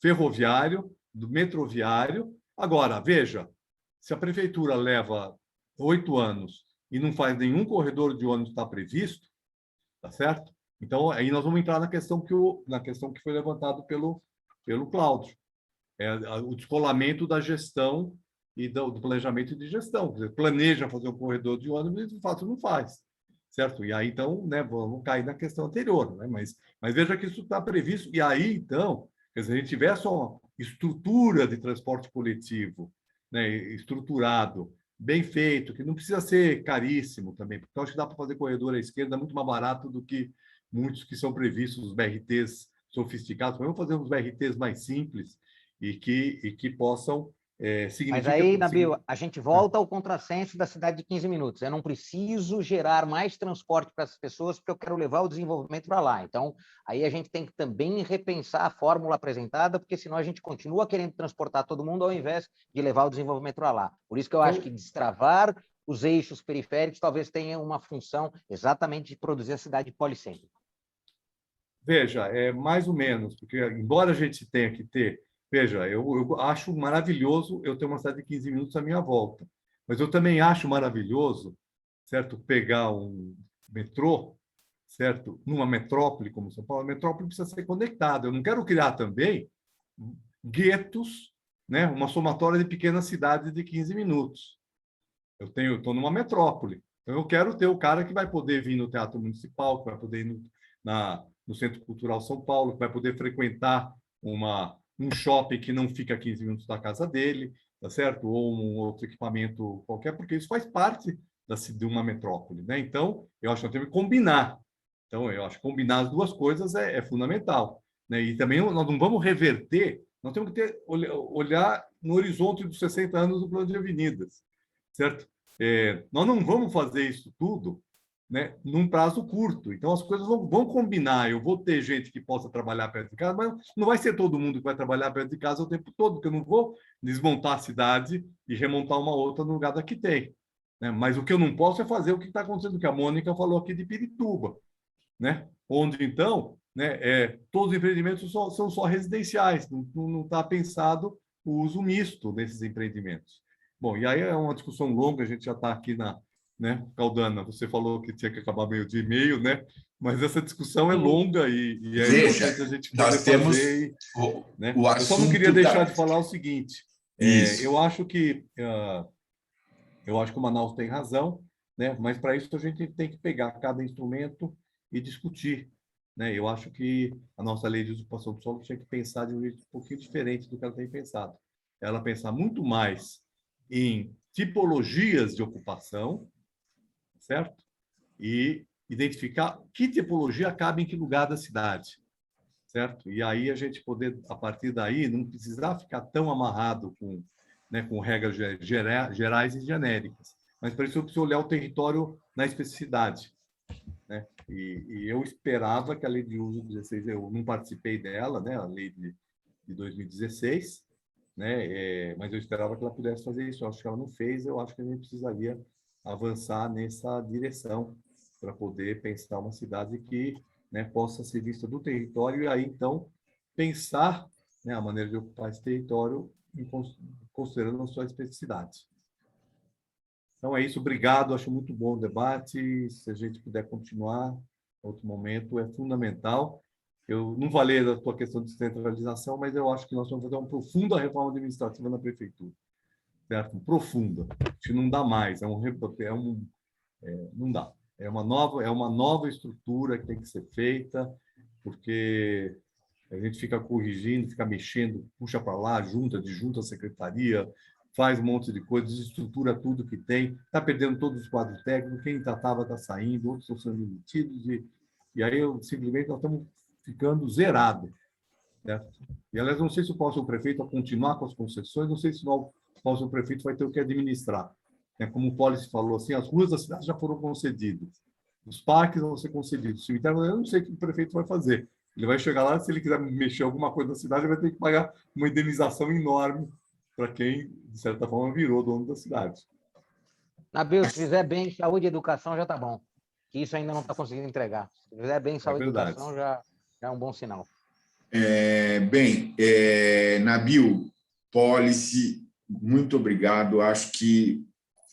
ferroviário, do metroviário. Agora, veja, se a prefeitura leva 8 anos e não faz nenhum corredor de ônibus que está previsto, tá certo? Então, aí nós vamos entrar na questão que foi levantada pelo Cláudio. O descolamento da gestão e do planejamento de gestão. Quer dizer, planeja fazer um corredor de ônibus e, de fato, não faz. Certo? E aí, então, né, vamos cair na questão anterior. Né? Mas veja que isso está previsto. E aí, então, quer dizer, se a gente tivesse uma estrutura de transporte coletivo, né, estruturado, bem feito, que não precisa ser caríssimo também, porque eu acho que dá para fazer corredor à esquerda muito mais barato do que muitos que são previstos, os BRTs sofisticados. Vamos fazer uns BRTs mais simples e que possam Mas aí, Nabil, a gente volta ao contrassenso da cidade de 15 minutos. Eu não preciso gerar mais transporte para as pessoas porque eu quero levar o desenvolvimento para lá. Então, aí a gente tem que também repensar a fórmula apresentada, porque senão a gente continua querendo transportar todo mundo ao invés de levar o desenvolvimento para lá. Por isso que eu acho que destravar os eixos periféricos talvez tenha uma função exatamente de produzir a cidade policêntrica. Veja, mais ou menos, porque embora a gente tenha que ter... Veja, eu acho maravilhoso eu ter uma cidade de 15 minutos à minha volta, mas eu também acho maravilhoso, certo, pegar um metrô, certo, numa metrópole como São Paulo. A metrópole precisa ser conectada. Eu não quero criar também guetos, né, uma somatória de pequenas cidades de 15 minutos. Eu estou numa metrópole, então eu quero ter o cara que vai poder vir no Teatro Municipal, que vai poder ir no Centro Cultural São Paulo, que vai poder frequentar um shopping que não fica a 15 minutos da casa dele, tá certo? Ou um outro equipamento qualquer, porque isso faz parte de uma metrópole, né? Então, eu acho que nós temos que combinar. Então, eu acho que combinar as duas coisas é fundamental, né? E também nós não vamos reverter, nós temos que olhar no horizonte dos 60 anos do plano de avenidas, certo? Nós não vamos fazer isso tudo, né, num prazo curto. Então, as coisas vão combinar. Eu vou ter gente que possa trabalhar perto de casa, mas não vai ser todo mundo que vai trabalhar perto de casa o tempo todo, porque eu não vou desmontar a cidade e remontar uma outra no lugar da que tem. Né? Mas o que eu não posso é fazer o que está acontecendo, que a Mônica falou aqui de Pirituba, né? Onde, então, né, todos os empreendimentos são só residenciais, não está pensado o uso misto desses empreendimentos. Bom, e aí é uma discussão longa, a gente já está aqui né, Caldana, você falou que tinha que acabar meio dia e meio, né? Mas essa discussão é longa e é importante a gente poder fazer. Né? Eu só não queria deixar de falar o seguinte: eu acho que o Manaus tem razão, né? Mas para isso a gente tem que pegar cada instrumento e discutir. Né? Eu acho que a nossa lei de usurpação do solo tinha que pensar de um jeito um pouquinho diferente do que ela tem pensado. Ela pensar muito mais em tipologias de ocupação, certo? E identificar que tipologia cabe em que lugar da cidade, certo? E aí a gente poder, a partir daí, não precisar ficar tão amarrado com regras gerais e genéricas. Mas para isso eu preciso olhar o território na especificidade. Né? E eu esperava que a lei de uso 16, eu não participei dela, né? A lei de 2016, né? Mas eu esperava que ela pudesse fazer isso. Eu acho que ela não fez, eu acho que a gente precisaria avançar nessa direção para poder pensar uma cidade que, né, possa ser vista do território e aí, então, pensar, né, a maneira de ocupar esse território considerando a sua especificidade. Então, é isso. Obrigado. Acho muito bom o debate. Se a gente puder continuar em outro momento, é fundamental. Eu não falei da tua questão de descentralização, mas eu acho que nós vamos fazer uma profunda reforma administrativa na prefeitura. Certo? Profunda. Acho que não dá mais. Não dá. É uma nova estrutura que tem que ser feita, porque a gente fica corrigindo, fica mexendo, puxa para lá, junta a secretaria, faz um monte de coisa, desestrutura tudo que tem, está perdendo todos os quadros técnicos, quem estava está saindo, outros estão sendo demitidos, e aí simplesmente nós estamos ficando zerados. Certo? E, aliás, não sei se o próximo prefeito vai continuar com as concessões, não sei se o próximo prefeito vai ter o que administrar. Como o Policy falou, assim, as ruas da cidade já foram concedidas, os parques vão ser concedidos, o cemitério, eu não sei o que o prefeito vai fazer. Ele vai chegar lá, se ele quiser mexer alguma coisa na cidade, ele vai ter que pagar uma indenização enorme para quem, de certa forma, virou dono da cidade. Nabil, se fizer bem, saúde e educação já está bom. que isso ainda não está conseguindo entregar. Se fizer bem saúde e educação, já é um bom sinal. Nabil, Policy, muito obrigado. Acho que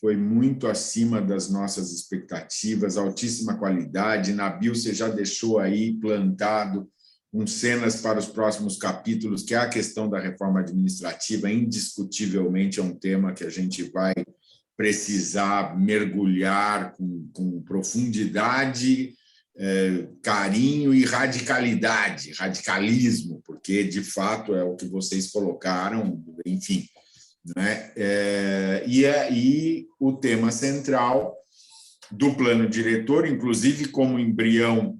foi muito acima das nossas expectativas, altíssima qualidade. Nabil, você já deixou aí plantado cenas para os próximos capítulos, que é a questão da reforma administrativa. Indiscutivelmente é um tema que a gente vai precisar mergulhar com profundidade, carinho e radicalismo, porque, de fato, é o que vocês colocaram, enfim. Né? E o tema central do plano diretor, inclusive como embrião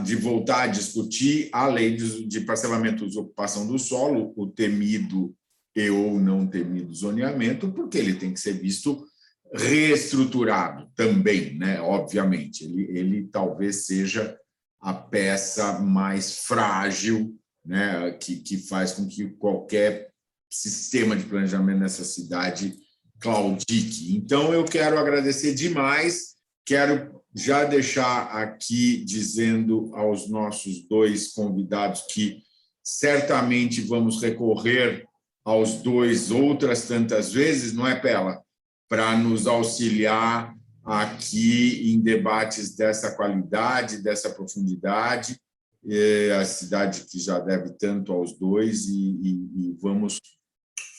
de voltar a discutir a lei de parcelamento de ocupação do solo, o temido e ou não temido zoneamento, porque ele tem que ser visto reestruturado também, né? Obviamente. Ele talvez seja a peça mais frágil, né? que faz com que qualquer sistema de planejamento nessa cidade claudique. Então, eu quero agradecer demais, quero já deixar aqui dizendo aos nossos dois convidados que certamente vamos recorrer aos dois outras tantas vezes, não é, Pela? Para nos auxiliar aqui em debates dessa qualidade, dessa profundidade, a cidade que já deve tanto aos dois, e vamos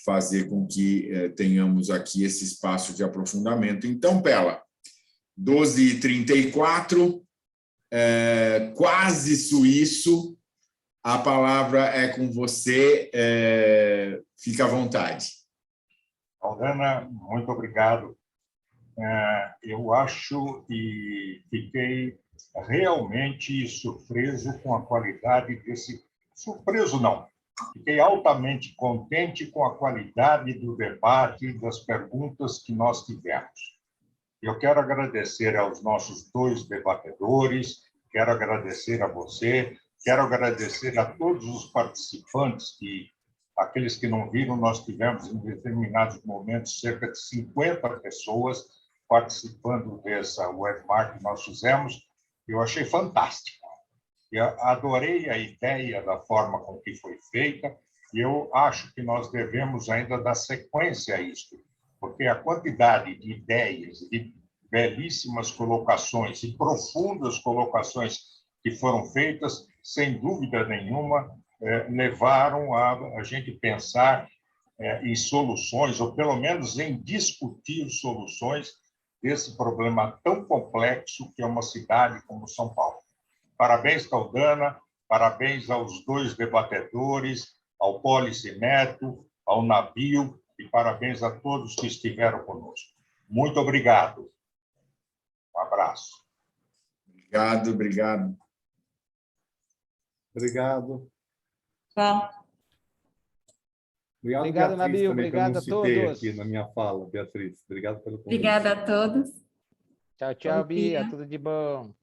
fazer com que tenhamos aqui esse espaço de aprofundamento. Então, Pela, 12h34, quase suíço, a palavra é com você, fica à vontade. Aldana, muito obrigado. Eu acho e fiquei realmente surpreso com a qualidade desse... Surpreso não, fiquei altamente contente com a qualidade do debate e das perguntas que nós tivemos. Eu quero agradecer aos nossos dois debatedores, quero agradecer a você, quero agradecer a todos os participantes, aqueles que não viram, nós tivemos em determinados momentos cerca de 50 pessoas participando dessa webinar que nós fizemos. Eu achei fantástico. Eu adorei a ideia da forma com que foi feita, e eu acho que nós devemos ainda dar sequência a isso, porque a quantidade de ideias, de belíssimas colocações e profundas colocações que foram feitas, sem dúvida nenhuma, levaram a gente pensar em soluções, ou pelo menos em discutir soluções desse problema tão complexo que é uma cidade como São Paulo. Parabéns, Caldana, parabéns aos dois debatedores, ao Policy Neto, ao Nabil, e parabéns a todos que estiveram conosco. Muito obrigado. Um abraço. Obrigado, obrigado. Obrigado. Bom. Obrigado, Nabil. Obrigado a todos. Aqui na minha fala, Beatriz. Obrigado pelo convite. Obrigada a todos. Tchau, tchau, Bia. Tudo de bom.